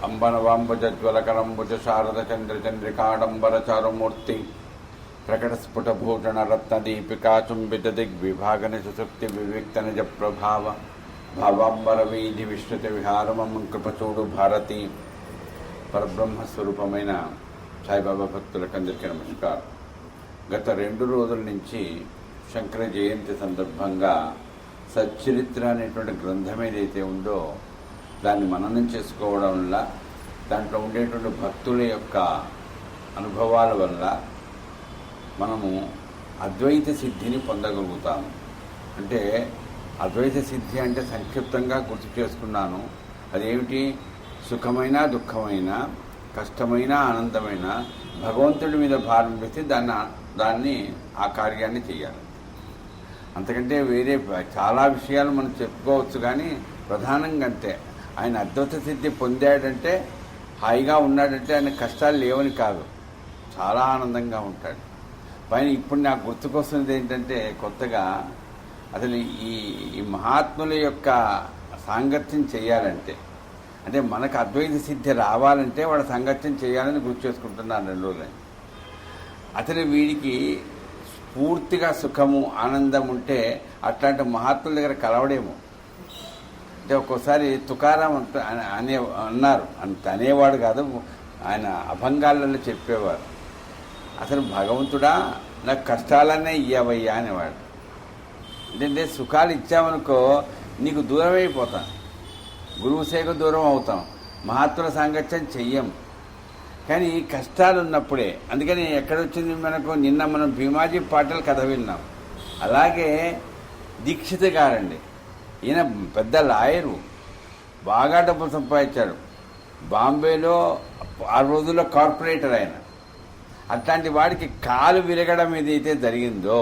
అంబనవాంబుజ్వలకరంబుజ శారద చంద్రచంద్రికాడంబర చారుమూర్తి ప్రకటస్ఫుటభూషణ రత్నదీపికా చుంబిత దిగ్విభాగన సుశక్తి వివిక్త నిజ ప్రభావ భావాంబర వీధి విశ్రుతి విహారమం కృపచూడు భారతి. పరబ్రహ్మస్వరూపమైన సాయిబాబా భక్తులకందరికీ నమస్కారం. గత 2 రోజుల నుంచి శంకర జయంతి సందర్భంగా సచ్చరిత్ర అనేటువంటి గ్రంథం ఏదైతే ఉందో దాన్ని మననం చేసుకోవడం వల్ల, దాంట్లో ఉండేటువంటి భక్తుల యొక్క అనుభవాల వల్ల మనము అద్వైత సిద్ధిని పొందగలుగుతాము. అంటే అద్వైత సిద్ధి అంటే సంక్షిప్తంగా గుర్తు చేసుకున్నాను. అదేమిటి? సుఖమైన దుఃఖమైన, కష్టమైన ఆనందమైన భగవంతుడి మీద భారం వేసి దాన్ని ఆ కార్యాన్ని చేయాలి. అంతకంటే వేరే చాలా విషయాలు మనం చెప్పుకోవచ్చు, కానీ ప్రధానంగా అంతే. ఆయన అద్వైత సిద్ధి పొందాడంటే, హాయిగా ఉన్నాడంటే ఆయన కష్టాలు లేవని కాదు, చాలా ఆనందంగా ఉంటాడు. పైన ఇప్పుడు నాకు గుర్తుకొస్తున్నది ఏంటంటే, కొత్తగా అసలు ఈ మహాత్ముల యొక్క సాంగత్యం చేయాలంటే, అంటే మనకు అద్వైత సిద్ధి రావాలంటే వాళ్ళ సాంగత్యం చేయాలని గుర్తు చేసుకుంటున్నాను 2 రోజులు. అసలు వీడికి పూర్తిగా సుఖము ఆనందం ఉంటే అట్లాంటి మహాత్ముల దగ్గర కలవడేమో. అంటే ఒక్కోసారి తుకారాం అన్నారు, అంత అనేవాడు కాదు, ఆయన అభంగాలలో చెప్పేవారు. అసలు భగవంతుడా నాకు కష్టాలనే ఇయ్యవయ్యా అనేవాడు. ఏంటంటే సుఖాలు ఇచ్చామనుకో నీకు దూరం అయిపోతాం, గురువు సేవకు దూరం అవుతాం, మహాత్ముల సాంగత్యం చెయ్యం. కానీ కష్టాలు ఉన్నప్పుడే, అందుకని ఎక్కడొచ్చింది మనకు, నిన్న మనం భీమాజీ పాటలు కథ విన్నాం. అలాగే దీక్షిత్ గారండి, ఈయన పెద్ద లాయరు, బాగా డబ్బులు సంపాదించాడు. బాంబేలో ఆ రోజుల్లో కార్పొరేటర్ ఆయన. అట్లాంటి వాడికి కాలు విరగడం ఏదైతే జరిగిందో,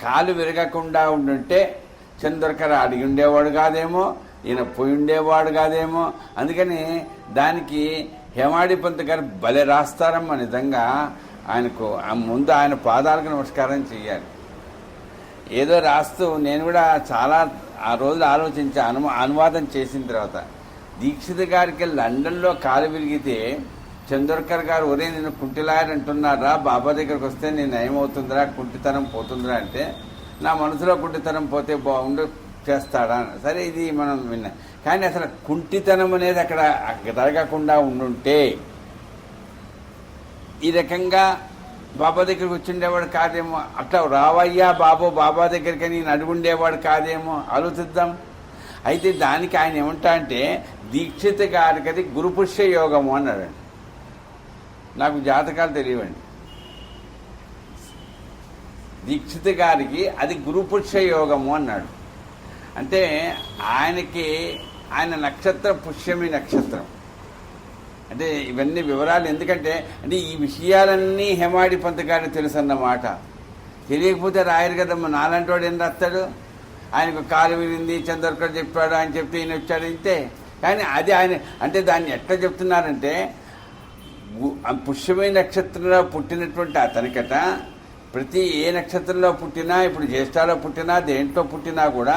కాలు విరగకుండా ఉండుంటే చంద్రకర అడిగి ఉండేవాడు కాదేమో, ఈయన పోయి ఉండేవాడు కాదేమో. అందుకని దానికి హేమాడి పంత్ గారు భలే రాస్తారమ్మ. నిజంగా ఆయనకు ముందు ఆయన పాదాలకు నమస్కారం చేయాలి. ఏదో రాస్తూ నేను కూడా చాలా ఆ రోజులు ఆలోచించి అనువాదం చేసిన తర్వాత, దీక్షిత్ గారికి లండన్లో కాలు విరిగితే చంద్రకర్ గారు, ఒరే నేను కుంటిలాయర్ అంటున్నారా, బాబా దగ్గరకు వస్తే నేను ఏమవుతుందిరా, కుంటితనం పోతుందిరా అంటే, నా మనసులో కుంటితనం పోతే బాగుండు, చేస్తాడా. సరే, ఇది మనం విన్నాం. కానీ అసలు కుంటితనం అనేది అక్కడ జరగకుండా ఉండుంటే ఈ రకంగా బాబా దగ్గరికి వచ్చిండేవాడు కాదేమో. అట్లా రావయ్యా బాబు బాబా దగ్గరికి నేను అడుగుండేవాడు కాదేమో, ఆలోచిద్దాం. అయితే దానికి ఆయన ఏమంటా అంటే, దీక్షిత్ గారికి అది గురుపుష్య యోగము అన్నాడండి. నాకు జాతకాలు తెలియవండి. దీక్షిత్ గారికి అది గురుపుష్య యోగము అన్నాడు. అంటే ఆయన నక్షత్రం పుష్యమి నక్షత్రం. అంటే ఇవన్నీ వివరాలు ఎందుకంటే, అంటే ఈ విషయాలన్నీ హేమాడి పంత్ గారికి తెలుసు అన్నమాట. తెలియకపోతే రాయరు కదమ్మా. నాలాంటి వాడు ఏం రాస్తాడు? ఆయనకు కాలు విరింది, చంద్రకర్ చెప్పాడు, ఆయన చెప్తే ఈయన వచ్చాడు, ఇంతే. కానీ అది ఆయన అంటే దాన్ని ఎట్లా చెప్తున్నారంటే, పుష్యమి నక్షత్రంలో పుట్టినటువంటి అతనికట ప్రతి ఏ నక్షత్రంలో పుట్టినా, ఇప్పుడు జ్యేష్ఠాలో పుట్టినా, దేంట్లో పుట్టినా కూడా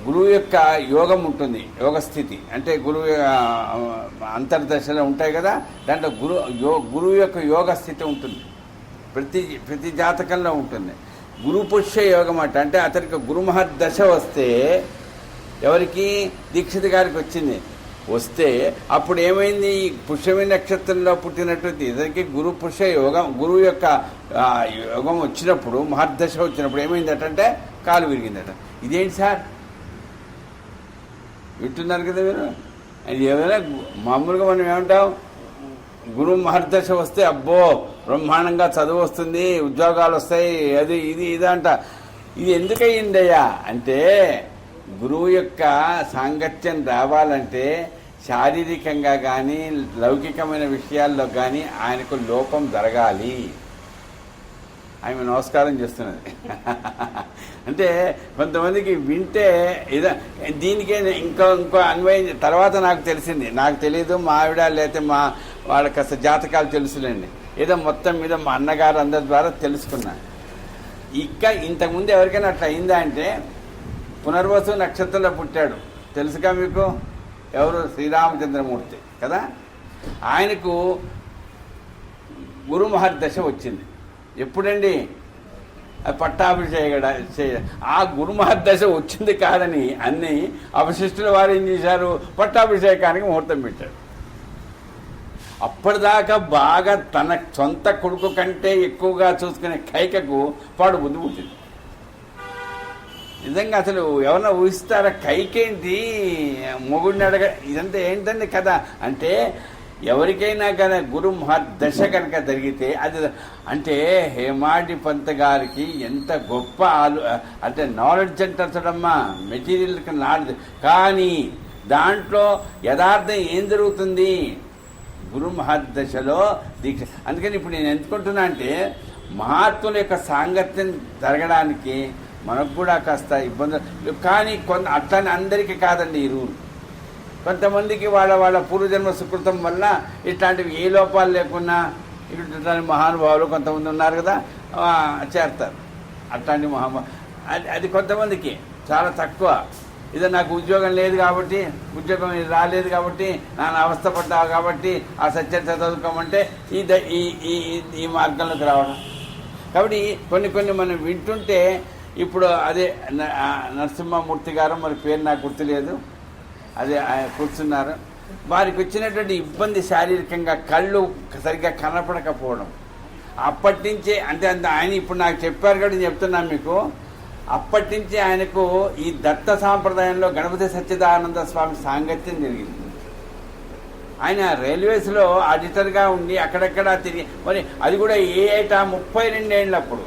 గురువు యొక్క యోగం ఉంటుంది, యోగస్థితి. అంటే గురువు అంతర్దశలో ఉంటాయి కదా, దాంట్లో గురువు యొక్క యోగ స్థితి ఉంటుంది, ప్రతి జాతకంలో ఉంటుంది. గురు పుష్య యోగం అంటే అతనికి గురుమహర్దశ వస్తే, ఎవరికి? దీక్షిత్ గారికి వచ్చింది. వస్తే అప్పుడు ఏమైంది? పుష్యమి నక్షత్రంలో పుట్టినటువంటి ఇతనికి గురు పుష్య యోగం, గురువు యొక్క యోగం వచ్చినప్పుడు, మహర్దశ వచ్చినప్పుడు ఏమైందటంటే కాలు విరిగిందట. ఇదేంటి సార్ వింటున్నారు కదా మీరు? ఏదైనా మామూలుగా మనం ఏమంటాం, గురువు మహర్దశ వస్తే అబ్బో బ్రహ్మాండంగా చదువు వస్తుంది, ఉద్యోగాలు వస్తాయి, అది ఇది ఇదంట. ఇది ఎందుకయ్యిందయ్యా అంటే, గురువు యొక్క సాంగత్యం రావాలంటే శారీరకంగా కానీ లౌకికమైన విషయాల్లో కానీ ఆయనకు లోపం జరగాలి. ఆమె నమస్కారం చేస్తున్నది. అంటే కొంతమందికి వింటే దీనికే ఇంకో అన్వయం. తర్వాత నాకు తెలిసింది, నాకు తెలీదు, మా ఆవిడ లేకపోతే మా వాళ్ళకి అసలు జాతకాలు తెలుసులేండి. ఏదో మొత్తం మీద మా అన్నగారు అందరి ద్వారా తెలుసుకున్నా. ఇంతకుముందు ఎవరికైనా అట్లా అయిందా అంటే, పునర్వసు నక్షత్రంలో పుట్టాడు, తెలుసుగా మీకు? ఎవరు? శ్రీరామచంద్రమూర్తి కదా. ఆయనకు గురు మహర్దశ వచ్చింది. ఎప్పుడండి? పట్టాభిషేక. ఆ గురు మహర్దశ వచ్చింది కాదని అన్ని అవశిష్టుల వారు ఏం చేశారు? పట్టాభిషేకానికి ముహూర్తం పెట్టారు. అప్పటిదాకా బాగా తన సొంత కొడుకు కంటే ఎక్కువగా చూసుకునే కైకకు పాడు బుద్ధి పుట్టింది. నిజంగా అసలు ఎవరన్నా ఊహిస్తారా? కైకేంటి మొగుడిని అడగ, ఇదంతా ఏంటండి కదా అంటే ఎవరికైనా కానీ గురు మహర్దశ కనుక జరిగితే అది అంటే హేమాడి పంత్ గారికి ఎంత గొప్ప అంటే నాలెడ్జ్ అంటారు చూడమ్మా, మెటీరియల్కి నాలెడ్జ్. కానీ దాంట్లో యథార్థం ఏం జరుగుతుంది? గురు మహర్దశలో దీక్ష. అందుకని ఇప్పుడు నేను ఎందుకుంటున్నా అంటే మహాత్ముల యొక్క సాంగత్యం జరగడానికి మనకు కూడా కాస్త ఇబ్బందులు. కానీ అట్లని అందరికీ కాదండి ఈ రూల్. కొంతమందికి వాళ్ళ పూర్వజన్మ సుకృతం వల్ల ఇట్లాంటివి ఏ లోపాలు లేకున్నా ఇట్లాంటి మహానుభావులు కొంతమంది ఉన్నారు కదా, చేస్తారు అట్లాంటి అది కొంతమందికి చాలా తక్కువ. ఇదే నాకు ఉద్యోగం లేదు కాబట్టి, ఉద్యోగం రాలేదు కాబట్టి, నాన్న అవస్థపడ్డావు కాబట్టి ఆ సత్యం చదువుకోమంటే ఈ మార్గంలోకి రావడం. కాబట్టి కొన్ని మనం వింటుంటే ఇప్పుడు అదే నరసింహమూర్తి గారు, మరి పేరు నాకు గుర్తులేదు, అదే కూర్చున్నారు. వారికి వచ్చినటువంటి ఇబ్బంది శారీరకంగా కళ్ళు సరిగ్గా కనపడకపోవడం. అప్పటి నుంచే అంటే ఆయన ఇప్పుడు నాకు చెప్పారు కాబట్టి చెప్తున్నాను మీకు. అప్పటి నుంచి ఆయనకు ఈ దత్త సాంప్రదాయంలో గణపతి సచ్చిదానంద స్వామి సాంగత్యం జరిగింది. ఆయన రైల్వేస్లో ఆడిటర్గా ఉండి అక్కడక్కడ తిరిగి, మరి అది కూడా ఏ ఏటా 32 ఏళ్ళప్పుడు,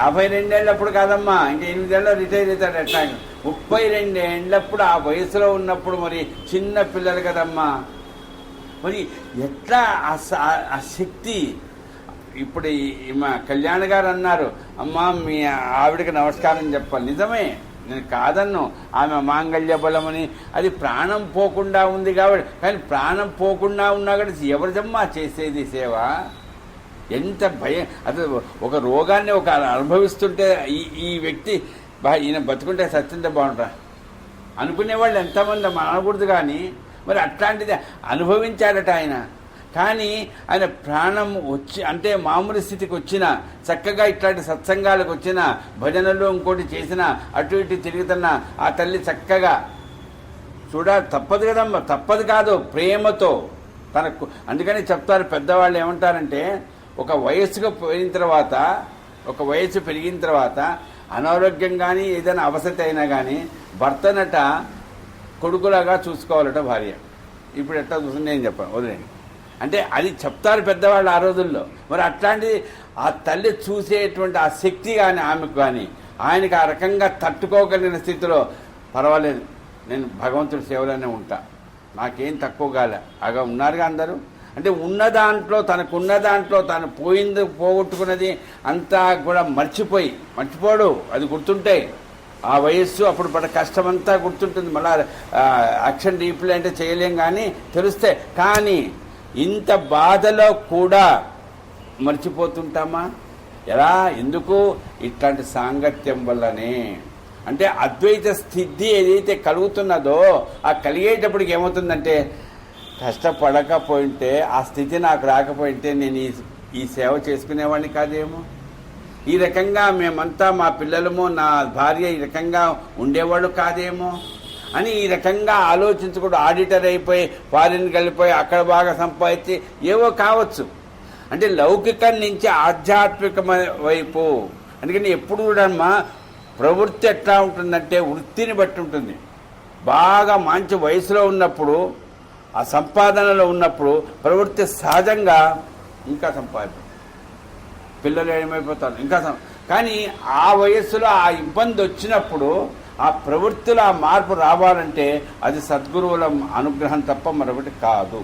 52 ఏళ్ళప్పుడు కాదమ్మా, ఇంకా 8 ఏళ్ళలో రిటైర్ అవుతాడు. ఎట్లా 32 ఏళ్ళప్పుడు ఆ వయసులో ఉన్నప్పుడు మరి చిన్న పిల్లలు కదమ్మా, మరి ఎట్లా ఆ శక్తి. ఇప్పుడు మా కళ్యాణ్ గారు అన్నారు, అమ్మా మీ ఆవిడకి నమస్కారం చెప్పాలి. నిజమే, నేను కాదన్ను. ఆమె మాంగళ్య బలమని అది ప్రాణం పోకుండా ఉంది కాబట్టి. కానీ ప్రాణం పోకుండా ఉన్నా కూడా ఎవరిదమ్మా చేసేది సేవ? ఎంత భయం. అసలు ఒక రోగాన్ని ఒక అనుభవిస్తుంటే ఈ వ్యక్తి ఈయన బతుకుంటే సత్యంతో బాగుంటా అనుకునేవాళ్ళు ఎంతమంది అనకూడదు. కానీ మరి అట్లాంటిది అనుభవించాడట ఆయన. కానీ ఆయన ప్రాణం వచ్చి అంటే మామూలు స్థితికి వచ్చిన, చక్కగా ఇట్లాంటి సత్సంగాలకు వచ్చిన, భజనలు ఇంకోటి చేసిన, అటు ఇటు తిరుగుతున్న ఆ తల్లి చక్కగా తప్పదు కదమ్మా, తప్పదు కాదు, ప్రేమతో తనకు. అందుకని చెప్తారు పెద్దవాళ్ళు ఏమంటారంటే, ఒక వయసు పెరిగిన తర్వాత అనారోగ్యం కానీ ఏదైనా అవసరం అయినా కానీ భర్తనట కొడుకులాగా చూసుకోవాలట భార్య. ఇప్పుడు ఎట్లా చూస్తుంది నేను చెప్పాను, వదిలేండి. అంటే అది చెప్తారు పెద్దవాళ్ళు ఆ రోజుల్లో. మరి అట్లాంటిది ఆ తల్లి చూసేటువంటి ఆ శక్తి కానీ ఆమెకు కానీ ఆయనకు ఆ రకంగా తట్టుకోగలిగిన స్థితిలో పర్వాలేదు, నేను భగవంతుడి సేవలోనే ఉంటా, నాకేం తక్కువ కాలే అగా ఉన్నారుగా అందరూ. అంటే ఉన్నదాంట్లో తను పోగొట్టుకున్నది అంతా కూడా మర్చిపోడు. అది గుర్తుంటే ఆ వయస్సు అప్పుడు పడ్డ కష్టమంతా గుర్తుంటుంది. మళ్ళా యాక్షన్ డీప్లీ అంటే చేయలేం కానీ తెలుస్తే. కానీ ఇంత బాధలో కూడా మర్చిపోతుంటామా? ఎలా? ఎందుకు? ఇట్లాంటి సాంగత్యం వల్లనే. అంటే అద్వైత స్థితి ఏదైతే కలుగుతున్నదో ఆ కలిగేటప్పటికి ఏమవుతుందంటే, కష్టపడకపోయింటే ఆ స్థితి నాకు రాకపోయింటే నేను ఈ సేవ చేసుకునేవాడిని కాదేమో, ఈ రకంగా మేమంతా మా పిల్లలము నా భార్య ఈ రకంగా ఉండేవాళ్ళు కాదేమో అని ఈ రకంగా ఆలోచించకూడదు. ఆడిటర్ అయిపోయి ఫారిన్ వెళ్ళిపోయి అక్కడ బాగా సంపాదించి ఏవో కావచ్చు. అంటే లౌకికం నుంచి ఆధ్యాత్మిక వైపు. అందుకని ఎప్పుడు కూడా ప్రవృత్తి ఎట్లా ఉంటుందంటే వృత్తిని బట్టి ఉంటుంది. బాగా మంచి వయసులో ఉన్నప్పుడు, ఆ సంపాదనలో ఉన్నప్పుడు ప్రవృత్తి సహజంగా ఇంకా సంపాదన, పిల్లలు ఏమైపోతారు ఇంకా. కానీ ఆ వయస్సులో ఆ ఇబ్బంది వచ్చినప్పుడు ఆ ప్రవృత్తిలో ఆ మార్పు రావాలంటే అది సద్గురువుల అనుగ్రహం తప్ప మరొకటి కాదు.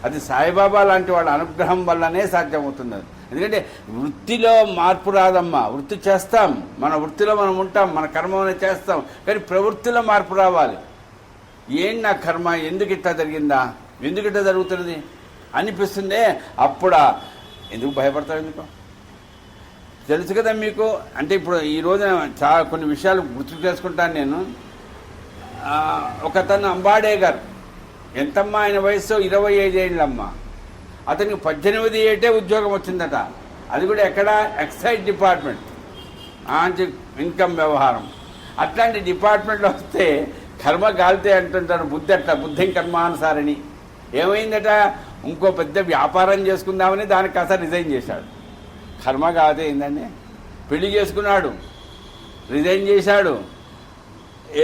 అది సాయిబాబా లాంటి వాళ్ళ అనుగ్రహం వల్లనే సాధ్యమవుతుంది. ఎందుకంటే వృత్తిలో మార్పు రాదమ్మా. వృత్తి చేస్తాం, మన వృత్తిలో మనం ఉంటాం, మన కర్మనే చేస్తాం. కానీ ప్రవృత్తిలో మార్పు రావాలి. ఏం నా కర్మ, ఎందుకు ఇట్లా జరిగిందా, ఎందుకు ఇట్లా జరుగుతున్నది అనిపిస్తుందే. అప్పుడు ఎందుకు భయపడతావు? ఎందుకు తెలుసు కదా మీకు. అంటే ఇప్పుడు ఈ రోజున చాలా కొన్ని విషయాలు గుర్తు చేసుకుంటాను నేను. ఒకతను అంబాడేగర్, ఎంతమ్మా ఆయన వయసు 25 ఏళ్ళమ్మా, అతనికి 18 ఏటే ఉద్యోగం వచ్చిందట. అది కూడా ఎక్కడ? ఎక్సైజ్ డిపార్ట్మెంట్, ఇన్కమ్ వ్యవహారం. అట్లాంటి డిపార్ట్మెంట్లో వస్తే కర్మ గాలితే అంటుంటాడు బుద్ధం కర్మానుసారిని. ఏమైందట? ఇంకో పెద్ద వ్యాపారం చేసుకుందామని దానికి కాస్త రిజైన్ చేశాడు. కర్మ కాదే ఏందండి, పెళ్లి చేసుకున్నాడు, రిజైన్ చేశాడు,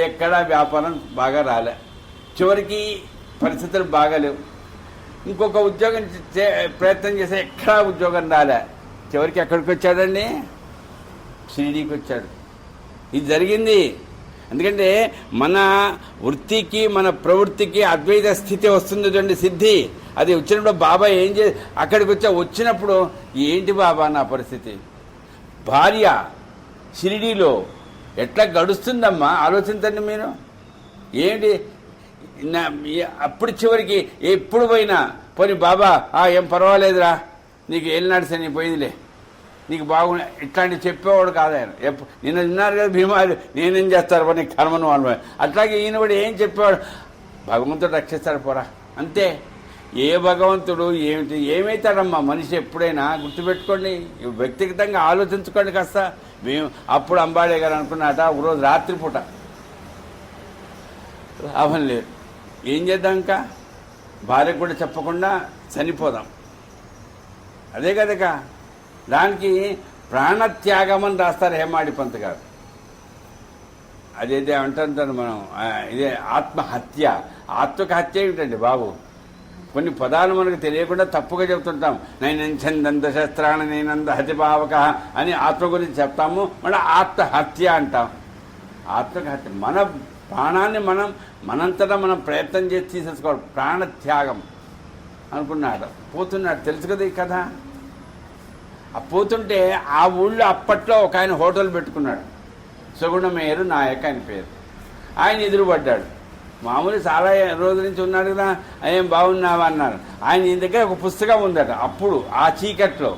ఎక్కడా వ్యాపారం బాగా రాలే. చివరికి పరిస్థితులు బాగాలేవు. ఇంకొక ఉద్యోగం ప్రయత్నం చేస్తే ఎక్కడా ఉద్యోగం రాలే. చివరికి ఎక్కడికి వచ్చాడండి? షిరిడీకి వచ్చాడు. ఇది జరిగింది. ఎందుకంటే మన వృత్తికి మన ప్రవృత్తికి అద్వైత స్థితి వస్తుంది చూడండి, సిద్ధి. అది వచ్చినప్పుడు బాబా ఏం అక్కడికి వచ్చినప్పుడు ఏంటి బాబా నా పరిస్థితి, భార్య షిరిడీలో ఎట్లా గడుస్తుందమ్మా ఆలోచించండి మీరు. ఏంటి అప్పుడు చివరికి ఎప్పుడు పోయినా పోనీ బాబా ఏం పర్వాలేదురా, నీకు ఏలినాడు శని పోయిందిలే, నీకు బాగున్నా, ఇట్లాంటివి చెప్పేవాడు కాదు ఆయన. నిన్న విన్నారు కదా భీమాలు, నేనేం చేస్తారు నీకు కర్మను అనుభవం. అట్లాగే ఈయన కూడా ఏం చెప్పేవాడు, భగవంతుడు రక్షిస్తాడు పోరా, అంతే. ఏ భగవంతుడు ఏమైతాడమ్మా మనిషి ఎప్పుడైనా గుర్తుపెట్టుకోండి, వ్యక్తిగతంగా ఆలోచించుకోండి కాస్త. మేము అప్పుడు అంబాడే గారు అనుకున్నట, ఒకరోజు రాత్రిపూట లాభం లేదు, ఏం చేద్దాం, ఇంకా భార్యకు కూడా చెప్పకుండా చనిపోదాం, అదే కదక. దానికి ప్రాణత్యాగం అని రాస్తారు హేమాడి పంత్ గారు. అదేదే అంటుంటాను మనం, ఇదే ఆత్మహత్య. ఆత్మక హత్య ఏమిటండి బాబు? కొన్ని పదాలు మనకు తెలియకుండా తప్పుగా చెప్తుంటాం. నైనంద శస్త్రాన్ని నేనంద హతిభావక అని ఆత్మ గురించి చెప్తాము, మళ్ళీ ఆత్మహత్య అంటాం. ఆత్మహత్య మన ప్రాణాన్ని మనంతటా మనం ప్రయత్నం చేసి తీసేసుకోవాలి. ప్రాణత్యాగం అనుకున్నాడు, పోతున్నాడు. తెలుసు కదా ఈ కథ. ఆ పోతుంటే ఆ ఊళ్ళో అప్పట్లో ఒక ఆయన హోటల్ పెట్టుకున్నాడు, సుగుణమేరు నాయక్ ఆయన పేరు. ఆయన ఎదురుపడ్డాడు. మామూలు చాలా రోజుల నుంచి ఉన్నాడు కదా, ఏం బాగున్నావా అన్నారు. ఆయన ఈయన దగ్గర ఒక పుస్తకం ఉందట. అప్పుడు ఆ చీకట్లో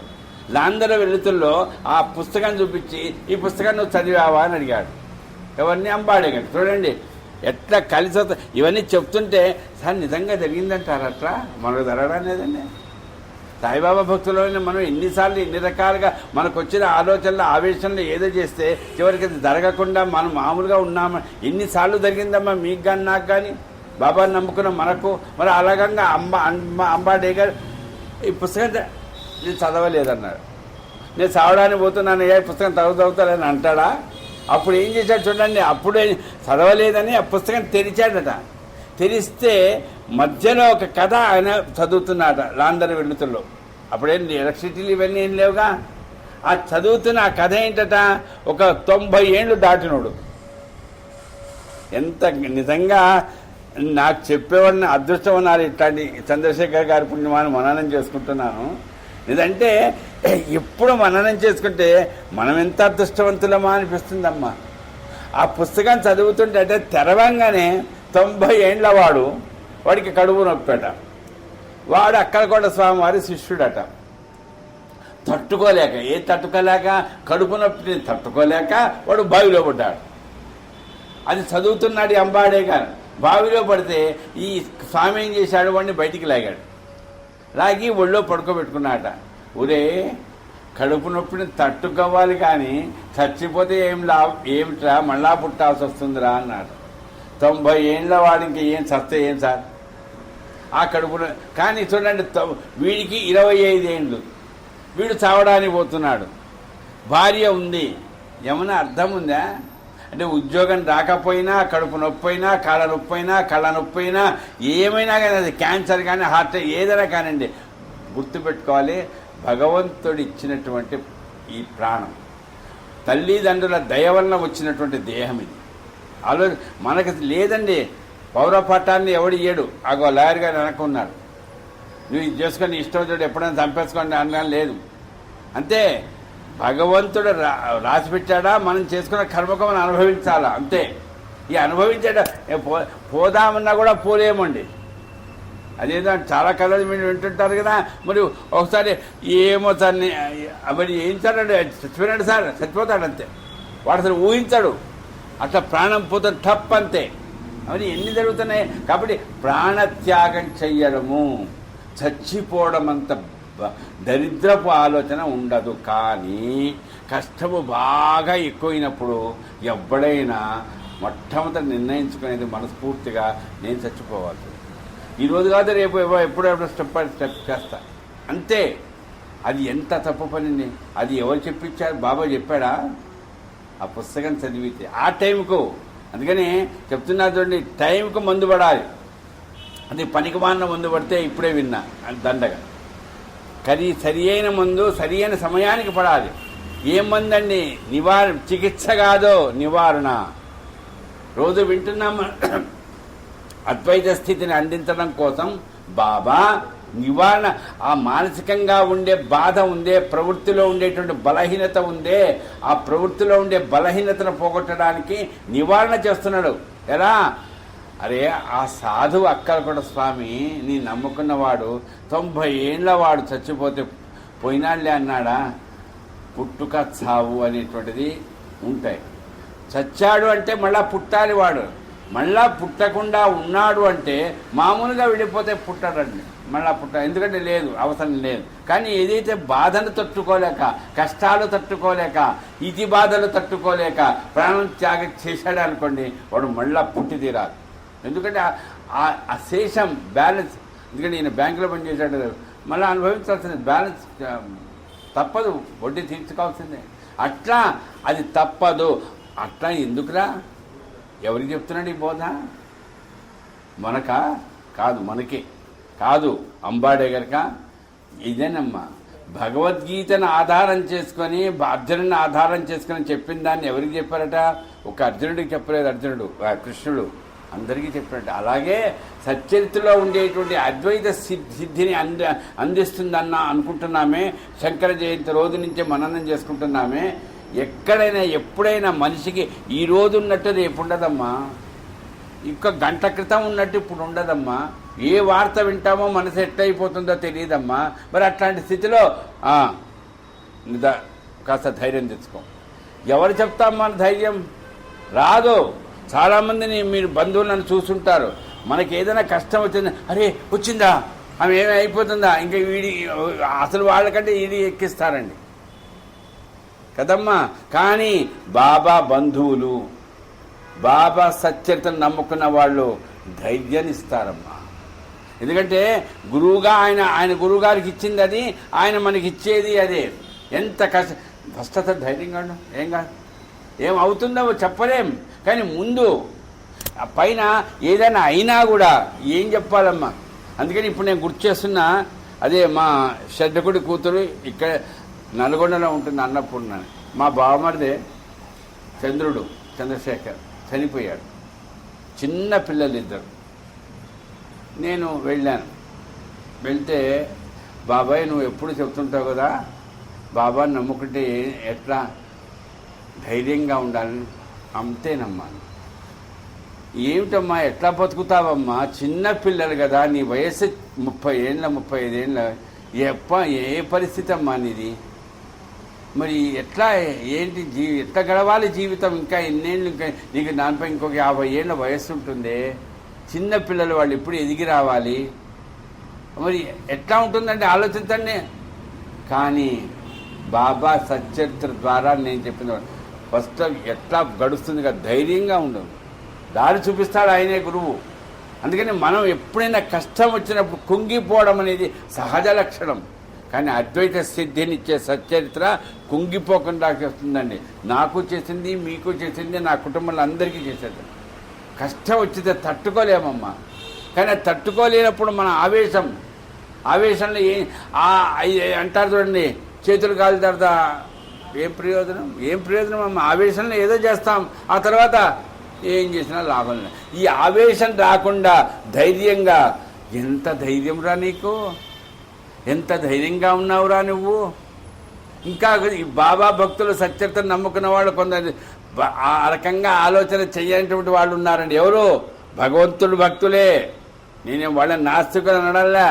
లాందర వెలుతుల్లో ఆ పుస్తకం చూపించి, ఈ పుస్తకాన్ని నువ్వు చదివావా అని అడిగాడు. ఎవరిని? అంబాడే గారు. చూడండి ఎట్లా కలిసి ఇవన్నీ చెప్తుంటే, సార్ నిజంగా జరిగిందంటారు అట్లా, మనకు జరగడం లేదండి. సాయిబాబా భక్తులని మనం ఎన్నిసార్లు ఎన్ని రకాలుగా మనకు వచ్చిన ఆలోచనలు ఆవేశంలో ఏదో చేస్తే చివరికి అది జరగకుండా మనం మామూలుగా ఉన్నామా? ఎన్నిసార్లు జరిగిందమ్మా మీకు కానీ నాకు కానీ, బాబాని నమ్ముకున్న మనకు. మరి అలాగంగా అంబాడే గారు ఈ పుస్తకం నేను చదవలేదన్నాడు. నేను చదవడానికి పోతున్నాను, ఏ పుస్తకం చదువుతానని అంటాడా? అప్పుడు ఏం చేశాడు చూడండి, అప్పుడే చదవలేదని ఆ పుస్తకం తెరిచాడట. తెరిస్తే మధ్యలో ఒక కథ ఆయన చదువుతున్నాడ లాందరి వెలుతుల్లో. అప్పుడేం ఎలక్ట్రిసిటీలు ఇవన్నీ ఏం లేవుగా. ఆ చదువుతున్న ఆ కథ ఏంటట, ఒక 90 ఏళ్ళు దాటినోడు. ఎంత నిజంగా నాకు చెప్పేవాడిని అదృష్టం అన్నారు. ఇట్లాంటి చంద్రశేఖర్ గారి పుణ్యమాన్ని మననం చేసుకుంటున్నాను. ఇదంటే ఎప్పుడు మననం చేసుకుంటే మనం ఎంత అదృష్టవంతులమా అనిపిస్తుందమ్మా. ఆ పుస్తకం చదువుతుంటే అంటే తెరవంగానే 90 ఏండ్ల వాడికి కడుపు నొప్పేట. వాడు అక్కలకోట స్వామివారి శిష్యుడట. తట్టుకోలేక కడుపు నొప్పిని తట్టుకోలేక వాడు బావిలో పడ్డాడు. అది చదువుతున్నాడు అంబాడే గారు. బావిలో పడితే ఈ స్వామి ఏం చేశాడు, వాడిని బయటికి లాగాడు. లాగి ఒళ్ళో పడుకోబెట్టుకున్నాట. ఒరే, కడుపు నొప్పిని తట్టుకోవాలి కానీ చచ్చిపోతే ఏమిట్రా మళ్ళా పుట్టాల్సి వస్తుందిరా అన్నాడు. 90 ఏళ్ళ వాడికి ఏం చస్తే ఏం సార్ ఆ కడుపున. కానీ చూడండి, వీడికి 25 ఏళ్ళు, వీడు చావడానికి పోతున్నాడు. భార్య ఉంది. ఏమన్నా అర్థం ఉందా? అంటే ఉద్యోగం రాకపోయినా, కడుపు నొప్పైనా, కాళ్ళ నొప్పైనా, కళ్ళ నొప్పైనా, ఏమైనా కానీ, అది క్యాన్సర్ కానీ హార్ట్ ఏదైనా కానివ్వండి, గుర్తుపెట్టుకోవాలి, భగవంతుడు ఇచ్చినటువంటి ఈ ప్రాణం, తల్లిదండ్రుల దయ వలన వచ్చినటువంటి దేహం ఇది. మనకు లేదండి. పౌరపట్టాన్ని ఎవడు ఇయ్యడు. అగో లాయర్ గారు అనుకున్నాడు, నువ్వు ఇది చేసుకొని ఇష్టం చూడు, ఎప్పుడైనా చంపేసుకోండి అనగా లేదు. అంతే, భగవంతుడు రాసి పెట్టాడా, మనం చేసుకున్న కర్మకు మనం అనుభవించాలా, అంతే. ఈ అనుభవించాడా పోదామన్నా కూడా పోలేమండి. అదేదో చాలా కళలు మీరు వింటుంటారు కదా. మరి ఒకసారి ఏమో సార్ మరి ఏం సార్ అంటే చచ్చిపోయాడు సార్, చచ్చిపోతాడు అంతే. వాడు అసలు ఊహించాడు. అట్లా ప్రాణం పోతాడు టప్ అంతే. అవన్నీ ఎన్ని జరుగుతున్నాయి. కాబట్టి ప్రాణత్యాగం చెయ్యడము, చచ్చిపోవడం అంత దరిద్రపు ఆలోచన ఉండదు. కానీ కష్టము బాగా ఎక్కువైనప్పుడు ఎవడైనా మొట్టమొదటి నిర్ణయించుకునేది మనస్ఫూర్తిగా నేను చచ్చిపోవాలి, ఈరోజు కాదు రేపు ఎప్పుడెప్పుడు స్టెప్ చేస్తా, అంతే. అది ఎంత తప్పు పనిని, అది ఎవరు చెప్పించారు? బాబా చెప్పాడా? ఆ పుస్తకం చదివితే ఆ టైంకు. అందుకని చెప్తున్నా చూడండి, టైంకు మందు పడాలి. అది పనికిమాలిన మందు పడితే ఇప్పుడే విన్నా దండగా. కానీ సరి అయిన మందు సరి అయిన సమయానికి పడాలి. ఏం మందండి? చికిత్స కాదు, నివారణ. రోజు వింటున్నాం అద్వైత స్థితిని అందించడం కోసం బాబా నివారణ. ఆ మానసికంగా ఉండే బాధ ఉందే, ప్రవృత్తిలో ఉండేటువంటి బలహీనత ఉందే, ఆ ప్రవృత్తిలో ఉండే బలహీనతను పోగొట్టడానికి నివారణ చేస్తున్నాడు. ఎలా? అరే ఆ సాధువు అక్కలకొండ స్వామి నీ నమ్ముకున్నవాడు 90 ఏళ్ళ వాడు చచ్చిపోతే పోయినాళ్లే అన్నాడా? పుట్టుక చావు అనేటువంటిది ఉంటాయి. చచ్చాడు అంటే మళ్ళా పుట్టాలి వాడు. మళ్ళా పుట్టకుండా ఉన్నాడు అంటే మామూలుగా వెళ్ళిపోతే పుట్టాడండి, మళ్ళా ఎందుకంటే లేదు, అవసరం లేదు. కానీ ఏదైతే బాధను తట్టుకోలేక, కష్టాలు తట్టుకోలేక, ఇతి బాధలు తట్టుకోలేక ప్రాణం త్యాగం చేశాడు అనుకోండి, వాడు మళ్ళా పుట్టి తీరాలి. ఎందుకంటే ఆ శేషం బ్యాలెన్స్. ఎందుకంటే ఈయన బ్యాంకులో పనిచేశాడు, మళ్ళీ అనుభవించాల్సింది బ్యాలెన్స్ తప్పదు, వడ్డీ తీర్చుకోవాల్సిందే. అట్లా అది తప్పదు. అట్లా ఎందుకురా? ఎవరికి చెప్తున్నాడు ఈ బోధ? మనకా కాదు, మనకే కాదు, అంబాడే గనక ఇదేనమ్మా. భగవద్గీతను ఆధారం చేసుకొని, అర్జునుడిని ఆధారం చేసుకొని చెప్పిన దాన్ని ఎవరికి చెప్పారట? ఒక అర్జునుడికి చెప్పలేదు, కృష్ణుడు అందరికీ చెప్పారట. అలాగే సచ్చరిత్రలో ఉండేటువంటి అద్వైత సిద్ధిని అందిస్తుందన్న అనుకుంటున్నామే. శంకర జయంతి రోజు నుంచే మననం చేసుకుంటున్నామే. ఎక్కడైనా ఎప్పుడైనా మనిషికి ఈ రోజు ఉన్నట్టు రేపు ఉండదమ్మా, ఇంకో గంట క్రితం ఉన్నట్టు ఇప్పుడు ఉండదమ్మా. ఏ వార్త వింటామో మనసు ఎట్లయిపోతుందో తెలియదమ్మా. మరి అట్లాంటి స్థితిలో కాస్త ధైర్యం తెచ్చుకో. ఎవరు చెప్తాం మన ధైర్యం? రాదు. చాలామందిని మీరు బంధువులను చూసుంటారు, మనకి ఏదైనా కష్టం వచ్చింది, అరే వచ్చిందా, ఆమె ఏమి అయిపోతుందా, ఇంకా వీడి అసలు వాళ్ళకంటే ఇది ఎక్కిస్తారండి కదమ్మా. కానీ బాబా బంధువులు, బాబా సచ్చరితను నమ్ముకున్న వాళ్ళు ధైర్యాన్ని ఇస్తారమ్మా. ఎందుకంటే గురువుగా ఆయన గురువుగారికి ఇచ్చింది అది, ఆయన మనకి ఇచ్చేది అదే. ఎంత ఫస్ట్ అసలు ధైర్యంగా ఏం కాదు, ఏం అవుతుందో చెప్పలేం. కానీ ముందు పైన ఏదైనా అయినా కూడా ఏం చెప్పాలమ్మా. అందుకని ఇప్పుడు నేను గుర్తు చేస్తున్నా, అదే మా షడ్డకుడి కూతురు ఇక్కడ నల్గొండలో ఉంటుంది అన్నపూర్ణ. మా బావమరిదే చంద్రశేఖర్ చనిపోయాడు. చిన్న పిల్లలు ఇద్దరు. నేను వెళ్ళాను. వెళ్తే బాబాయ్ నువ్వు ఎప్పుడు చెప్తుంటావు కదా, బాబాని నమ్ముకుంటే ఎట్లా ధైర్యంగా ఉండాలని. అంతేనమ్మా. ఏమిటమ్మా ఎట్లా బతుకుతావమ్మా, చిన్న పిల్లలు కదా, నీ వయస్సు 30 ఏళ్ళ 35 ఏళ్ళ, ఏ పరిస్థితి అమ్మా నీది? మరి ఎట్లా ఏంటి ఎట్లా గడవాలి జీవితం? ఇంకా ఎన్నేళ్ళు, ఇంకా నీకు దానిపై ఇంకొక 50 ఏళ్ళ వయస్సు ఉంటుంది. చిన్న పిల్లలు వాళ్ళు ఎప్పుడు ఎదిగి రావాలి, మరి ఎట్లా ఉంటుందంటే ఆలోచించండి. కానీ బాబా సచ్చరిత్ర ద్వారా నేను చెప్పిన ఫస్ట్ ఎట్లా గడుస్తుంది కదా, ధైర్యంగా ఉండదు, దారి చూపిస్తాడు ఆయనే గురువు. అందుకని మనం ఎప్పుడైనా కష్టం వచ్చినప్పుడు కుంగిపోవడం అనేది సహజ లక్షణం. కానీ అద్వైత సిద్ధినిచ్చే సచ్చరిత్ర కుంగిపోకుండా చేస్తుందండి. నాకు చేసింది, మీకు చేసింది, నా కుటుంబంలో అందరికీ చేసేది. కష్టం వచ్చితే తట్టుకోలేమమ్మా. కానీ తట్టుకోలేనప్పుడు మన ఆవేశంలో అంటారు చూడండి, చేతులు కాలు తర్వాత ఏం ప్రయోజనం అమ్మా. ఆవేశంలో ఏదో చేస్తాం, ఆ తర్వాత ఏం చేసినా లాభం లేదు. ఈ ఆవేశం రాకుండా ధైర్యంగా, ఎంత ధైర్యం రా నీకు, ఎంత ధైర్యంగా ఉన్నావురా నువ్వు. ఇంకా ఈ బాబా భక్తులు సచ్చరితను నమ్ముకున్న వాళ్ళు కొందరు ఆ రకంగా ఆలోచన చేయనటువంటి వాళ్ళు ఉన్నారండి. ఎవరు? భగవంతుడు భక్తులే. నేనేం వాళ్ళని నాస్తికులు అనడంలా,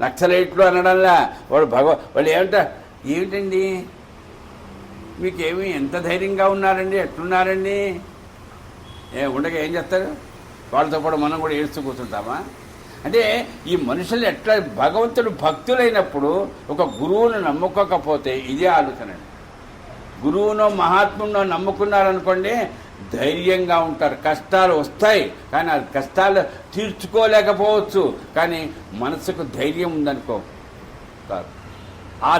నక్సలైట్లు అనడంలా. వాళ్ళు ఏమిటండి మీకేమి ఎంత ధైర్యంగా ఉన్నారండి, ఎట్లున్నారండి? ఉండగా ఏం చేస్తారు? వాళ్ళతో పాటు మనం కూడా ఏడుస్తూ కూర్చుంటామా? అంటే ఈ మనుషులు ఎట్లా భగవంతుడు భక్తులైనప్పుడు ఒక గురువును నమ్ముకోకపోతే ఇదే ఆలోచన. గురువునో మహాత్మునో నమ్ముకున్నారనుకోండి, ధైర్యంగా ఉంటారు. కష్టాలు వస్తాయి కానీ ఆ కష్టాలు తీర్చుకోలేకపోవచ్చు, కానీ మనసుకు ధైర్యం ఉందనుకో కాదు. ఆ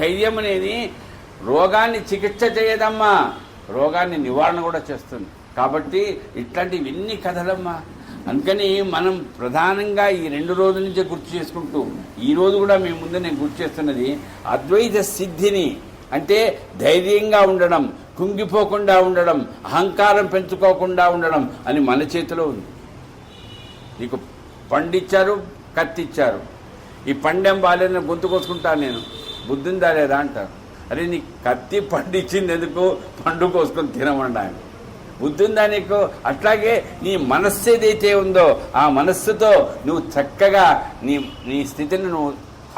ధైర్యం అనేది రోగాన్ని చికిత్స చేయదమ్మా, రోగాన్ని నివారణ కూడా చేస్తుంది. కాబట్టి ఇట్లాంటివి ఎన్ని కథలమ్మా. అందుకని మనం ప్రధానంగా ఈ 2 రోజుల నుంచే గుర్తు చేసుకుంటూ, ఈరోజు కూడా మీ ముందు నేను గుర్తు చేస్తున్నది అద్వైత సిద్ధిని. అంటే ధైర్యంగా ఉండడం, కుంగిపోకుండా ఉండడం, అహంకారం పెంచుకోకుండా ఉండడం అని మన చేతిలో ఉంది. నీకు పండిచ్చారు, కత్తిచ్చారు. ఈ పండెం బాలేదని గొంతు కోసుకుంటాను నేను, బుద్ధిందా లేదా అంటారు. అరే నీ కత్తి పండించింది ఎందుకు, పండు కోసుకొని తినమన్నాను. బుద్ధి ఉందా నీకు? అట్లాగే నీ మనస్సు ఏదైతే ఉందో ఆ మనస్సుతో నువ్వు చక్కగా నీ స్థితిని నువ్వు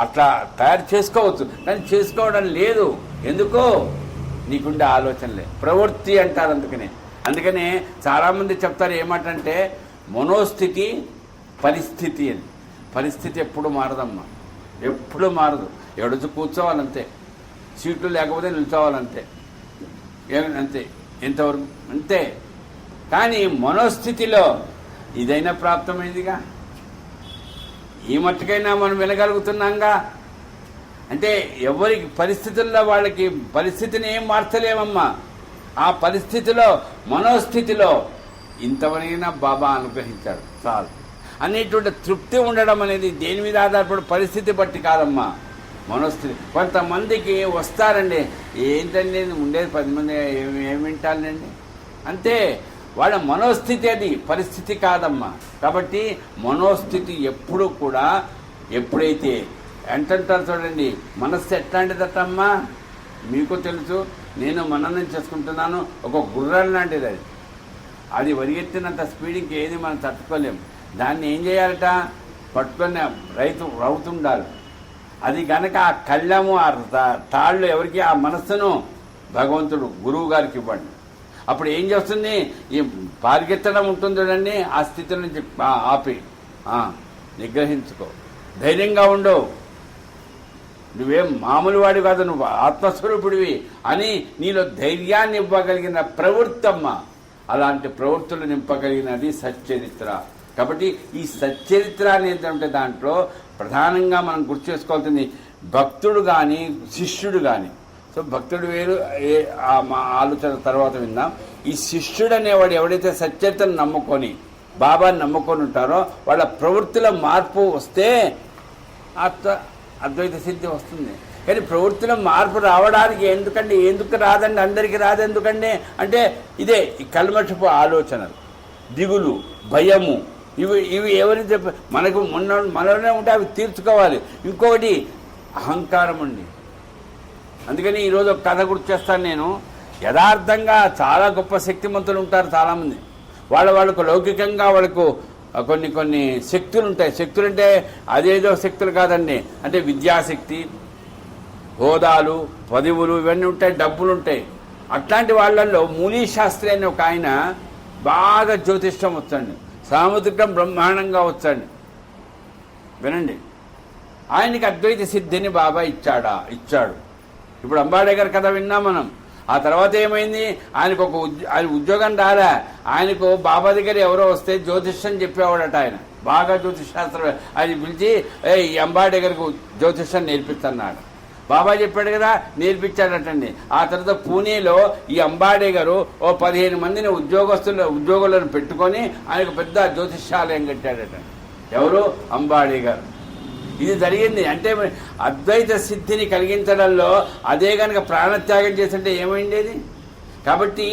అట్లా తయారు చేసుకోవచ్చు, కానీ చేసుకోవడం లేదు. ఎందుకో నీకుండే ఆలోచనలే, ప్రవృత్తి అంటారు. అందుకనే చాలామంది చెప్తారు ఏమంటే మనోస్థితి పరిస్థితి అని. పరిస్థితి ఎప్పుడు మారదమ్మా, ఎప్పుడు మారదు. ఎవడొచ్చి కూర్చోవాలంతే, సీట్లు లేకపోతే నిల్చోవాలంతే, అంతే, ఎంతవరకు అంతే. కానీ మనోస్థితిలో ఇదైనా ప్రాప్తమైందిగా, ఈ మట్టుకైనా మనం వినగలుగుతున్నాంగా. అంటే ఎవరికి పరిస్థితుల్లో వాళ్ళకి పరిస్థితిని ఏం మార్చలేమమ్మా. ఆ పరిస్థితిలో మనోస్థితిలో ఇంతవరకైనా బాబా అనుగ్రహించాడు చాలు అనేటువంటి తృప్తి ఉండడం అనేది దేని మీద ఆధారపడి, పరిస్థితి బట్టి కాదమ్మా, మనోస్థితి. కొంతమందికి వస్తారండి, ఏంటండి ఉండేది 10 మంది ఏమి వింటానండి అంతే. వాళ్ళ మనోస్థితి, అది పరిస్థితి కాదమ్మా. కాబట్టి మనోస్థితి ఎప్పుడు కూడా, ఎప్పుడైతే అంటారు చూడండి, మనస్సు ఎట్లాంటిదట్టమ్మా మీకు తెలుసు. నేను మననం చేసుకుంటున్నాను, ఒక గుర్రం లాంటిది అది. అది వరిగెత్తినంత స్పీడ్కి ఏది మనం తట్టుకోలేము. దాన్ని ఏం చేయాలట, పట్టుకొని రౌతుండాలి. అది గనక ఆ కళ్ళము, ఆ తాళ్ళు ఎవరికి, ఆ మనస్సును భగవంతుడు గురువు గారికి ఇవ్వండి. అప్పుడు ఏం చేస్తుంది, ఈ పారిగెత్తడం ఉంటుంది చూడండి, ఆ స్థితి నుంచి ఆపి నిగ్రహించుకో, ధైర్యంగా ఉండవు, నువ్వేం మామూలు వాడి కాదు, నువ్వు ఆత్మస్వరూపుడివి అని నీలో ధైర్యాన్ని ఇవ్వగలిగిన ప్రవృత్తమ్మ. అలాంటి ప్రవృత్తులు నింపగలిగినది సచ్చరిత్ర. కాబట్టి ఈ సచ్చరిత్ర అనేది ఉంటే దాంట్లో ప్రధానంగా మనం గుర్తు చేసుకోవాల్సింది భక్తుడు కానీ శిష్యుడు కానీ. సో భక్తుడు వేరు, మా ఆలోచన తర్వాత విందాం. ఈ శిష్యుడు అనేవాడు ఎవడైతే సచ్చరిత్రను నమ్ముకొని బాబాని నమ్ముకొని ఉంటారో వాళ్ళ ప్రవృత్తిలో మార్పు వస్తే అద్వైత సిద్ధి వస్తుంది. కానీ ప్రవృత్తిలో మార్పు రావడానికి ఎందుకు రాదండి, అందరికీ రాదు ఎందుకండి అంటే ఇదే ఈ కల్మషపు ఆలోచనలు, దిగులు, భయము, ఇవి ఎవరిని చెప్ప మనకు మనలోనే ఉంటే అవి తీర్చుకోవాలి. ఇంకొకటి అహంకారం అండి. అందుకని ఈరోజు ఒక కథ గుర్తు చేస్తాను నేను. యథార్థంగా చాలా గొప్ప శక్తిమంతులు ఉంటారు చాలామంది. వాళ్ళకు లౌకికంగా వాళ్ళకు కొన్ని శక్తులు ఉంటాయి. శక్తులు అంటే అదేదో శక్తులు కాదండి, అంటే విద్యాశక్తి, హోదాలు, పదవులు, ఇవన్నీ ఉంటాయి, డబ్బులు ఉంటాయి. అట్లాంటి వాళ్ళల్లో మూలీ శాస్త్రి అనే ఒక ఆయన బాగా జ్యోతిష్యం వచ్చండి, సాముద్రికం బ్రహ్మాండంగా వచ్చండి. వినండి, ఆయనకి అద్వైత సిద్ధిని బాబా ఇచ్చాడు. ఇప్పుడు అంబాడే గారి కథ విన్నాం మనం. ఆ తర్వాత ఏమైంది, ఆయన ఉద్యోగం రాలే. ఆయనకు బాబా దగ్గర ఎవరో వస్తే జ్యోతిష్యం చెప్పేవాడట. ఆయన బాగా జ్యోతిషాస్త్రం, ఆయన పిలిచి ఈ అంబాడే గారికి జ్యోతిష్యం నేర్పిస్తున్నాడు. బాబా చెప్పాడు కదా, నేర్పించాడటండి. ఆ తర్వాత పూణేలో ఈ అంబాడే గారు ఓ 15 మందిని ఉద్యోగులను పెట్టుకొని ఆయనకు పెద్ద జ్యోతిష్యాలయం కట్టాడట. ఎవరు? అంబాడే గారు. ఇది జరిగింది. అంటే అద్వైత సిద్ధిని కలిగించడంలో అదే కనుక ప్రాణత్యాగం చేస్తుంటే ఏమైండేది? కాబట్టి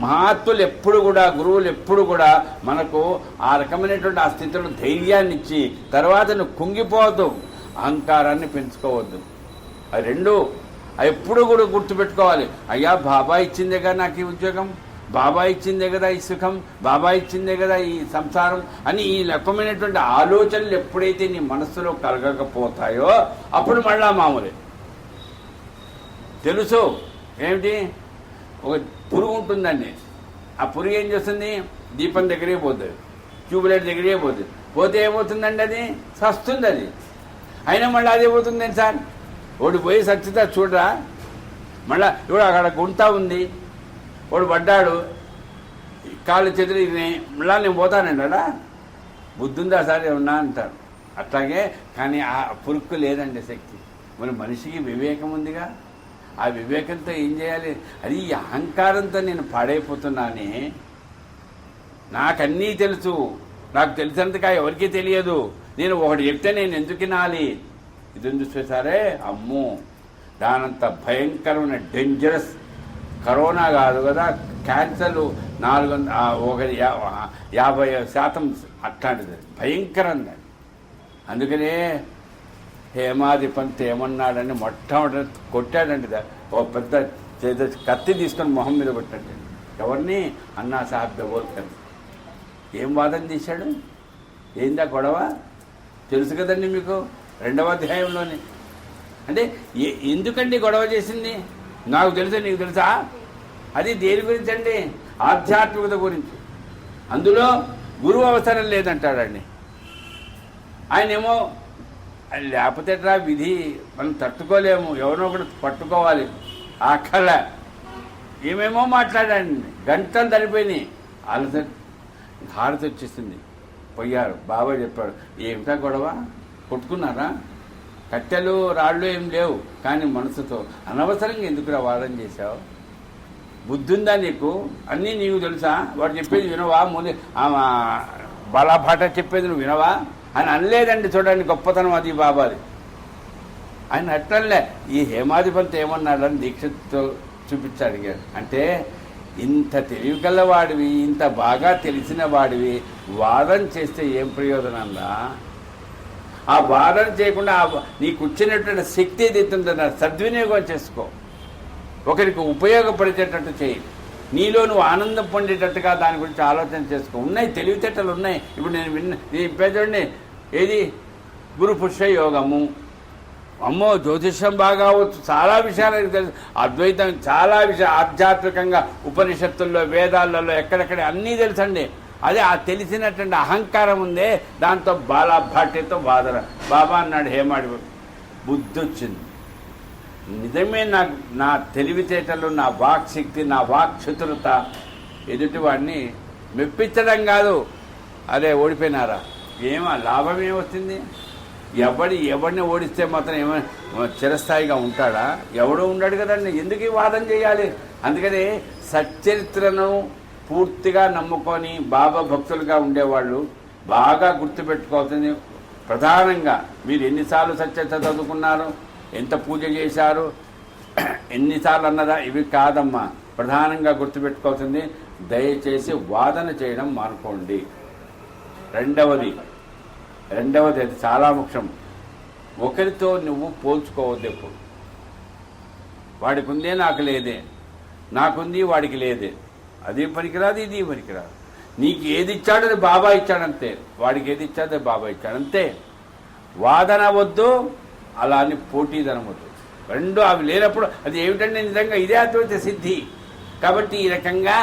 మహాత్ములు ఎప్పుడు కూడా, గురువులు ఎప్పుడు కూడా మనకు ఆ రకమైనటువంటి ఆ స్థితిలో ధైర్యాన్ని ఇచ్చి, తర్వాత నువ్వు కుంగిపోవద్దు, అహంకారాన్ని పెంచుకోవద్దు. అది రెండు ఎప్పుడు కూడా గుర్తుపెట్టుకోవాలి. అయ్యా బాబా ఇచ్చిందే కదా నాకు ఈ ఉద్యోగం, బాబా ఇచ్చిందే కదా ఈ సుఖం, బాబా ఇచ్చిందే కదా ఈ సంసారం అని ఈ రకమైనటువంటి ఆలోచనలు ఎప్పుడైతే నీ మనస్సులో కలగకపోతాయో అప్పుడు మళ్ళా మామూలే. తెలుసు ఏమిటి, ఒక పురుగు ఉంటుందండి. ఆ పురుగు ఏం చేస్తుంది, దీపం దగ్గరే పోతుంది, ట్యూబ్లైట్ దగ్గరే పోతుంది. పోతే ఏమవుతుందండి? అది సస్తుంది. అది అయినా మళ్ళీ అదే పోతుందండి సార్. వాడు పోయి సచ్చితా చూడరా, మళ్ళా ఇప్పుడు అక్కడ గుంత ఉంది, వాడు పడ్డాడు, కాళ్ళు చేతులు మళ్ళా నేను పోతానండి అలా. బుద్ధి ఉందా సార్ ఏమన్నా అంటారు. అట్లాగే కానీ ఆ పురుక్కు లేదండి శక్తి. మరి మనిషికి వివేకం ఉందిగా, ఆ వివేకంతో ఏం చేయాలి? అది ఈ అహంకారంతో నేను పాడైపోతున్నానే, నాకన్నీ తెలుసు, నాకు తెలిసినంతగా ఎవరికీ తెలియదు, నేను ఒకటి చెప్తే నేను ఎందుకు వినాలి? ఇది చూస్తే సరే అమ్మో, దానంత భయంకరమైన డేంజరస్ కరోనా కాదు కదా, క్యాన్సర్లు 50% అట్లాంటిది భయంకరంగా. అందుకనే హేమాధిపంత్ ఏమన్నాడని మొట్టమొదటి కొట్టాడండి. ఓ పెద్ద కత్తి తీసుకొని మొహం మీద కొట్టాడు. ఎవరిని? అన్నా సాహెబ్ దబోల్కర్. ఏం వాదన చేశాడు? ఏందా గొడవ? తెలుసు కదండి మీకు 2వ అధ్యాయంలోనే. అంటే ఎందుకండి గొడవ చేసింది? నాకు తెలుసా, నీకు తెలుసా? అది దేని గురించి అండి? ఆధ్యాత్మికత గురించి. అందులో గురువు అవసరం లేదంటాడండి ఆయనేమో. లేకపోతే విధి మనం తట్టుకోలేము, ఎవరినో ఒకటి పట్టుకోవాలి. ఆ కళ ఏమేమో మాట్లాడండి, గంటలు తడిపోయినాయి. అలసట హారతి వచ్చేసింది, పోయారు. బాబా చెప్పాడు, ఏమిటా గొడవ? కొట్టుకున్నారా? కట్టెలు రాళ్ళు ఏం లేవు, కానీ మనసుతో అనవసరంగా ఎందుకురా వాదన చేశావు? బుద్ధి ఉందా నీకు? అన్నీ నీకు తెలుసా? వాడు చెప్పేది వినవా? బాలాభాట చెప్పేది నువ్వు వినవా అని అనలేదండి. చూడండి గొప్పతనం అది బాబాది. ఆయన అట్లలే ఈ హేమాధిపంత్ ఏమన్నాడని దీక్షతో చూపించాడు. అంటే ఇంత తెలివికల్ల వాడివి, ఇంత బాగా తెలిసిన వాడివి వాదన చేస్తే ఏం ప్రయోజనంలా? ఆ వాదన చేయకుండా నీకు వచ్చినటువంటి శక్తి ఏదైతుందో సద్వినియోగం చేసుకో, ఒకరికి ఉపయోగపడేటట్టు చేయి, నీలో నువ్వు ఆనందం పొందేటట్టుగా దాని గురించి ఆలోచన చేసుకో. ఉన్నాయి, తెలివితేటలు ఉన్నాయి. ఇప్పుడు నేను చూడండి, ఏది గురు పురుష యోగము, అమ్మో జ్యోతిష్యం బాగా అవచ్చు, చాలా విషయాలు తెలుసు, అద్వైతం చాలా విషయాలు, ఆధ్యాత్మికంగా ఉపనిషత్తుల్లో వేదాలలో ఎక్కడెక్కడ అన్నీ తెలుసండి. అదే ఆ తెలిసినటువంటి అహంకారం ఉందే, దాంతో బాలాభాట్యతో బాధన. బాబా అన్నాడు హేమాడి, బుద్ధి వచ్చింది. నిజమే, నా తెలివితేటలు, నా వాక్శక్తి, నా వాక్చతురత ఎదుటివాడిని మెప్పించడం కాదు. అదే ఓడిపోయినారా, లాభం ఏమొస్తుంది? ఎవడిని ఓడిస్తే మాత్రం చిరస్థాయిగా ఉంటాడా? ఎవడో ఉన్నాడు కదండి. ఎందుకు ఈ వాదన చేయాలి? అందుకని సచ్చరిత్రను పూర్తిగా నమ్ముకొని బాబా భక్తులుగా ఉండేవాళ్ళు బాగా గుర్తుపెట్టుకోవాల్సింది. ప్రధానంగా మీరు ఎన్నిసార్లు సచ్చరిత్ర చదువుకున్నారు, ఎంత పూజ చేశారు, ఎన్నిసార్లు అన్నదా, ఇవి కాదమ్మా. ప్రధానంగా గుర్తుపెట్టుకోవాల్సింది, దయచేసి వాదన చేయడం మానుకోండి. రెండవది అది చాలా ముఖ్యం. ఒకరితో నువ్వు పోల్చుకోవద్దు ఎప్పుడు. వాడికి ఉందే నాకు లేదే, నాకుంది వాడికి లేదే, అది పనికిరాదు ఇది పనికిరాదు. నీకు ఏది ఇచ్చాడో అది బాబా ఇచ్చాడంతే, వాడికి ఏది ఇచ్చాడో అది బాబా ఇచ్చాడంతే. వాదన వద్దు, అలా అని పోటీదనం వద్దు. రెండు అవి లేనప్పుడు అది ఏమిటంటే నిజంగా ఇదే అద్వైత సిద్ధి. కాబట్టి ఈ రకంగా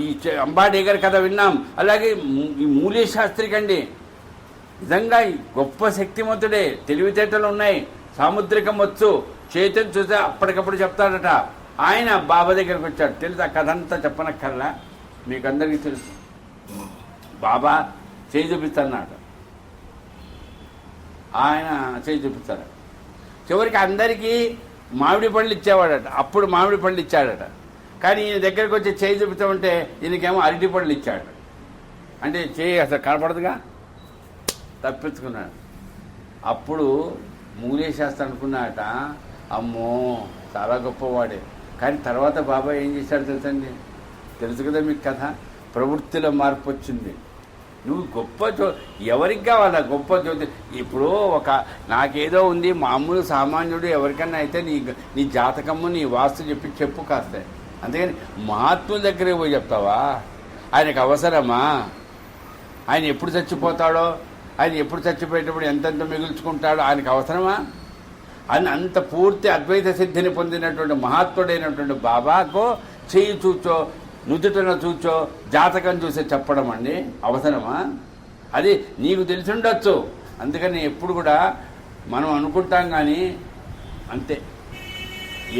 ఈ అంబాడేగర్ కథ విన్నాం. అలాగే ఈ మూలే శాస్త్రి కండి నిజంగా గొప్ప శక్తిమంతుడే, తెలివితేటలు ఉన్నాయి, సాముద్రికం వచ్చు, చేతిని చూస్తే అప్పటికప్పుడు చెప్తాడట. ఆయన బాబా దగ్గరకు వచ్చాడు. తెలుసు ఆ కథ అంతా చెప్పనక్కర్లా, మీకు అందరికీ తెలుసు. బాబా చేయి చూపిస్తాడు, ఆయన చేయి చూపిస్తాడు. చివరికి అందరికీ మామిడి పళ్ళు ఇచ్చేవాడట. అప్పుడు మామిడి పళ్ళు ఇచ్చాడట. కానీ ఈయన దగ్గరకు వచ్చి చేయి చూపిస్తామంటే ఈయనకేమో అరటి పళ్ళు ఇచ్చాడు. అంటే చేయి అసలు కనపడదుగా, తప్పించుకున్నాడు. అప్పుడు మూలేశాస్త్రి అనుకున్నాట, అమ్మో చాలా గొప్పవాడే. కానీ తర్వాత బాబా ఏం చేశాడు తెలుసండి? తెలుసు కదా మీకు కథ. ప్రవృత్తిలో మార్పు వచ్చింది. నువ్వు గొప్ప ఎవరికి కావాలా గొప్ప జ్యోతి? ఇప్పుడు నాకేదో ఉంది, మామూలు సామాన్యుడు ఎవరికన్నా అయితే నీ జాతకము నీ వాస్తు చెప్పు కాస్తాయి. అంతేగాని మహాత్ముల దగ్గరే పోయి చెప్తావా? ఆయనకు అవసరమా? ఆయన ఎప్పుడు చచ్చిపోతాడో, ఆయన ఎప్పుడు చచ్చిపోయేటప్పుడు ఎంతెంత మిగుల్చుకుంటాడో ఆయనకు అవసరమా? అని అంత పూర్తి అద్వైత సిద్ధిని పొందినటువంటి మహాత్ముడైనటువంటి బాబాకు చేయి చూచో నుదుటన చూచో జాతకం చూసి చెప్పడం అండి అవసరమా? అది నీకు తెలిసి ఉండొచ్చు. అందుకని ఎప్పుడు కూడా మనం అనుకుంటాం కానీ అంతే,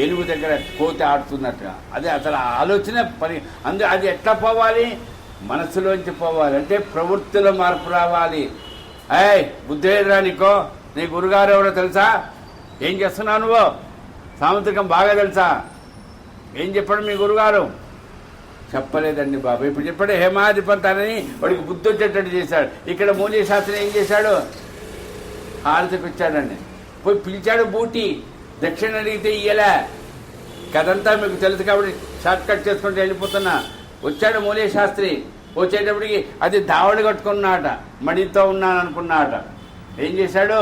ఏనుగు దగ్గర కోతి ఆడుతున్నట్టుగా. అదే అసలు ఆలోచన అది ఎట్లా పోవాలి? మనసులోంచి పోవాలి. అంటే ప్రవృత్తిలో మార్పు రావాలి. బుద్ధేరా నీకో, నీ గురుగారు ఎవరో తెలుసా? ఏం చేస్తున్నావు నువ్వు? సాముద్రికం బాగా తెలుసా? ఏం చెప్పాడు మీ గురుగారు? చెప్పలేదండి బాబు. ఇప్పుడు చెప్పాడు హేమాధిపంతానని, వాడికి బుద్ధి వచ్చేటట్టు చేశాడు. ఇక్కడ మూలీ శాస్త్రి ఏం చేశాడు? హారతికి వచ్చాడండి. పోయి పిలిచాడు బూటి, దక్షిణ అడిగితే ఇయ్యలే. కదంతా మీకు తెలుసు కాబట్టి షార్ట్ కట్ చేసుకుంటూ వెళ్ళిపోతున్నా. వచ్చాడు మూలీ శాస్త్రి. వచ్చేటప్పటికి అది దావడి కట్టుకున్నాట, మడితో ఉన్నాను అనుకున్నాట. ఏం చేశాడు?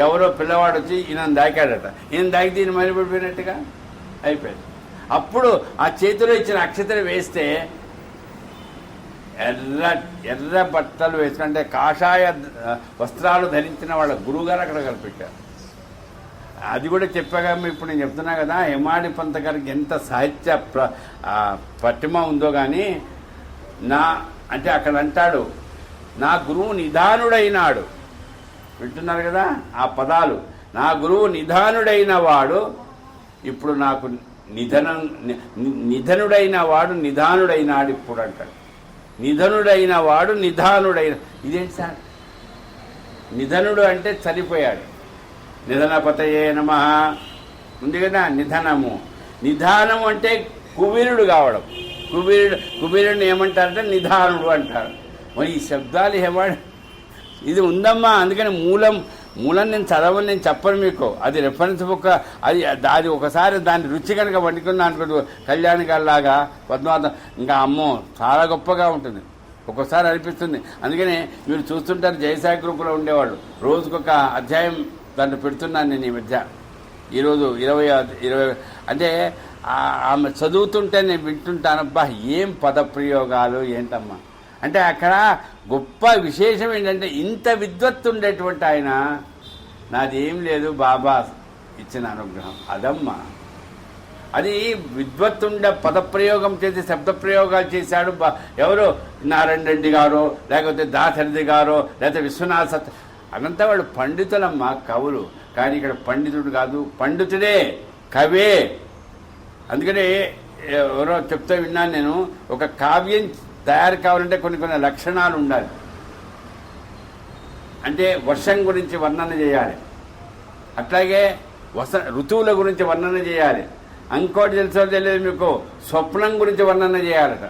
ఎవరో పిల్లవాడు వచ్చి ఈయన దాకాడట. ఈయన దాకితే ఈయన మరిపడిపోయినట్టుగా అయిపోయాడు. అప్పుడు ఆ చేతిలో ఇచ్చిన అక్షతలు వేస్తే ఎర్ర బట్టలు వేసుకుంటే కాషాయ వస్త్రాలు ధరించిన వాళ్ళ గురువుగారు అక్కడ కనిపెట్టారు. అది కూడా చెప్పాగా. ఇప్పుడు నేను చెప్తున్నా కదా, హేమాడి పంత గారికి ఎంత సాహిత్య పటిమ ఉందో కానీ అంటే అక్కడ అంటాడు, నా గురువు నిధానుడైనాడు. వింటున్నారు కదా ఆ పదాలు. నా గురువు నిధానుడైన వాడు ఇప్పుడు నాకు నిధనుడైన వాడు నిధానుడైనాడు ఇప్పుడు అంటాడు. నిధనుడైన వాడు నిధానుడైన. ఇదేంటి సార్? నిధనుడు అంటే చనిపోయాడు. నిధనపతయే నమః ఉంది కదా. నిధనము, నిధానము అంటే కుబీరుడు కావడం. కుబీరుడిని ఏమంటారంటే నిధానుడు అంటారు. మరి ఈ శబ్దాలు ఏమాడు ఇది ఉందమ్మా. అందుకని మూలం నేను చదవని, నేను చెప్పను మీకు. అది రెఫరెన్స్ బుక్. అది ఒకసారి దాని రుచి కనుక వండుకున్నా అనుకో, కళ్యాణి గారిలాగా పద్మావతం, ఇంకా అమ్మో చాలా గొప్పగా ఉంటుంది. ఒక్కోసారి అనిపిస్తుంది. అందుకని మీరు చూస్తుంటారు, జయసాయి గ్రూపులో ఉండేవాళ్ళు రోజుకొక అధ్యాయం దాంట్లో పెడుతున్నాను నేను ఈ మధ్య. ఈరోజు 20 అంటే ఆమె చదువుతుంటే నేను వింటుంటానబ్బా, ఏం పదప్రయోగాలు ఏంటమ్మా. అంటే అక్కడ గొప్ప విశేషం ఏంటంటే, ఇంత విద్వత్తు ఉండేటువంటి ఆయన, నాది ఏం లేదు బాబా ఇచ్చిన అనుగ్రహం అదమ్మా. అది విద్వత్తుండే పదప్రయోగం చేసి శబ్దప్రయోగాలు చేశాడు. ఎవరు? నారాయణ రెడ్డి గారు, లేకపోతే దాశరథి గారు, లేకపోతే విశ్వనాథ సత్ అనంతా వాళ్ళు పండితులమ్మ, కవులు. కానీ ఇక్కడ పండితుడు కాదు, పండితుడే, కవే. అందుకనే ఎవరో చెప్తే విన్నాను నేను, ఒక కావ్యం తయారు కావాలంటే కొన్ని లక్షణాలు ఉండాలి. అంటే వర్షం గురించి వర్ణన చేయాలి, అట్లాగే ఋతువుల గురించి వర్ణన చేయాలి. ఇంకోటి తెలుసో తెలియదు మీకు, స్వప్నం గురించి వర్ణన చేయాలట.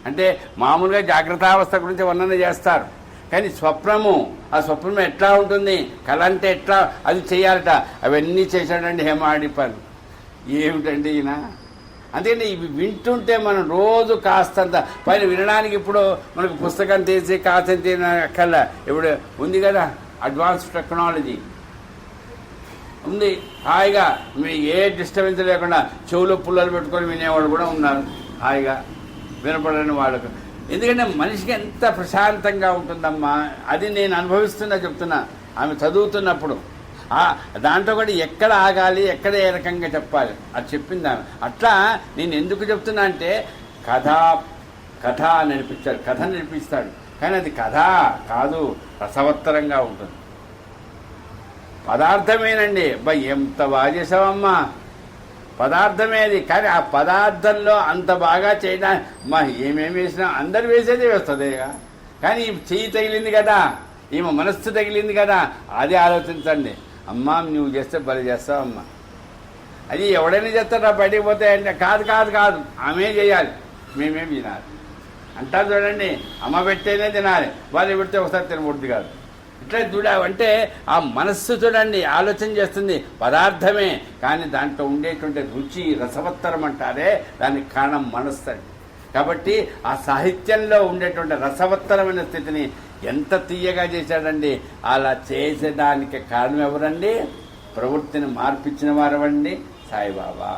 అంటే మామూలుగా జాగ్రత్తావస్థ గురించి వర్ణన చేస్తారు, కానీ స్వప్నము, ఆ స్వప్నం ఎట్లా ఉంటుంది, కళ అంటే ఎట్లా, అది చేయాలట. అవన్నీ చేశాడండి హేమాడి పని. ఏమిటండి ఈయన. అందుకని ఇవి వింటుంటే మనం రోజు కాస్తంత పైన వినడానికి. ఇప్పుడు మనకు పుస్తకం తీసి కాస్తంత అక్కర్లా, ఇప్పుడు ఉంది కదా అడ్వాన్స్ టెక్నాలజీ ఉంది. హాయిగా మీ ఏ డిస్టర్బెన్స్ లేకుండా చెవులో పుల్లలు పెట్టుకొని వినేవాళ్ళు కూడా ఉన్నారు, హాయిగా వినపడని వాళ్ళకు. ఎందుకంటే మనిషికి ఎంత ప్రశాంతంగా ఉంటుందమ్మా. అది నేను అనుభవిస్తున్నా, చెప్తున్నా. ఆమె చదువుతున్నప్పుడు దాంట్లో కూడా ఎక్కడ ఆగాలి, ఎక్కడ ఏ రకంగా చెప్పాలి అది చెప్పింది ఆమె. అట్లా నేను ఎందుకు చెప్తున్నా అంటే, కథ నడిపించాడు, కథ నడిపిస్తాడు. కానీ అది కథ కాదు, రసవత్తరంగా ఉంటుంది. పదార్థమేనండి. ఎంత బాగా చేసావమ్మా, పదార్థమే అది. కానీ ఆ పదార్థంలో అంత బాగా చేయడానికి ఏమేమి వేసినా అందరు వేసేదే వేస్తుంది. కానీ చెయ్యి తగిలింది కదా, ఈమె మనస్సు తగిలింది కదా, అది ఆలోచించండి. అమ్మా నువ్వు చేస్తే బలి చేస్తావమ్మా. అది ఎవడైనా చేస్తారా బయటికి పోతే అంటే, కాదు ఆమె చేయాలి, మేమేం తినాలి అంటారు. చూడండి, అమ్మ పెట్టేనే తినాలి, వాళ్ళు పెడితే ఒకసారి తినబుద్ధి కాదు. ఇట్లా చూడాలంటే ఆ మనస్సు చూడండి ఆలోచన చేస్తుంది. పదార్థమే, కానీ దాంట్లో ఉండేటువంటి రుచి రసవత్తరం అంటారే, దానికి కారణం మనస్సు అండి. కాబట్టి ఆ సాహిత్యంలో ఉండేటువంటి రసవత్తరమైన స్థితిని ఎంత తీయగా చేశాడండి. అలా చేసేదానికి కారణం ఎవరండి? ప్రవృత్తిని మార్పించిన వారెవండి, సాయిబాబా.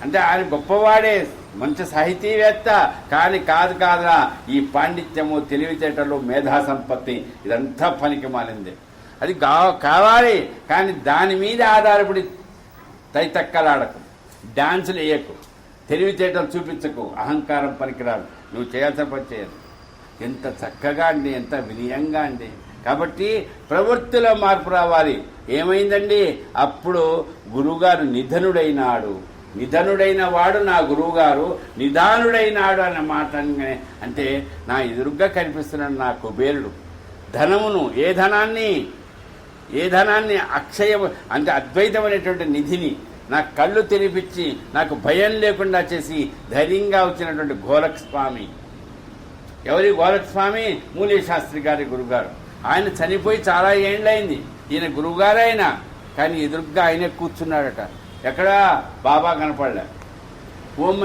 అంటే ఆయన గొప్పవాడే, మంచి సాహితీవేత్త. కానీ కాదురా, ఈ పాండిత్యము, తెలివితేటలు, మేధా సంపత్తి ఇదంతా పనికి మాలింది. అది కావాలి, కానీ దాని మీద ఆధారపడి తైతక్కలాడకు, డాన్సులు వేయకు, తెలివితేటలు చూపించకు, అహంకారం పనికిరాదు, నువ్వు చేయాల్సిన పని చేయాలి. ఎంత చక్కగా అండి, ఎంత వినయంగా అండి. కాబట్టి ప్రవృత్తిలో మార్పు రావాలి. ఏమైందండి, అప్పుడు గురువుగారు నిధనుడైనాడు. నిధనుడైన వాడు నా గురువుగారు, నిదానుడైనాడు అన్న మాట అంటే నా ఎదురుగ్గా కనిపిస్తున్నాడు నా కుబేరుడు. ధనమును, ఏ ధనాన్ని అక్షయం అంటే అద్వైతమైనటువంటి నిధిని నాకు కళ్ళు తెరిపించి నాకు భయం లేకుండా చేసి ధైర్యంగా వచ్చినటువంటి గోరఖ్ స్వామి. ఎవరి గోరఖ్ స్వామి? మూలీ శాస్త్రి గారి గురుగారు. ఆయన చనిపోయి చాలా ఏండ్లైంది. ఈయన గురువుగారే ఆయన, కానీ ఎదురుగ్గా ఆయనే కూర్చున్నాడట. ఎక్కడా బాబా కనపడలే.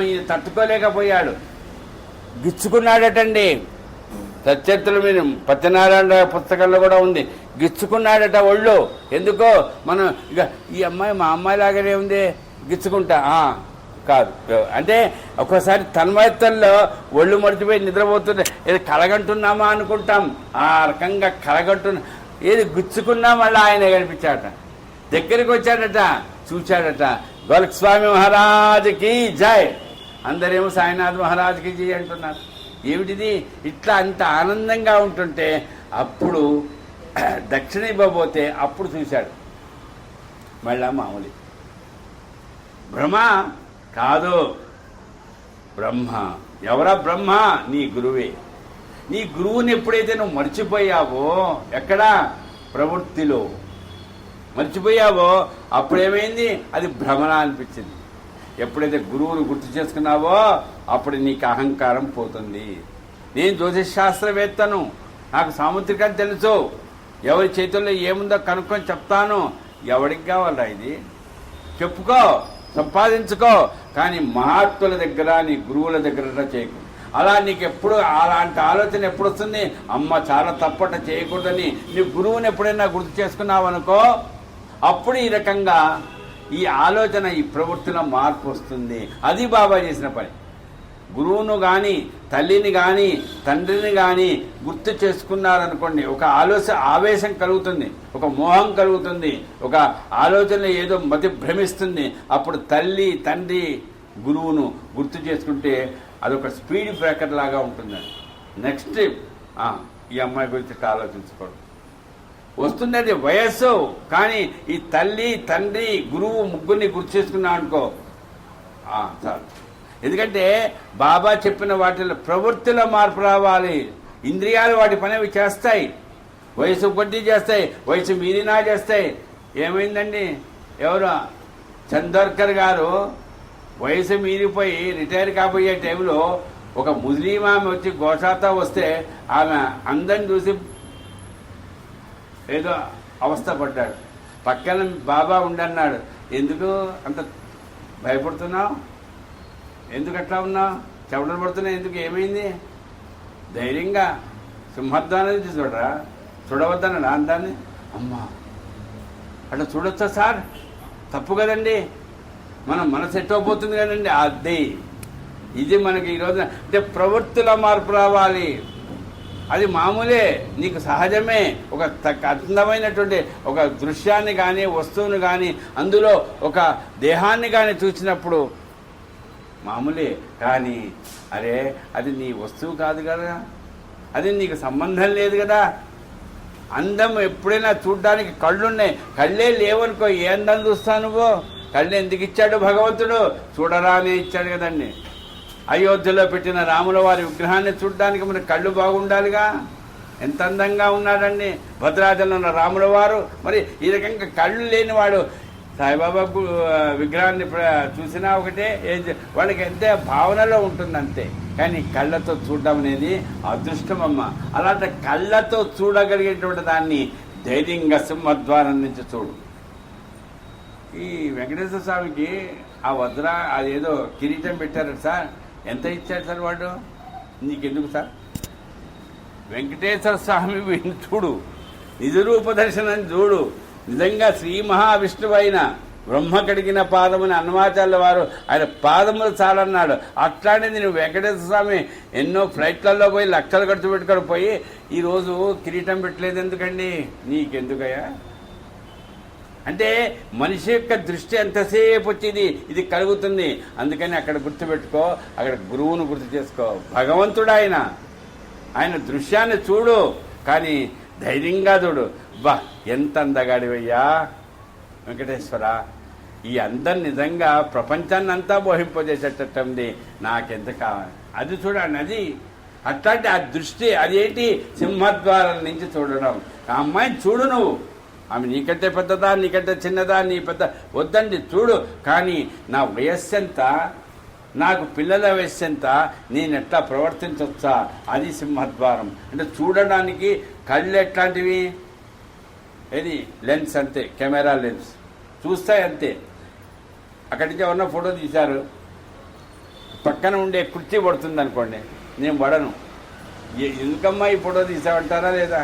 ఈయన తట్టుకోలేకపోయాడు, గిచ్చుకున్నాడటండి. సత్యత్తుల మీద పత్యనారాయణ పుస్తకంలో కూడా ఉంది, గిచ్చుకున్నాడట ఒళ్ళు. ఎందుకో మనం ఇక ఈ అమ్మాయి మా అమ్మాయి లాగానే ఉంది, గిచ్చుకుంటా కాదు అంటే ఒక్కోసారి తన్మయత్వంలో ఒళ్ళు మర్చిపోయి నిద్రపోతుంటే ఏది కలగంటున్నామా అనుకుంటాం. ఆ రకంగా ఏది గుచ్చుకున్నా మళ్ళీ ఆయన కనిపించాడట. దగ్గరికి వచ్చాడట, చూచాడట. గోరఖ్ స్వామి మహారాజుకి జై, అందరేమో సాయినాథ్ మహారాజుకి జై అంటున్నారు. ఏమిటిది? ఇట్లా అంత ఆనందంగా ఉంటుంటే అప్పుడు దక్షిణ ఇవ్వబోతే అప్పుడు చూశాడు. మళ్ళా మామూలు బ్రహ్మ కాదు, బ్రహ్మ. ఎవరా బ్రహ్మ? నీ గురువే. నీ గురువుని ఎప్పుడైతే నువ్వు మర్చిపోయావో, ఎక్కడా ప్రవృత్తిలో మర్చిపోయావో అప్పుడేమైంది? అది భ్రమణ అనిపించింది. ఎప్పుడైతే గురువును గుర్తు చేసుకున్నావో అప్పుడు నీకు అహంకారం పోతుంది. నేను జ్యోతిష్ శాస్త్రవేత్తను, నాకు సాముద్రికం తెలుసు, ఎవరి చేతుల్లో ఏముందో కనుక్కొని చెప్తాను. ఎవరికి కావాలా ఇది? చెప్పుకో, సంపాదించుకో, కానీ మహాత్ముల దగ్గర నీ గురువుల దగ్గర చేయకు. అలా నీకు ఎప్పుడు అలాంటి ఆలోచన ఎప్పుడు వస్తుంది? అమ్మ చాలా తప్పట చేయకూడదని నీ గురువుని ఎప్పుడైనా గుర్తు చేసుకున్నావు అనుకో, అప్పుడు ఈ రకంగా ఈ ఆలోచన, ఈ ప్రవృత్తిలో మార్పు వస్తుంది. అది బాబా చేసిన పని. గురువును కానీ తల్లిని కానీ తండ్రిని కానీ గుర్తు చేసుకున్నారనుకోండి, ఒక ఆవేశం కలుగుతుంది, ఒక మోహం కలుగుతుంది, ఒక ఆలోచన ఏదో మతి భ్రమిస్తుంది. అప్పుడు తల్లి తండ్రి గురువును గుర్తు చేసుకుంటే అదొక స్పీడ్ బ్రేకర్ లాగా ఉంటుందండి. నెక్స్ట్ ఈ అమ్మాయి గురించి ఆలోచించుకోవడం వస్తుంది. అది వయస్సు. కానీ ఈ తల్లి తండ్రి గురువు ముగ్గురిని గుర్తు చేసుకున్నా అనుకో చాలు. ఎందుకంటే బాబా చెప్పిన వాటిలో ప్రవృత్తిలో మార్పు రావాలి. ఇంద్రియాలు వాటి పని అవి చేస్తాయి, వయసు కొద్దీ చేస్తాయి, వయసు మీరినా చేస్తాయి. ఏమైందండి, ఎవరు చందోర్కర్ గారు వయసు మీరిపోయి రిటైర్ కాబోయే టైంలో ఒక ముస్లిం ఆమె వచ్చి గోషాతో వస్తే ఆమె అందరిని చూసి ఏదో అవస్థ పడ్డాడు. పక్కన బాబా ఉండన్నాడు, ఎందుకు అంత భయపడుతున్నావు, ఎందుకు అట్లా ఉన్నావు, చెమటలు పడుతున్నావు, ఎందుకు, ఏమైంది? ధైర్యంగా సింహద్వారాన్ని చూడరా, చూడవద్దన్నాడు అందాన్ని. అమ్మా అట్లా చూడొచ్చా సార్? తప్పు కదండి, మనం మనసు ఎట్టకపోతుంది కదండి. అది ఇది మనకి ఈరోజు అంటే ప్రవృత్తిలో మార్పు రావాలి. అది మామూలే, నీకు సహజమే. ఒక అందమైనటువంటి ఒక దృశ్యాన్ని కానీ వస్తువును కానీ అందులో ఒక దేహాన్ని కానీ చూసినప్పుడు మామూలే. కానీ అరే అది నీ వస్తువు కాదు కదా, అది నీకు సంబంధం లేదు కదా. అందం ఎప్పుడైనా చూడ్డానికి కళ్ళున్నాయి, కళ్ళే లేవనుకో ఏ అందం చూస్తావు నువ్వు? కళ్ళు ఎందుకు ఇచ్చాడు భగవంతుడు? చూడరా అని ఇచ్చాడు కదండి. అయోధ్యలో పెట్టిన రాముల వారి విగ్రహాన్ని చూడడానికి మన కళ్ళు బాగుండాలిగా. ఎంత అందంగా ఉన్నాడండి భద్రాచలంలో ఉన్న రాముల వారు. మరి ఈ రకంగా కళ్ళు లేనివాడు సాయిబాబా విగ్రహాన్ని చూసినా ఒకటే, వాళ్ళకి ఎంతే భావనలో ఉంటుంది అంతే. కానీ కళ్ళతో చూడడం అనేది అదృష్టం అమ్మ. అలాంటి కళ్ళతో చూడగలిగేటువంటి దాన్ని ధైర్యంగా సింహద్వారం నుంచి చూడు. ఈ వెంకటేశ్వర స్వామికి ఆ వజ్ర అదేదో కిరీటం పెట్టారు సార్, ఎంత ఇచ్చాడు సార్ వాడు? నీకెందుకు సార్? వెంకటేశ్వర స్వామి చూడు, నిజరూప దర్శనం చూడు. నిజంగా శ్రీ మహావిష్ణువు అయిన బ్రహ్మ కడిగిన పాదమని అన్నమాచార్యుల వారు ఆయన పాదములు చాలన్నాడు. అట్లాంటిది నువ్వు వెంకటేశ్వర స్వామి ఎన్నో ఫ్లైట్లలో పోయి లక్షలు ఖర్చు పెట్టుకొని పోయి ఈరోజు కిరీటం పెట్టలేదు ఎందుకండి? నీకెందుకయ్యా? అంటే మనిషి యొక్క దృష్టి ఎంతసేపు వచ్చేది ఇది కలుగుతుంది. అందుకని అక్కడ గుర్తుపెట్టుకో, అక్కడ గురువును గుర్తు చేసుకో. భగవంతుడు ఆయన దృశ్యాన్ని చూడు, కానీ ధైర్యంగా చూడు. బా ఎంత అందగాడివయ్యా వెంకటేశ్వర, ఈ అందం నిజంగా ప్రపంచాన్ని అంతా మోహింపజేసేటట్టుంది, నాకెంత కావాలి అది చూడండి. అది అట్లాంటి ఆ దృష్టి అదేంటి, సింహద్వారం నుంచి చూడడం. ఆ అమ్మాయిని చూడు నువ్వు, ఆమె నీకంటే పెద్దదా నీకంటే చిన్నదా నీ పెద్ద వద్దండి చూడు, కానీ నా వయస్సు ఎంత, నాకు పిల్లల వయస్సు ఎంత, నేను ఎట్లా ప్రవర్తించవచ్చా, అది సింహద్వారం. అంటే చూడడానికి కళ్ళు ఎట్లాంటివి, ఏది లెన్స్ అంతే, కెమెరా లెన్స్ చూస్తాయి అంతే. అక్కడి నుంచి ఎవరన్నా ఫోటో తీశారు, పక్కన ఉండే కుర్చీ పడుతుంది అనుకోండి, నేను పడను. ఎందుకమ్మా ఈ ఫోటో తీసామంటారా లేదా?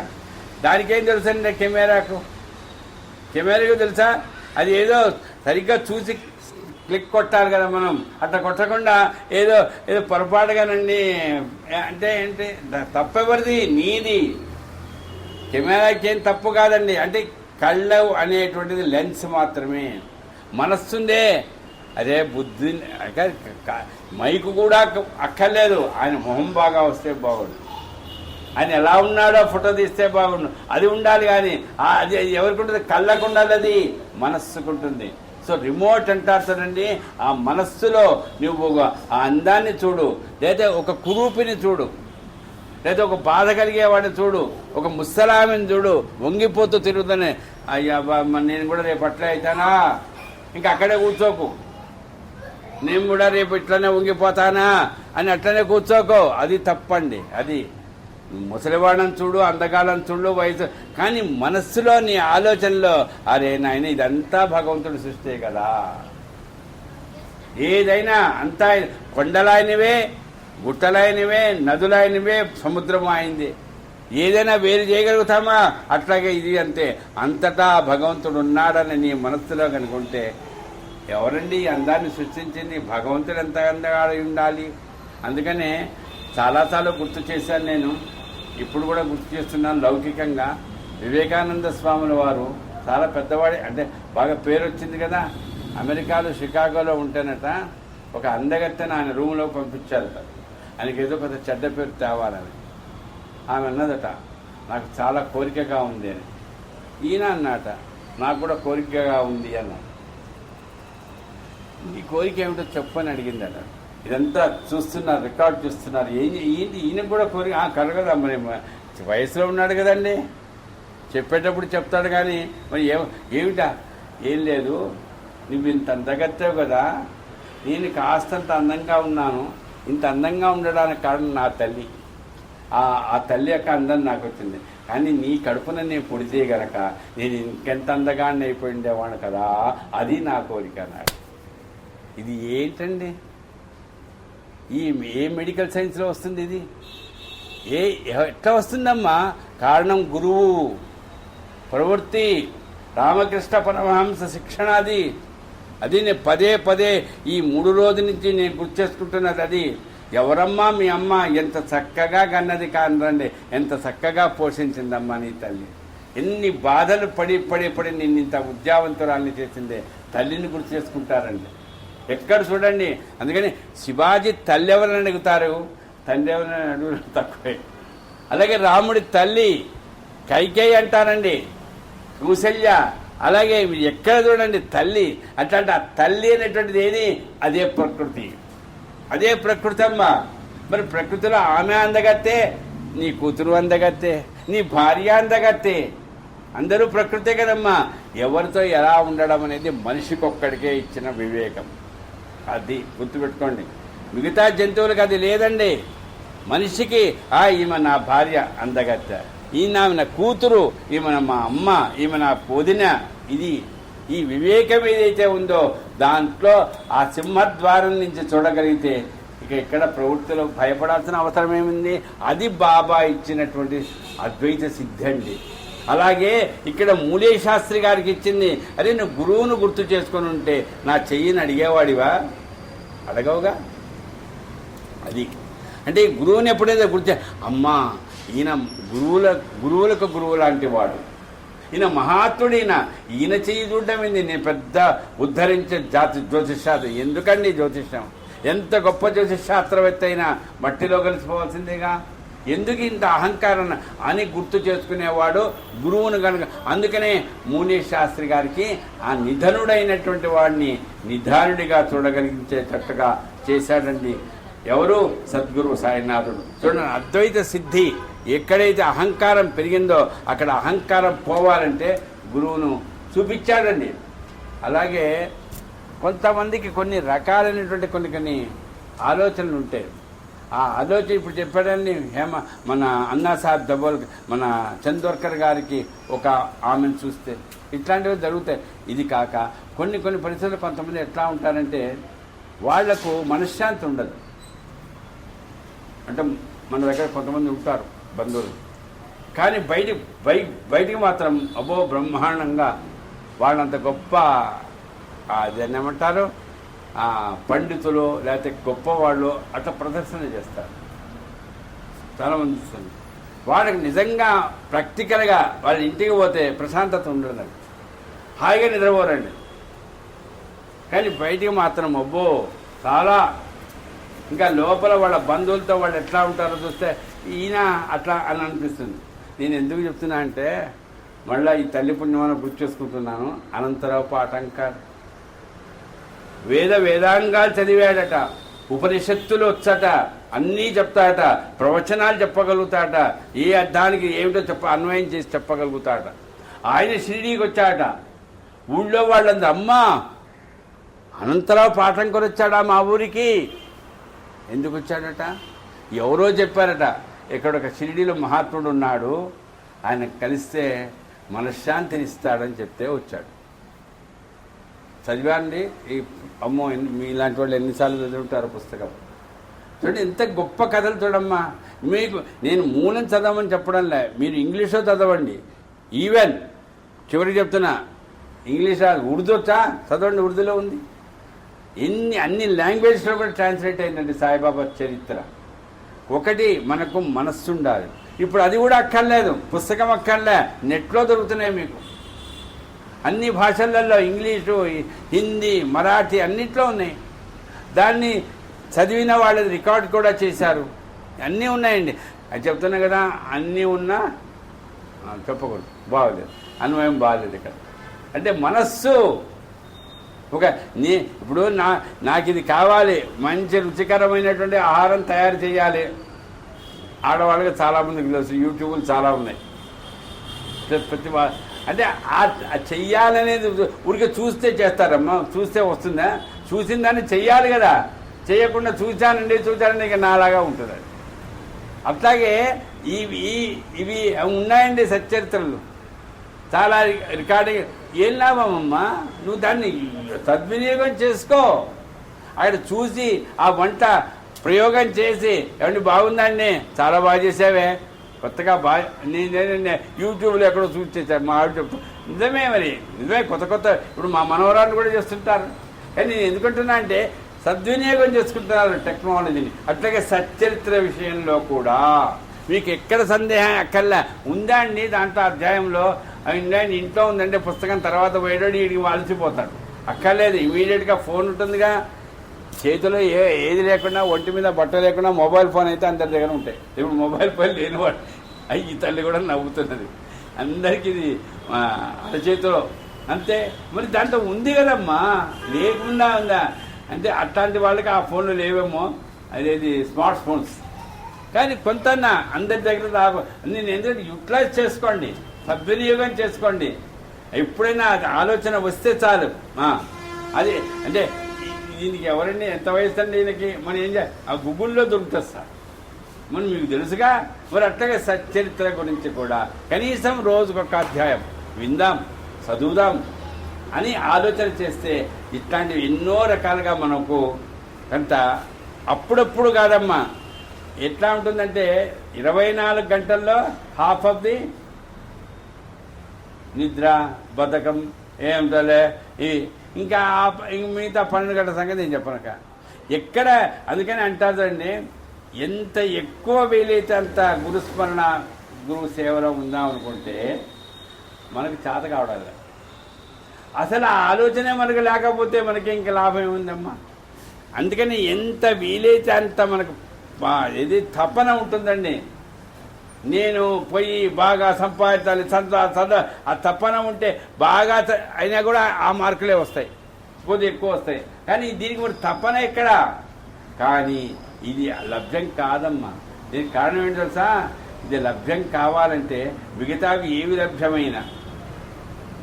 దానికేం తెలుసండి కెమెరాకు తెలుసా, అది ఏదో సరిగ్గా చూసి క్లిక్ కొట్టాలి కదా మనం. అట్లా కొట్టకుండా ఏదో పొరపాటుగానండి అంటే ఏంటి, తప్పెవరిది, నీది. కెమెరాకి ఏం తప్పు కాదండి. అంటే కళ్ళు అనేటువంటిది లెన్స్ మాత్రమే. మనస్సుందే అదే బుద్ధి, మైకు కూడా అక్కర్లేదు. ఆయన మొహం బాగా వస్తే బాగుండు, ఆయన ఎలా ఉన్నాడో ఫోటో తీస్తే బాగుండు, అది ఉండాలి. కానీ అది ఎవరికి ఉంటుంది, కళ్ళకు ఉండాలి, అది మనస్సుకుంటుంది. సో రిమోట్ అంటారు చూడండి, ఆ మనస్సులో నువ్వు ఆ అందాన్ని చూడు, లేదా ఒక కురూపిని చూడు, లేదా ఒక బాధ కలిగేవాడిని చూడు, ఒక ముసలామిని చూడు వంగిపోతూ తిరుగుతానే, అయ్యా నేను కూడా రేపు అట్లే అవుతానా, ఇంకా అక్కడే కూర్చోకు, నేను కూడా రేపు ఇట్లనే వంగిపోతానా అని అట్లనే కూర్చోకో, అది తప్పండి. అది ముసలివాళ్ళని చూడు, అందగాళ్ళని చూడు, వయసు, కానీ మనస్సులో నీ ఆలోచనలో అరే నాయన ఇదంతా భగవంతుడి సృష్టి కదా, ఏదైనా అంతా కొండలైనవే, గుట్టలైనవే, నదులైనవే, సముద్రం అయింది. ఏదైనా వేరు చేయగలుగుతామా? అట్లాగే ఇది అంతే. అంతటా భగవంతుడు ఉన్నాడని నీ మనస్సులో కనుకుంటే, ఎవరండి ఈ అందాన్ని సృష్టించింది? భగవంతుడు ఎంత అందంగా ఉండాలి. అందుకనే చాలాసార్లు గుర్తు చేశాను నేను, ఇప్పుడు కూడా గుర్తు చేస్తున్నాను. లౌకికంగా వివేకానంద స్వాముల వారు చాలా పెద్దవాడి, అంటే బాగా పేరు వచ్చింది కదా, అమెరికాలో షికాగోలో ఉంటేనట ఒక అందగత్తెని ఆయన రూమ్లో పంపించారట. ఆయనకి ఏదో కొంత చెడ్డ పేరు తేవాలని. ఆమె అన్నదట, నాకు చాలా కోరికగా ఉంది అని. ఈయన అన్నట, నాకు కూడా కోరికగా ఉంది అన్న. ఈ కోరిక ఏమిటో చెప్పని అడిగిందట. ఇదంతా చూస్తున్నారు, రికార్డ్ చూస్తున్నారు. ఈయనకు కూడా కోరిక కలగదా, మరి వయసులో ఉన్నాడు కదండి, చెప్పేటప్పుడు చెప్తాడు. కానీ మరి ఏమిటా? ఏం లేదు, నువ్వు ఇంత అందగత్తావు కదా, నేను కాస్తంత అందంగా ఉన్నాను. ఇంత అందంగా ఉండడానికి కారణం నా తల్లి. ఆ తల్లి యొక్క అందం నాకు వచ్చింది. కానీ నీ కడుపున నేను పుడితే గనక నేను ఇంకెంత అందగాన్ని అయిపోయిండేవాడు కదా, అది నా కోరిక అన్నాడు. ఇది ఏంటండి? ఏ మెడికల్ సైన్స్లో వస్తుంది ఇది? ఎట్లా వస్తుందమ్మా? కారణం గురువు ప్రవృత్తి, రామకృష్ణ పరమహంస శిక్షణ. అది నేను పదే ఈ 3 రోజుల నుంచి నేను గుర్తు చేసుకుంటున్నది. అది ఎవరమ్మా మీ అమ్మ, ఎంత చక్కగా కన్నది కానండి, ఎంత చక్కగా పోషించిందమ్మా నీ తల్లి. ఎన్ని బాధలు పడి నిన్ను ఇంత ఉద్యావంతురాల్ని చేసిందే, తల్లిని గుర్తు చేసుకుంటారండి. ఎక్కడ చూడండి. అందుకని శివాజీ తల్లి ఎవరని అడుగుతారు, తండ్రి ఎవరని అడుగుతారు తక్కువే. అలాగే రాముడి తల్లి కైకేయి అంటారండి, కౌసల్య. అలాగే ఎక్కడ చూడండి తల్లి. అట్లాంటి ఆ తల్లి అనేటువంటిది ఏది? అదే ప్రకృతి, అదే ప్రకృతి అమ్మ. మరి ప్రకృతిలో ఆమె అందగత్తే, నీ కూతురు అందగత్తే, నీ భార్య అందగత్తే, అందరూ ప్రకృతే కదమ్మా. ఎవరితో ఎలా ఉండడం అనేది మనిషికి ఒక్కడికే ఇచ్చిన వివేకం. అది గుర్తుపెట్టుకోండి. మిగతా జంతువులకు అది లేదండి. మనిషికి ఈమె నా భార్య అందగత్త, ఈయన నా కూతురు, ఈమె మా అమ్మ, ఈమె నా పొదిన. ఇది ఈ వివేకం ఏదైతే ఉందో దాంట్లో ఆ సింహద్వారం నుంచి చూడగలిగితే ఇక ఇక్కడ ప్రవృత్తిలో భయపడాల్సిన అవసరం ఏముంది? అది బాబా ఇచ్చినటువంటి అద్వైత సిద్ధి అండి. అలాగే ఇక్కడ మూలే శాస్త్రి గారికి ఇచ్చింది. అరే నువ్వు గురువును గుర్తు చేసుకొని ఉంటే నా చెయ్యిని అడిగేవాడివా? అడగవుగా. అది అంటే గురువుని ఎప్పుడైతే గుర్తు, అమ్మా ఈయన గురువులకు గురువు లాంటి వాడు, ఈయన మహాత్ముడు, ఈయన చెయ్యి చూడడం ఏంది, నేను పెద్ద ఉద్ధరించే జ్యోతిషాస్త్రం. ఎందుకండి జ్యోతిషం? ఎంత గొప్ప జ్యోతిషాస్త్రవేత్త అయినా మట్టిలో కలిసిపోవాల్సిందేగా. ఎందుకు ఇంత అహంకారం అని గుర్తు చేసుకునేవాడు గురువును కనుక. అందుకనే మునీష్ శాస్త్రి గారికి ఆ నిధనుడైనటువంటి వాడిని నిధానుడిగా చూడగలిగించేటట్టుగా చేశాడండి. ఎవరు? సద్గురు సాయినాథుడు. చూడండి, అద్వైత సిద్ధి ఎక్కడైతే అహంకారం పెరిగిందో అక్కడ అహంకారం పోవాలంటే గురువును చూపించాడండి. అలాగే కొంతమందికి కొన్ని రకాలైనటువంటి కొన్ని ఆలోచనలు ఉంటాయి. ఆ ఆలోచన ఇప్పుడు చెప్పాడని మన అన్నాసాహెబ్ దబోల్, మన చందోర్కర్ గారికి ఒక ఆమెను చూస్తే ఇట్లాంటివి జరుగుతాయి. ఇది కాక కొన్ని పరిస్థితులు కొంతమంది ఎట్లా ఉంటారంటే వాళ్లకు మనశ్శాంతి ఉండదు. అంటే మన దగ్గర కొంతమంది ఉంటారు బంధువులు, కానీ బయటికి మాత్రం అబ్బో బ్రహ్మాండంగా వాళ్ళంత గొప్ప దాన్ని ఏమంటారు పండితులు లేకపోతే గొప్పవాళ్ళు అట్లా ప్రదర్శన చేస్తారు చాలామంది. వాళ్ళకి నిజంగా ప్రాక్టికల్గా వాళ్ళ ఇంటికి పోతే ప్రశాంతత ఉండదు, హాయిగా నిద్రపోరండి. కానీ బయటికి మాత్రం అబ్బో చాలా. ఇంకా లోపల వాళ్ళ బంధువులతో వాళ్ళు ఎట్లా ఉంటారో చూస్తే ఈయన అట్లా అని అనిపిస్తుంది. నేను ఎందుకు చెప్తున్నా అంటే మళ్ళీ ఈ తల్లి పుణ్యమని గుర్తు చేసుకుంటున్నాను. అనంతరావు పాటంకర్ వేదాంగాలు చదివాడట, ఉపనిషత్తులు వచ్చట, అన్నీ చెప్తాడట, ప్రవచనాలు చెప్పగలుగుతాడట, ఏ అర్థానికి ఏమిటో అన్వయం చేసి చెప్పగలుగుతాడట. ఆయన షిరిడీకి వచ్చాడట. ఊళ్ళో వాళ్ళందరూ అమ్మా అనంతరావు పాటంకర్ వచ్చాడా మా ఊరికి. ఎందుకు వచ్చాడట? ఎవరో చెప్పారట, ఎక్కడొక షిరిడీలో మహాత్ముడు ఉన్నాడు, ఆయన కలిస్తే మనశ్శాంతిని ఇస్తాడని చెప్తే వచ్చాడు. చదివాండి. ఈ అమ్మో మీలాంటి వాళ్ళు ఎన్నిసార్లు చదువుతారు పుస్తకం. చూడండి ఎంత గొప్ప కథలు. చూడమ్మా, మీకు నేను మూలం చదవమని చెప్పడంలే, మీరు ఇంగ్లీషో చదవండి. ఈవెన్ చివరికి చెప్తున్నా, ఇంగ్లీష్ ఉర్దూ వచ్చా చదవండి, ఉర్దూలో ఉంది. అన్ని లాంగ్వేజ్లో కూడా ట్రాన్స్లేట్ అయిందండి సాయిబాబా చరిత్ర. ఒకటి మనకు మనస్సు ఉండాలి. ఇప్పుడు అది కూడా అక్కర్లేదు, పుస్తకం అక్కర్లే, నెట్లో దొరుకుతున్నాయి మీకు అన్ని భాషలలో. ఇంగ్లీషు, హిందీ, మరాఠీ అన్నిట్లో ఉన్నాయి. దాన్ని చదివిన వాళ్ళది రికార్డ్ కూడా చేశారు. అన్నీ ఉన్నాయండి. అది చెప్తున్నా కదా, అన్నీ ఉన్నా చెప్పకూడదు, బాగలేదు, అన్వయం బాగలేదు ఇక్కడ. అంటే మనస్సు ఇప్పుడు నాకు ఇది కావాలి, మంచి రుచికరమైనటువంటి ఆహారం తయారు చేయాలి. ఆడవాళ్ళకి చాలామందికి తెలుసు, యూట్యూబ్లు చాలా ఉన్నాయి. ప్రతి అంటే చెయ్యాలనేది ఊరికే చూస్తే చేస్తారమ్మా, చూస్తే వస్తుందా? చూసిన దాన్ని చెయ్యాలి కదా. చేయకుండా చూశానండి ఇక నాలాగా ఉంటుంది. అట్లాగే ఇవి ఉన్నాయండి సచ్చరిత్రలు చాలా రికార్డింగ్. ఏం లాభమమ్మా, నువ్వు దాన్ని సద్వినియోగం చేసుకో. అక్కడ చూసి ఆ వంట ప్రయోగం చేసి ఏమండి బాగుందండి, చాలా బాగా చేసావే, కొత్తగా బాగా నేను యూట్యూబ్లో ఎక్కడో చూసి చేశాను మా ఆవిడ చెప్తాను. నిజమే, మరి నిజమే, కొత్త ఇప్పుడు మా మనవరాళ్ళు కూడా చేస్తుంటారు. కానీ నేను ఎందుకంటున్నా అంటే సద్వినియోగం చేసుకుంటున్నారు టెక్నాలజీని. అట్లాగే సచ్చరిత్ర విషయంలో కూడా మీకు ఎక్కడ సందేహం అక్కర్లే. ఉందా అండి దాంట్లో అధ్యాయంలో ఇంట్లో ఉందంటే పుస్తకం తర్వాత పోయేటోడు వీడికి వాల్సిపోతాడు. అక్కర్లేదు, ఇమీడియట్గా ఫోన్ ఉంటుందిగా చేతిలో. ఏది లేకుండా, ఒంటి మీద బట్ట లేకుండా మొబైల్ ఫోన్ అయితే అందరి దగ్గర ఉంటాయి. ఇప్పుడు మొబైల్ ఫోన్ లేనివాడు ఈ తల్లి కూడా నవ్వుతున్నది. అందరికీ ఇది అరచేతిలో అంతే. మరి దాంట్లో ఉంది కదమ్మా, లేకుండా ఉందా అంటే అట్లాంటి వాళ్ళకి ఆ ఫోన్లు లేవేమో, అదేది స్మార్ట్ ఫోన్స్. కానీ కొంత అందరి దగ్గర నేను ఎందుకంటే యూటిలైజ్ చేసుకోండి, సద్వినియోగం చేసుకోండి. ఎప్పుడైనా ఆలోచన వస్తే చాలు. అది అంటే దీనికి ఎవరండి, ఎంత వయసు అండి ఈయనకి, మనం ఏం చేయాలి, ఆ గూగుల్లో దొరుకుతుంది సార్, మనం మీకు తెలుసుగా. మరి అట్లాగే సచ్చరిత్ర గురించి కూడా కనీసం రోజుకొక అధ్యాయం విందాం, చదువుదాం అని ఆలోచన చేస్తే ఇట్లాంటివి ఎన్నో రకాలుగా మనకు కొంత అప్పుడప్పుడు కాదమ్మా. ఎట్లా ఉంటుందంటే 24 గంటల్లో హాఫ్ ఆఫ్ ది నిద్ర బద్ధకం ఏమిటోలే ఇంకా మిగతా 12 గంటల సంగతి నేను చెప్పనక ఎక్కడ. అందుకని అంటారండి, ఎంత ఎక్కువ వీలైతే అంత గురుస్మరణ గురువు సేవలో ఉందాం అనుకుంటే మనకు చేత కావడాలి. అసలు ఆ ఆలోచనే మనకు లేకపోతే మనకి ఇంక లాభం ఏముందమ్మా. అందుకని ఎంత వీలైతే అంత మనకు ఇది తపన ఉంటుందండి. నేను పోయి బాగా సంపాదించాలి ఆ తపన ఉంటే బాగా అయినా కూడా ఆ మార్కులే వస్తాయి, కొద్దిగా ఎక్కువ వస్తాయి. కానీ దీనికి మరి తపన ఎక్కడ? కానీ ఇది లభ్యం కాదమ్మా. దీనికి కారణం ఏంటి తెలుసా? ఇది లభ్యం కావాలంటే మిగతావి ఏవి లభ్యమైనా,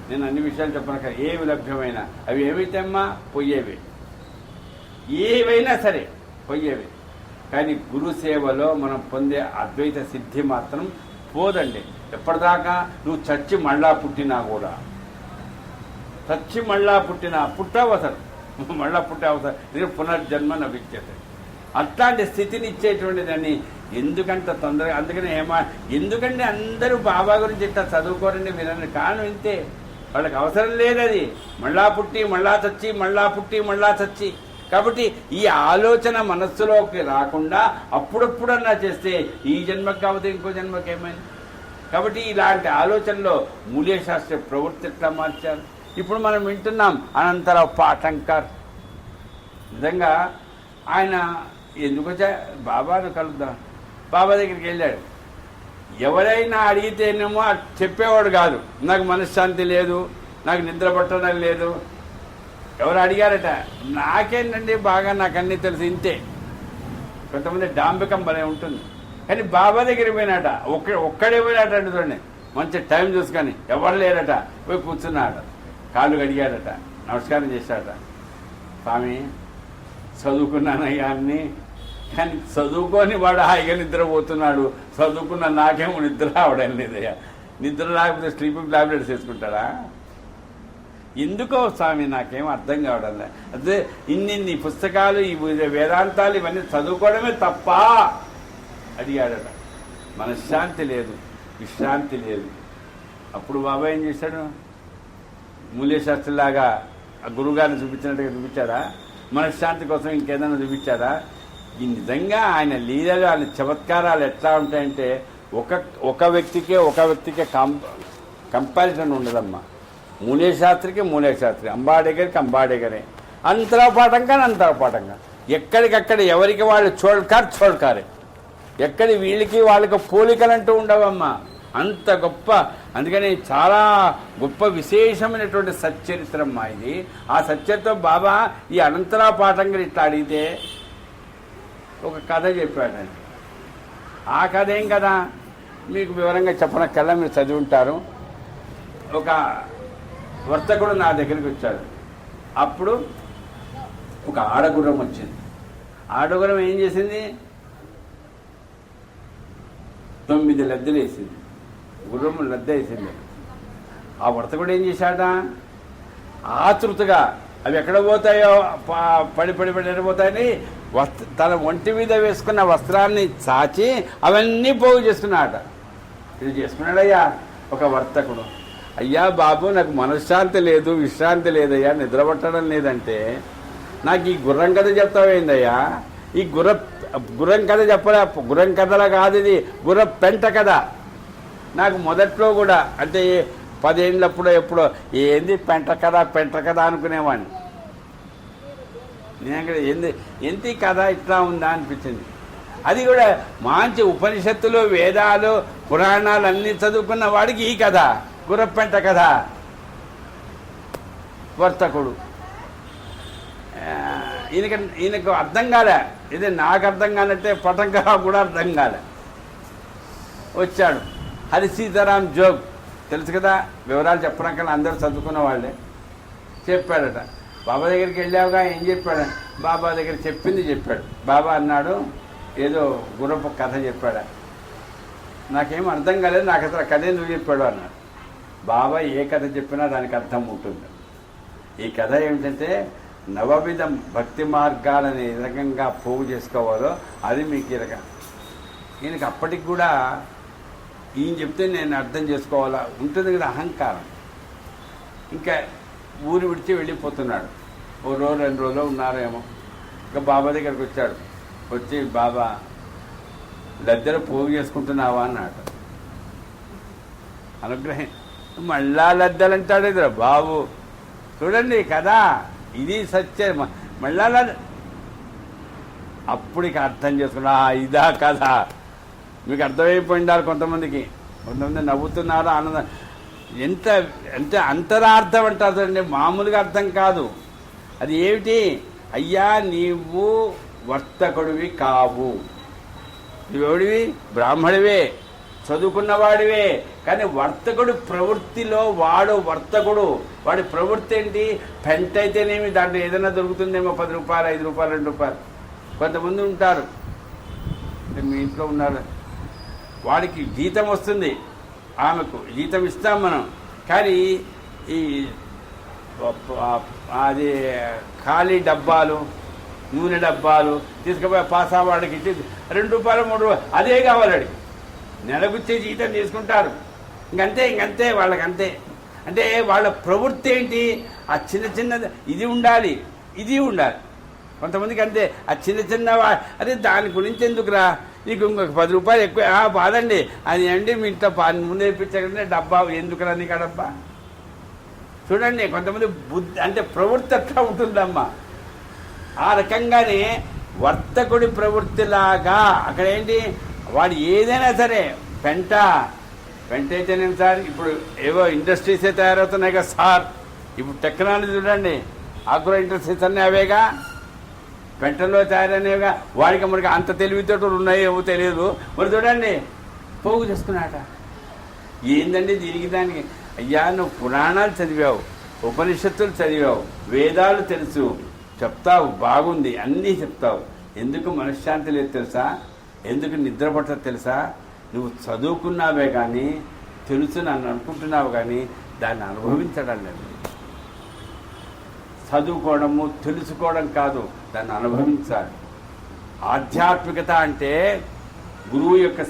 నేను అన్ని విషయాలు చెప్పను కదా, ఏవి లభ్యమైనా అవి ఏమైతే అమ్మా పొయ్యేవి, ఏవైనా సరే పొయ్యేవి. కానీ గురు సేవలో మనం పొందే అద్వైత సిద్ధి మాత్రం పోదండి. ఎప్పటిదాకా నువ్వు చచ్చి మళ్ళా పుట్టినా కూడా, చచ్చి మళ్ళా పుట్టావు అసలు, మళ్ళా పుట్టే అవసరం ఇది పునర్జన్మ నవిద్యతే. అట్లాంటి స్థితిని ఇచ్చేటువంటి దాన్ని ఎందుకంత తొందరగా, అందుకని ఎందుకంటే అందరూ బాబా గురించి ఇట్లా చదువుకోరండి వినండి. కారణం ఇంతే, వాళ్ళకి అవసరం లేదు అది. మళ్ళా పుట్టి మళ్ళా చచ్చి, మళ్ళా పుట్టి మళ్ళా చచ్చి. కాబట్టి ఈ ఆలోచన మనస్సులోకి రాకుండా అప్పుడప్పుడన్నా చేస్తే ఈ జన్మకి కాకపోతే ఇంకో జన్మకి ఏమైంది. కాబట్టి ఇలాంటి ఆలోచనలో మూల్య శాస్త్ర ప్రవృత్తి ఎట్లా మార్చారు. ఇప్పుడు మనం వింటున్నాం అనంతరావు పాటంకర్. నిజంగా ఆయన ఎందుకు వచ్చా, బాబాను కలుద్దాం, బాబా దగ్గరికి వెళ్ళాడు. ఎవరైనా అడిగితేనేమో చెప్పేవాడు కాదు, నాకు మనశ్శాంతి లేదు, నాకు నిద్ర పట్టడం లేదు. ఎవరు అడిగారట, నాకేంటండి బాగా నాకు అన్నీ తెలుసు, ఇంతే. కొంతమంది డాంబికం భలే ఉంటుంది. కానీ బాబా దగ్గర పోయినాట, ఒక్కడే పోయినాట అండి. చూడండి, మంచి టైం చూసుకొని ఎవరు లేరట, పోయి కూర్చున్నాడ, కాళ్ళు కడిగాడట, నమస్కారం చేశాడట. స్వామి చదువుకున్నానయ్యా అన్ని, కానీ చదువుకొని వాడు హాయిగా నిద్రపోతున్నాడు, చదువుకున్న నాకేమో నిద్ర రావడం లేదయ్యా. నిద్ర రాకపోతే స్లీపింగ్ టాబ్లెట్స్ వేసుకుంటాడా? ఎందుకో స్వామి నాకేం అర్థం కావడం లేదు. అదే ఇన్ని పుస్తకాలు, ఈ వేదాంతాలు ఇవన్నీ చదువుకోవడమే తప్ప అడిగాడట. మనశ్శాంతి లేదు, విశ్రాంతి లేదు. అప్పుడు బాబా ఏం చేశాడు? మూల్యశాస్త్రిలాగా ఆ గురువుగారిని చూపించినట్టుగా చూపించాడా? మనశ్శాంతి కోసం ఇంకేదైనా చూపించాడా? ఈ నిజంగా ఆయన లీలలు, ఆయన చమత్కారాలు ఎట్లా ఉంటాయంటే ఒక వ్యక్తికే కంపారిజన్ ఉండదమ్మా. మూల్యశాస్త్రికి మూల్యశాస్త్రి, అంబాడేగరికి అంబాడేగరే, అంతరాపాఠంగా ఎక్కడికక్కడ ఎవరికి వాళ్ళు చోడ్కారే. ఎక్కడి వీళ్ళకి వాళ్ళకి పోలికలంటూ ఉండవమ్మా. అంత గొప్ప, అందుకని చాలా గొప్ప విశేషమైనటువంటి సచ్చరిత్రమ్మా ఇది. ఆ సచ్చరిత్రం బాబా ఈ అనంతరాపాఠంగా ఇట్లా అడిగితే ఒక కథ చెప్పాడండి. ఆ కథ ఏం కదా మీకు వివరంగా చెప్పనక్కల్లా మీరు చదివి ఉంటారు. ఒక వర్తకుడు నా దగ్గరికి వచ్చాడు. అప్పుడు ఒక ఆడగుర్రం వచ్చింది. ఆడగుర్రం ఏం చేసింది? 9 లద్దెలు వేసింది. గుర్రం లద్దె వేసింది. ఆ వర్తకుడు ఏం చేశాడ? ఆతృతగా అవి ఎక్కడ పోతాయో పడి ఎడిపోతాయని తన ఒంటి మీద వేసుకున్న వస్త్రాన్ని చాచి అవన్నీ పోగు చేసుకున్నాడ. ఇది చేసుకున్నాడయ్యా ఒక వర్తకుడు. అయ్యా బాబు, నాకు మనశ్శాంతి లేదు, విశ్రాంతి లేదయ్యా, నిద్రపట్టడం లేదంటే నాకు ఈ గుర్రం కథ చెప్తావేందయ్యా? ఈ గుర్రం కథ చెప్పలే, గుర్రం కథలా కాదు ఇది, గుర్ర పెంట కథ. నాకు మొదట్లో కూడా అంటే 10 ఏళ్ళప్పుడో ఎప్పుడో ఏంది పెంట కథ అనుకునేవాడిని. నేను అక్కడ ఎంత కథ ఇట్లా ఉందా అనిపించింది. అది కూడా మంచి ఉపనిషత్తులు, వేదాలు, పురాణాలు అన్నీ చదువుకున్న వాడికి ఈ కథ, గుర్రపెంట కథ. వర్తకుడు ఈయనకు అర్థం కాలే. ఇది నాకు అర్థం కానట్టే పటంగా కూడా అర్థం కాలే. వచ్చాడు హరి సీతారాం జోగ్, తెలుసు కదా, వివరాలు చెప్పడానికన్నా అందరూ చదువుకున్న వాళ్ళే. చెప్పాడట. బాబా దగ్గరికి వెళ్ళావుగా, ఏం చెప్పాడు? బాబా దగ్గర చెప్పింది చెప్పాడు. బాబా అన్నాడు, ఏదో గుర్రపు కథ చెప్పాడా. నాకేం అర్థం కాలేదు, నాకు అసలు కథ ఎందుకు చెప్పాడు అన్నాడు. బాబా ఏ కథ చెప్పినా దానికి అర్థం ఉంటుంది. ఈ కథ ఏమిటంటే నవవిధం భక్తి మార్గాలని ఏ రకంగా పోగు చేసుకోవాలో అది మీకు ఈయనకి అప్పటికి కూడా ఈయన చెప్తే నేను అర్థం చేసుకోవాలా ఉంటుంది కదా, అహంకారం. ఇంకా ఊరు విడిచి వెళ్ళిపోతున్నాడు. ఓ రోజు 2 రోజులు ఉన్నారేమో. ఇంకా బాబా దగ్గరికి వచ్చాడు. వచ్చి, బాబా లద్దెలు పోగు చేసుకుంటున్నావా అన్నాడు. అనుగ్రహం మళ్ళా లద్దలంటాడు ఇద్దరు బాబు. చూడండి కదా, ఇది సత్యం. మళ్ళా అప్పుడికి అర్థం చేసుకున్నా ఇదా కదా. మీకు అర్థమైపోయిండాలి. కొంతమందికి నవ్వుతున్నారు, ఆనందం. ఎంత అంటే అంతరార్థం అంటారు చూడండి, మామూలుగా అర్థం కాదు. అది ఏమిటి? అయ్యా నీవు వర్తకుడివి కావు, నువ్వెవడివి? బ్రాహ్మడివే, చదువుకున్నవాడివే. కానీ వర్తకుడు ప్రవృత్తిలో వాడు వర్తకుడు. వాడి ప్రవృత్తి ఏంటి? పెంట అయితేనేమి దాంట్లో ఏదైనా దొరుకుతుందేమో, 10 రూపాయలు, 5 రూపాయలు, 2 రూపాయలు. కొంతమంది ఉంటారు, మీ ఇంట్లో ఉన్నారు, వాడికి జీతం వస్తుంది, ఆమెకు జీతం ఇస్తాం మనం. కానీ ఈ అది ఖాళీ డబ్బాలు, నూనె డబ్బాలు తీసుకుపోయి పాసావాడికి ఇచ్చి 2 రూపాయలు, 3 రూపాయలు అదే కావాలి. నెలకొచ్చే జీతం తీసుకుంటారు. ఇంకంతే వాళ్ళకంతే. అంటే వాళ్ళ ప్రవృత్తి ఏంటి? ఆ చిన్న చిన్న ఇది ఉండాలి, ఇది ఉండాలి. కొంతమందికి అంతే. ఆ చిన్న అదే దాని గురించి ఎందుకురా, నీకు ఇంకొక 10 రూపాయలు ఎక్కువ బాదండి అది అండి, మీ ఇంట్లో ముందే ఇప్పించకండి డబ్బా ఎందుకురా నీకు ఆ డబ్బా. చూడండి కొంతమంది బుద్ధి అంటే ప్రవృత్తి అట్లా ఉంటుందమ్మా. ఆ రకంగానే వర్తకుడి ప్రవృత్తిలాగా అక్కడ ఏంటి, వాడు ఏదైనా సరే పెంట అయితేనేం సార్, ఇప్పుడు ఏవో ఇండస్ట్రీసే తయారవుతున్నాయి కదా సార్. ఇప్పుడు టెక్నాలజీ చూడండి, ఆగ్రో ఇండస్ట్రీస్ అన్నీ అవేగా, పెంటలో తయారనేవిగా. వాడికి మనకి అంత తెలివితేటలు ఉన్నాయేమో తెలియదు. మరి చూడండి పోగు చేసుకున్నాట. ఏందండి దీనికి దానికి? అయ్యా నువ్వు పురాణాలు చదివావు, ఉపనిషత్తులు చదివావు, వేదాలు తెలుసు, చెప్తావు, బాగుంది, అన్నీ చెప్తావు. ఎందుకు మనశ్శాంతి లేదు తెలుసా? ఎందుకు నిద్ర పట్టదు తెలుసా? నువ్వు చదువుకున్నావే కానీ, తెలుసు నన్ను అనుకుంటున్నావు కానీ దాన్ని అనుభవించడం లేదు. చదువుకోవడము తెలుసుకోవడం కాదు, దాన్ని అనుభవించాలి. ఆధ్యాత్మికత అంటే గురువు యొక్క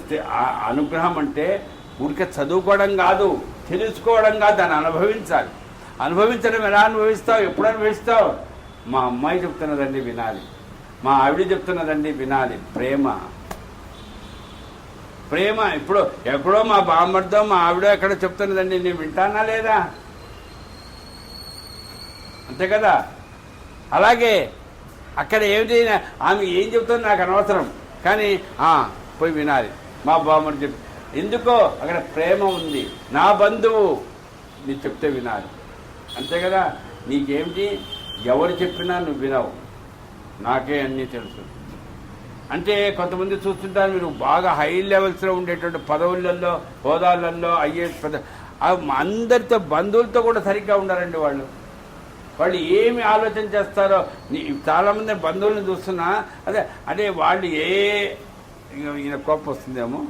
అనుగ్రహం అంటే ఊరికే చదువుకోవడం కాదు, తెలుసుకోవడం కాదు, దాన్ని అనుభవించాలి. అనుభవించడం ఎలా అనుభవిస్తావు? ఎప్పుడు అనుభవిస్తావు? మా అమ్మాయి చెప్తున్నదండి వినాలి, మా ఆవిడ చెప్తున్నదండి వినాలి. ప్రేమ ఇప్పుడు ఎక్కడో మా బామ్మర్దో మా ఆవిడ ఎక్కడో చెప్తున్నదండి, నేను వింటానా లేదా? అంతే కదా. అలాగే అక్కడ ఏమిటి, ఆమె ఏం చెప్తుందో నాకు అనవసరం, కానీ పోయి వినాలి. మా బామ్మర్ది చెప్పి ఎందుకో అక్కడ ప్రేమ ఉంది. నా బంధువు నీ చెప్తే వినాలి. అంతే కదా. నీకేమిటి, ఎవరు చెప్పినా నువ్వు వినవు, నాకే అన్నీ తెలుసు. అంటే కొంతమంది చూస్తుంటారు, మీరు బాగా హై లెవెల్స్లో ఉండేటువంటి పదవులలో, హోదాలలో, ఐఏఎస్ అందరితో బంధువులతో కూడా సరిగ్గా ఉండాలండి వాళ్ళు. వాళ్ళు ఏమి ఆలోచన చేస్తారో. చాలామంది బంధువులను చూస్తున్నా అదే వాళ్ళు ఈయన కోపం వస్తుందేమో,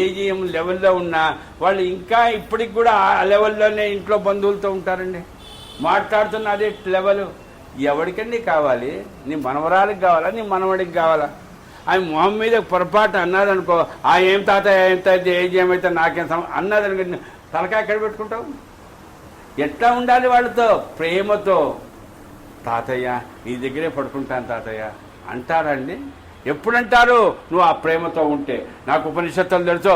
ఏజీఎం లెవెల్లో ఉన్నా వాళ్ళు ఇంకా ఇప్పటికి కూడా ఆ లెవెల్లోనే ఇంట్లో బంధువులతో ఉంటారండి, మాట్లాడుతున్న అదే లెవెల్. ఎవరికండి కావాలి? నీ మనవరాలికి కావాలా, నీ మనవడికి కావాలా? ఆయన మొహం మీద పొరపాటు అన్నారనుకో, ఏం తాత ఏజీఎం అయితే నాకేం అన్నదనుకో, తలకాయ ఎక్కడ పెట్టుకుంటావు? ఎట్లా ఉండాలి వాళ్ళతో? ప్రేమతో. తాతయ్య నీ దగ్గరే పడుకుంటాను తాతయ్య అంటారండి. ఎప్పుడంటారు? నువ్వు ఆ ప్రేమతో ఉంటే. నాకు ఉపనిషత్తులు తెలుసు,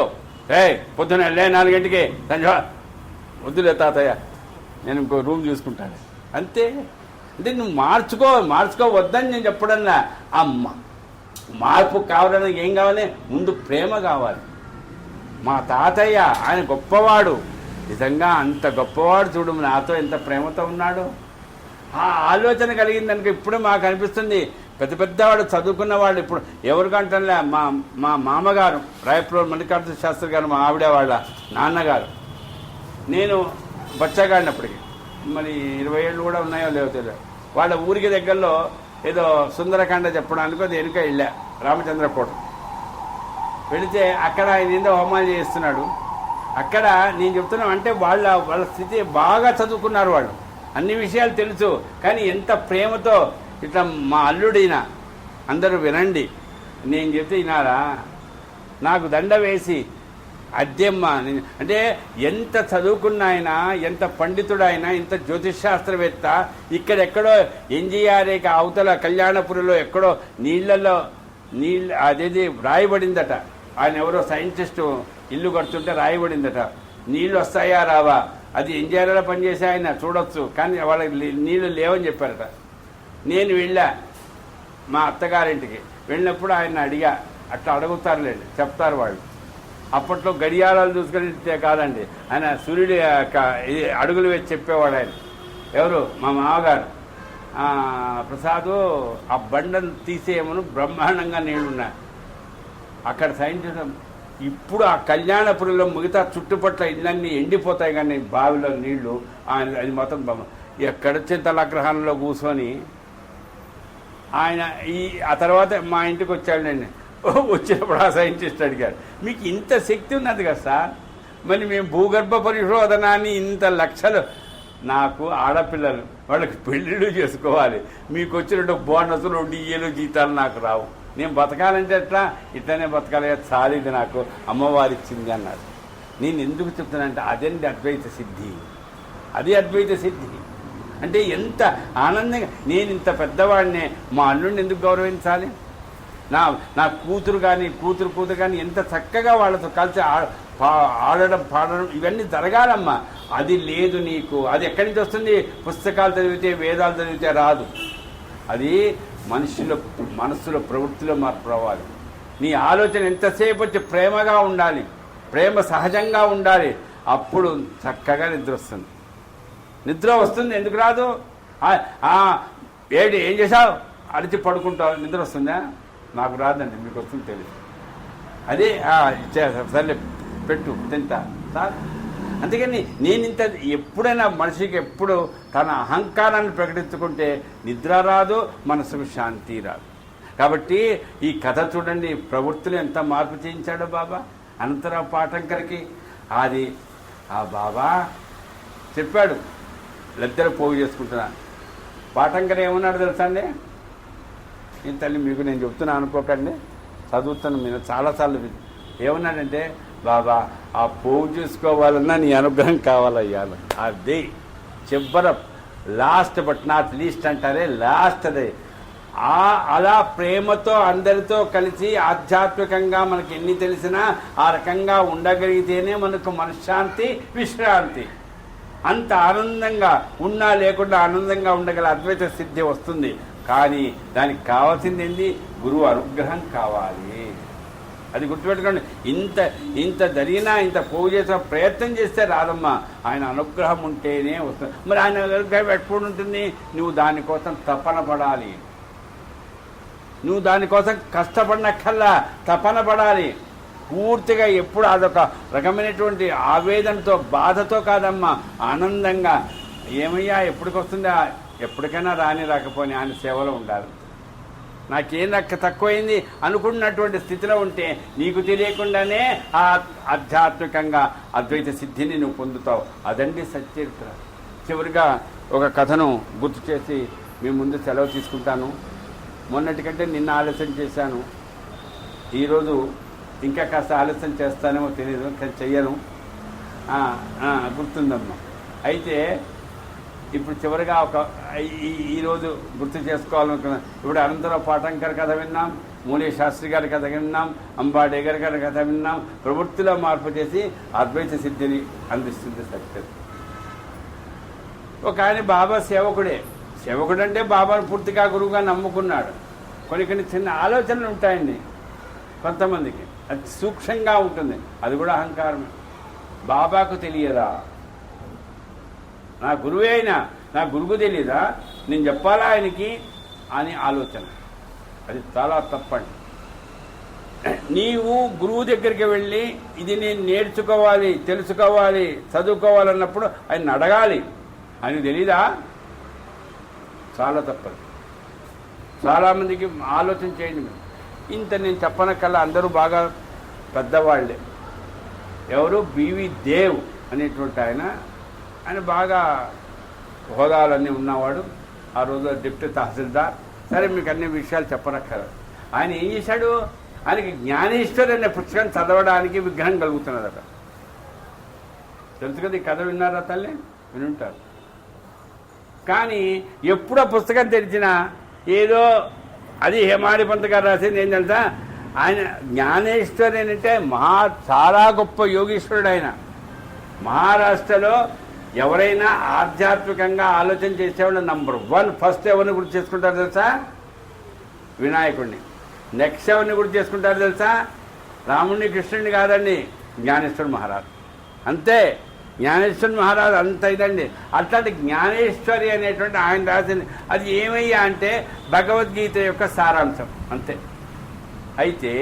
పొద్దున 4 గంటకి వద్దులే తాతయ్య నేను ఇంకో రూమ్ చూసుకుంటాను అంతే. అంటే నువ్వు మార్చుకోవద్దని నేను చెప్పడన్నా. అమ్మ మార్పు కావాలని ఏం కావాలి? ముందు ప్రేమ కావాలి. మా తాతయ్య ఆయన గొప్పవాడు, నిజంగా అంత గొప్పవాడు, చూడు నాతో ఎంత ప్రేమతో ఉన్నాడు. ఆ ఆలోచన కలిగిందనుక ఇప్పుడు మాకు అనిపిస్తుంది. పెద్దవాడు చదువుకున్నవాళ్ళు ఇప్పుడు ఎవరికంటే మా మామగారు రాయప్రోలు మల్లికార్జున శాస్త్రి గారు, మా ఆవిడ వాళ్ళ నాన్నగారు, నేను బచ్చగాడినప్పటికీ మరి 20 ఏళ్ళు కూడా ఉన్నాయో లేవో తెలియదు. వాళ్ళ ఊరికి దగ్గరలో ఏదో సుందరకాండ చెప్పడానికి దేనిక వెళ్ళా, రామచంద్రకోట వెళితే అక్కడ ఆయన ఏందో హోమాలు చేస్తున్నాడు. అక్కడ నేను చెప్తున్నాను అంటే వాళ్ళ స్థితి బాగా చదువుకున్నారు, వాళ్ళు అన్ని విషయాలు తెలుసు. కానీ ఎంత ప్రేమతో ఇట్లా మా అల్లుడిన అందరూ వినండి, నేను చెప్తే వినారా, నాకు దండ వేసి అద్దెమ్మ అంటే ఎంత చదువుకున్న ఆయన, ఎంత పండితుడైనా, ఎంత జ్యోతిషాస్త్రవేత్త, ఇక్కడెక్కడో ఎన్జీఆర్ఏకి అవతల కళ్యాణపురిలో ఎక్కడో నీళ్ళల్లో అదేది రాయబడిందట. ఆయన ఎవరో సైంటిస్టు ఇల్లు కడుతుంటే రాయబడిందట, నీళ్ళు వస్తాయా రావా అది ఎంజాయ్లో పనిచేసే ఆయన చూడొచ్చు, కానీ వాళ్ళకి నీళ్ళు లేవని చెప్పారట. నేను వెళ్ళా మా అత్తగారింటికి, వెళ్ళినప్పుడు ఆయన అడిగా, అట్లా అడుగుతారులేండి చెప్తారు వాళ్ళు. అప్పట్లో గడియారాలు చూసుకుని కాదండి, ఆయన సూర్యుడి అడుగులు వేసి చెప్పేవాడు ఆయన. ఎవరు? మా మామగారు ప్రసాదు. ఆ బండను తీసేయమను బ్రహ్మాండంగా నీళ్లున్నాయి అక్కడ. సైంటిస్ట్ ఇప్పుడు ఆ కళ్యాణపురిలో మిగతా చుట్టుపట్ల ఇళ్ళన్నీ ఎండిపోతాయి, కానీ బావిలో నీళ్లు అది మొత్తం ఎక్కడొచ్చిన తలగ్రహంలో కూర్చొని ఆయన ఆ తర్వాత మా ఇంటికి వచ్చాడండి. వచ్చినప్పుడు ఆ సైంటిస్ట్ అడిగారు, మీకు ఇంత శక్తి ఉన్నది కదా సార్, మరి మేము భూగర్భ పరిశోధనాన్ని ఇంత లక్షలు, నాకు ఆడపిల్లలు వాళ్ళకి పెళ్ళిళ్ళు చేసుకోవాలి, మీకు వచ్చినట్టు బోనసులు డిఏలు జీతాలు నాకు రావు, నేను బతకాలంటే ఎట్లా, ఇట్లనే బతకాలి, చాలిది నాకు అమ్మవారి ఇచ్చింది అన్నాడు. నేను ఎందుకు చెప్తానంటే అదండి అద్వైత సిద్ధి, అది అద్వైత సిద్ధి అంటే ఎంత ఆనందంగా. నేను ఇంత పెద్దవాడినే మా అల్లుడిని ఎందుకు గౌరవించాలి? నా కూతురు కానీ ఎంత చక్కగా వాళ్ళతో కలిసి ఆడడం పాడడం ఇవన్నీ జరగాలమ్మా. అది లేదు నీకు. అది ఎక్కడి నుంచి వస్తుంది? పుస్తకాలు చదివితే వేదాలు చదివితే రాదు. అది మనస్సులో ప్రవృత్తిలో మార్పు రావాలి. నీ ఆలోచన ఎంతసేపు వచ్చి ప్రేమగా ఉండాలి, ప్రేమ సహజంగా ఉండాలి. అప్పుడు చక్కగా నిద్ర వస్తుంది. నిద్ర వస్తుంది, ఎందుకు రాదు? ఏం చేసావు అడిచి పడుకుంటావు, నిద్ర వస్తుందా? నాకు రాదండి, మీకు వస్తుంది తెలియదు. అదే సర్లే పెట్టు తింటా సార్. అందుకని నేను ఎప్పుడైనా మనిషికి ఎప్పుడు తన అహంకారాన్ని ప్రకటించుకుంటే నిద్ర రాదు, మనసుకు శాంతి రాదు. కాబట్టి ఈ కథ చూడండి, ప్రవృత్తిలో ఎంత మార్పు చేయించాడో బాబా అనంతరావు పాటంకర్కి. అది ఆ బాబా చెప్పాడు, లద్దెలు పోగు చేసుకుంటున్నా. పాటంకర్ ఏమన్నాడు తెలుసా అండి? ఈ తల్లి మీకు నేను చెప్తున్నా అనుకోకండి, చదువుతాను, మీరు చాలాసార్లు ఏమన్నాడంటే, బాబా ఆ పోగు చేసుకోవాలన్నా నీ అనుగ్రహం కావాలయ్యాను. అది చివర లాస్ట్ బట్ నాట్ లీస్ట్ అంటారే, లాస్ట్ అదే. అలా ప్రేమతో అందరితో కలిసి ఆధ్యాత్మికంగా మనకి ఎన్ని తెలిసినా ఆ రకంగా ఉండగలిగితేనే మనకు మనశ్శాంతి, విశ్రాంతి. అంత ఆనందంగా ఉన్నా లేకుండా ఆనందంగా ఉండగల అద్వైత సిద్ధి వస్తుంది. కానీ దానికి కావాల్సింది ఏంటి? గురువు అనుగ్రహం కావాలి. అది గుర్తుపెట్టుకోండి. ఇంత జరిగినా ఇంత పోగు చేసిన ప్రయత్నం చేస్తే రాదమ్మా, ఆయన అనుగ్రహం ఉంటేనే వస్తుంది. మరి ఆయన అనుగ్రహం ఎప్పుడు ఉంటుంది? నువ్వు దానికోసం తపన పడాలి, నువ్వు దానికోసం కష్టపడినక్కల్లా తపన పడాలి పూర్తిగా. ఎప్పుడు అదొక రకమైనటువంటి ఆవేదనతో బాధతో కాదమ్మా, ఆనందంగా. ఏమయ్యా ఎప్పటికొస్తుందా? ఎప్పటికైనా రాకపోని ఆయన సేవలో ఉండాలి. నాకేం తక్కువైంది అనుకున్నటువంటి స్థితిలో ఉంటే నీకు తెలియకుండానే ఆ ఆధ్యాత్మికంగా అద్వైత సిద్ధిని నువ్వు పొందుతావు. అదండి సచ్చరిత్ర. చివరిగా ఒక కథను గుర్తు చేసి మీ ముందు సెలవు తీసుకుంటాను. మొన్నటి కంటే నిన్న ఆలస్యం చేశాను, ఈరోజు ఇంకా కాస్త ఆలస్యం చేస్తానేమో తెలియదు, కానీ చెయ్యను. గుర్తుందమ్మా. అయితే ఇప్పుడు చివరిగా ఈరోజు గుర్తు చేసుకోవాలనుకున్నాం. ఇప్పుడు అనంతరావు పాటంకర్ కథ విన్నాం, మూలే శాస్త్రి గారి కథ విన్నాం, అంబాడేగర్ గారి కథ విన్నాం. ప్రవృత్తిలో మార్పు చేసి అద్వైత సిద్ధిని అందిస్తుంది సత్యం. ఒక ఆయన బాబా సేవకుడు అంటే బాబాను పూర్తిగా గురువుగా నమ్ముకున్నాడు. కొన్ని చిన్న ఆలోచనలు ఉంటాయండి కొంతమందికి, అది సూక్ష్మంగా ఉంటుంది, అది కూడా అహంకారమే. బాబాకు తెలియదా? నా గురువే అయినా నా గురువుకు తెలియదా? నేను చెప్పాలా ఆయనకి అని ఆలోచన. అది చాలా తప్పండి. నీవు గురువు దగ్గరికి వెళ్ళి ఇది నేను నేర్చుకోవాలి, తెలుసుకోవాలి, చదువుకోవాలన్నప్పుడు ఆయన అడగాలి. ఆయనకు తెలీదా? చాలా తప్పదు. చాలామందికి ఆలోచన చేయండి. ఇంత నేను చెప్పనకల్లా అందరూ బాగా పెద్దవాళ్లే. ఎవరు? బివి దేవ్ అనేటువంటి ఆయన బాగా హోదాలన్నీ ఉన్నవాడు. ఆ రోజు డిప్యూటీ తహసీల్దార్. సరే, మీకు అన్ని విషయాలు చెప్పనక్కర్లేదు. ఆయన ఏం చేశాడు? ఆయనకి జ్ఞానేశ్వర్ అనే పుస్తకం చదవడానికి విగ్రహం కలుగుతున్నదట. తెలుసు కదా, ఈ కథ విన్నారా తల్లి? వినుంటారు. కానీ ఎప్పుడో పుస్తకం తెరిచినా ఏదో అది హేమాడి పంత్ గారు రాసింది ఏం తెలుసా? ఆయన జ్ఞానేశ్వరి అంటే చాలా గొప్ప యోగీశ్వరుడు. ఆయన మహారాష్ట్రలో ఎవరైనా ఆధ్యాత్మికంగా ఆలోచన చేసేవాళ్ళు #1 ఫస్ట్ ఎవరిని గుర్తు చేసుకుంటారు తెలుసా? వినాయకుడిని. నెక్స్ట్ ఎవరిని గుర్తు చేసుకుంటారు తెలుసా? రాముడిని, కృష్ణుడిని కాదండి, జ్ఞానేశ్వర్ మహారాజ్. అంతే, జ్ఞానేశ్వర్ మహారాజ్ అంత ఇదండి. అట్లాంటి జ్ఞానేశ్వరి అనేటువంటి ఆయన రాసింది. అది ఏమయ్యా అంటే భగవద్గీత యొక్క సారాంశం అంతే. అయితే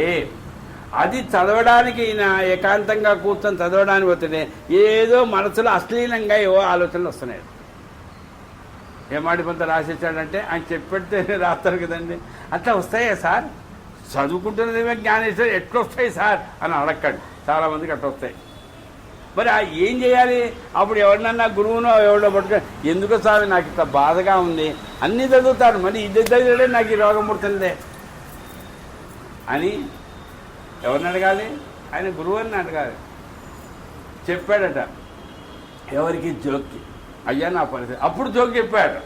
అది చదవడానికి ఈయన ఏకాంతంగా కూర్చొని చదవడానికి పోతేనే ఏదో మనసులో అశ్లీలంగా ఏవో ఆలోచనలు వస్తున్నాయి. ఏమాడి కొంత రాసేసాడంటే ఆయన చెప్పితేనే రాస్తారు కదండి. అట్లా వస్తాయా సార్? చదువుకుంటున్నదేమో జ్ఞానేశ్వరి ఎట్లా వస్తాయి సార్ అని అడగండి. చాలామందికి అట్లా వస్తాయి. మరి ఏం చేయాలి? అప్పుడు ఎవరినన్నా గురువునో ఎవడో పట్టుకొని, ఎందుకో స్వామి నాకు ఇంత బాధగా ఉంది, అన్నీ చదువుతాను, మరి ఇది చదివే నాకు ఈ రోగం పుడుతుందే అని ఎవరిని అడగాలి? ఆయన గురువుని అడగాలి. చెప్పాడట ఎవరికి? జోక్కి. అయ్యా నా పరిస్థితి. అప్పుడు జోక్ చెప్పాడు.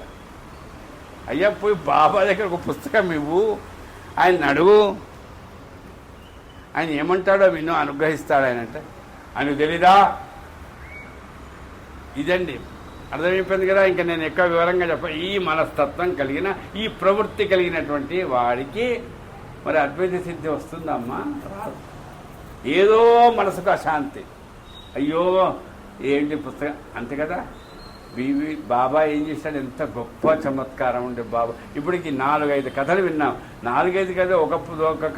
అయ్యా పోయి బాబా దగ్గర ఒక పుస్తకం ఇవ్వు, ఆయన అడుగు, ఆయన ఏమంటాడో విను, అనుగ్రహిస్తాడు ఆయన. అంటే ఆయనకు తెలీదా? ఇదండి అర్థమైపోయింది కదా. ఇంకా నేను ఎక్కువ వివరంగా ఈ మనస్తత్వం కలిగిన, ఈ ప్రవృత్తి కలిగినటువంటి వాడికి మరి అద్వైత సిద్ధి వస్తుందమ్మా? రాదు. ఏదో మనసుకు అశాంతి, అయ్యో ఏంటి పుస్తకం, అంతే కదా. బాబా ఏం చేశాడు? ఎంత గొప్ప చమత్కారం ఉండే బాబా. ఇప్పటికి 4-5 కథలు విన్నాం. 4-5 కథ ఒక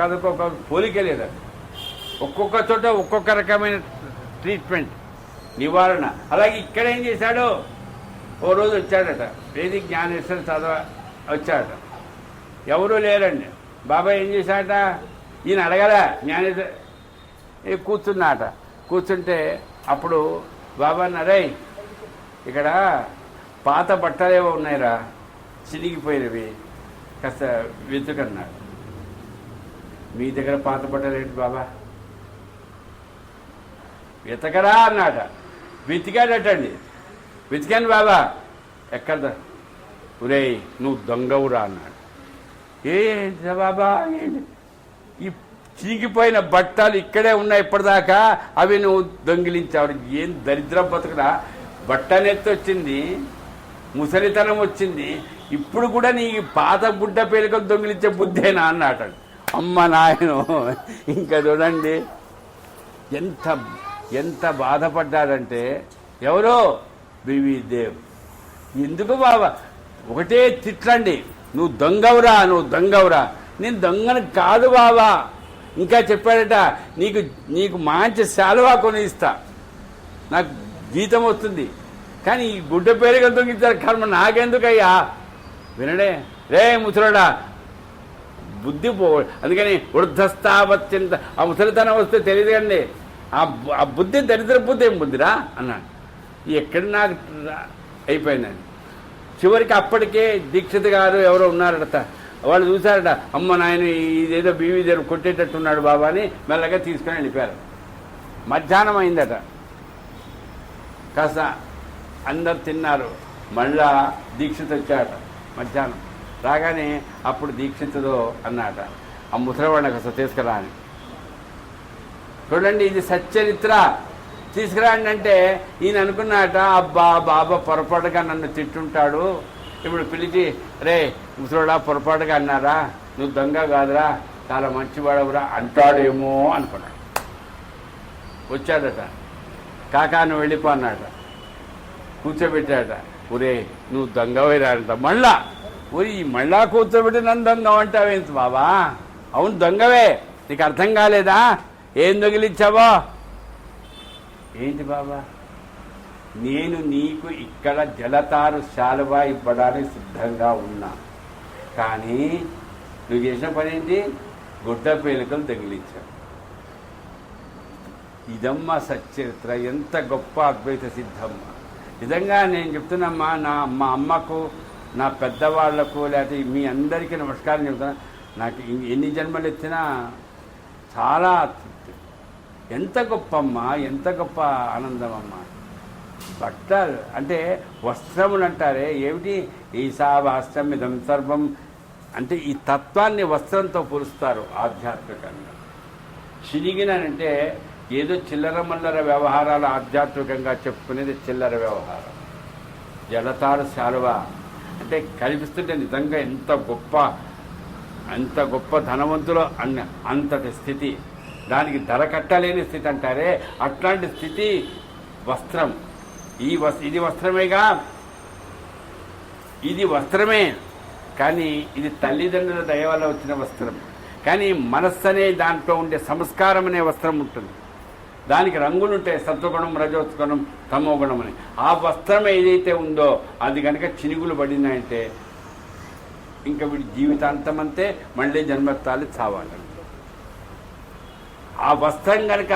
కథకు ఒక పోలిక లేదు. ఒక్కొక్క చోట ఒక్కొక్క రకమైన ట్రీట్మెంట్, నివారణ. అలాగే ఇక్కడ ఏం చేశాడు? ఓ రోజు వచ్చాడట, వేదిక జ్ఞానేశ్వర చదవ వచ్చాడట, ఎవరూ లేరండి. బాబా ఏం చేశాడట? ఈయన అడగల, జ్ఞానేశ్వర కూర్చున్నాట. కూర్చుంటే అప్పుడు బాబా అన్నారే, ఇక్కడ పాత బట్టలేవో ఉన్నాయిరా, చినిగిపోయినవి, కాస్త వెతుకన్నాడు. మీ దగ్గర పాత బట్టలు ఏంటి బాబా? వెతకరా అన్నాట. వెతికాడటండి. వెతికాను బాబా. ఎక్కడ? ఒరేయ్ నువ్వు దొంగవురా అన్నాడు. ఏంటి బాబా? ఏంటి? ఈ చీకిపోయిన బట్టలు ఇక్కడే ఉన్నాయి ఇప్పటిదాకా, అవి నువ్వు దొంగిలించావు. ఏం దరిద్రం బతుకురా, బట్టనెత్తి వచ్చింది, ముసలితనం వచ్చింది, ఇప్పుడు కూడా నీ పాత గుడ్డ పేలికలు దొంగిలించే బుద్ధేనా అన్నాడు. అమ్మ నాయను, ఇంకా చూడండి ఎంత ఎంత బాధపడ్డాడంటే. ఎవరో బివి దేవ్. ఎందుకు బాబా? ఒకటే తిట్లండి, నువ్వు దొంగవురా, నువ్వు దొంగవురా. నేను దొంగను కాదు బాబా. ఇంకా చెప్పాడట, నీకు మంచి శాలువా కొని ఇస్తా, నాకు జీతం వస్తుంది, కానీ ఈ గుడ్డ పేరుగా దొంగిలించారు కర్మ నాకెందుకయ్యా. వినడే, రే ముసలోడా, బుద్ధి పో. అందుకని వృద్ధస్థావత్యంత, ఆ ముసలితనం వస్తే తెలియదు కండి, ఆ బుద్ధి దరిద్ర బుద్ధి ఏం బుద్ధిరా అన్నాడు. ఎక్కడ నాకు అయిపోయిందండి. చివరికి అప్పటికే దీక్షిత్ గారు ఎవరో ఉన్నారట, వాళ్ళు చూశారట, అమ్మ నాయన ఇదేదో బీవీ దగ్గర కొట్టేటట్టున్నాడు బాబా అని మెల్లగా తీసుకొని వెళ్ళిపోయారు. మధ్యాహ్నం అయిందట, కాస్త అందరు తిన్నారు. మళ్ళా దీక్షిత్ వచ్చాట మధ్యాహ్నం. రాగానే అప్పుడు దీక్షితుదో అన్నాట, ఆ ముసలివాడిని కాస్త తీసుకురా అని. చూడండి, ఇది సచ్చరిత్ర, తీసుకురాండి అంటే ఈయన అనుకున్నాట, అబ్బా బాబా పొరపాటుగా నన్ను తిట్టుంటాడు, ఇప్పుడు పిలిచి రే ముసలోడా పొరపాటుగా అన్నారా, నువ్వు దొంగ కాదురా, చాలా మంచివాడవురా అంటాడేమో అనుకున్నాడు. వచ్చాడట, కాకా నువ్వు వెళ్ళిపో అన్నాట. కూర్చోబెట్టాట. ఒరే నువ్వు దొంగవేరా అంట. మళ్ళా మళ్ళా కూర్చోబెట్టి నన్ను దొంగ అంటావేంటి బాబా? అవును దొంగవే, నీకు అర్థం కాలేదా? ఏం దొంగిలించావో? ఏంటి బాబా? నేను నీకు ఇక్కడ జలతారు శాలువా ఇవ్వడానికి సిద్ధంగా ఉన్నా, కానీ నువ్వు చేసిన పని ఏంటి? గుడ్డ పేలికలు దొంగిలించావు. ఇదమ్మా సచ్చరిత్ర. ఎంత గొప్ప అద్వైత సిద్ధమ్మ. నిజంగా నేను చెప్తున్నమ్మా, మా అమ్మకు, నా పెద్దవాళ్లకు, లేకపోతే మీ అందరికీ నమస్కారం చెప్తున్నా. నాకు ఎన్ని జన్మలు ఎత్తినా చాలా తృప్తి. ఎంత గొప్ప అమ్మా, ఎంత గొప్ప ఆనందం అమ్మా. బట్టలు అంటే వస్త్రములు అంటారే, ఏమిటి? ఈశావాస్యం ఇదం సర్వం అంటే ఈ తత్వాన్ని వస్త్రంతో పోలుస్తారు ఆధ్యాత్మికంగా. చినిగినంటే ఏదో చిల్లర మల్లర వ్యవహారాలు ఆధ్యాత్మికంగా చెప్పుకునేది చిల్లర వ్యవహారం. జలతారు శాలువ అంటే కనిపిస్తుంటే నిజంగా ఎంత గొప్ప ధనవంతులు అంతటి స్థితి, దానికి ధర కట్టలేని స్థితి అంటారే, అట్లాంటి స్థితి వస్త్రం. ఇది వస్త్రమేగా, ఇది వస్త్రమే, కానీ ఇది తల్లిదండ్రుల దయ వల్ల వచ్చిన వస్త్రం. కానీ మనస్సు అనే దాంట్లో ఉండే సంస్కారం అనే వస్త్రం ఉంటుంది, దానికి రంగులు ఉంటాయి, సత్వగుణం, రజోగుణం, తమోగుణం అని. ఆ వస్త్రం ఏదైతే ఉందో అది కనుక చినుగులు పడినాయంటే ఇంకా వీడి జీవితాంతం అంతే, మళ్ళీ జన్మెత్తాలి, చావాలి. ఆ వస్త్రం కనుక,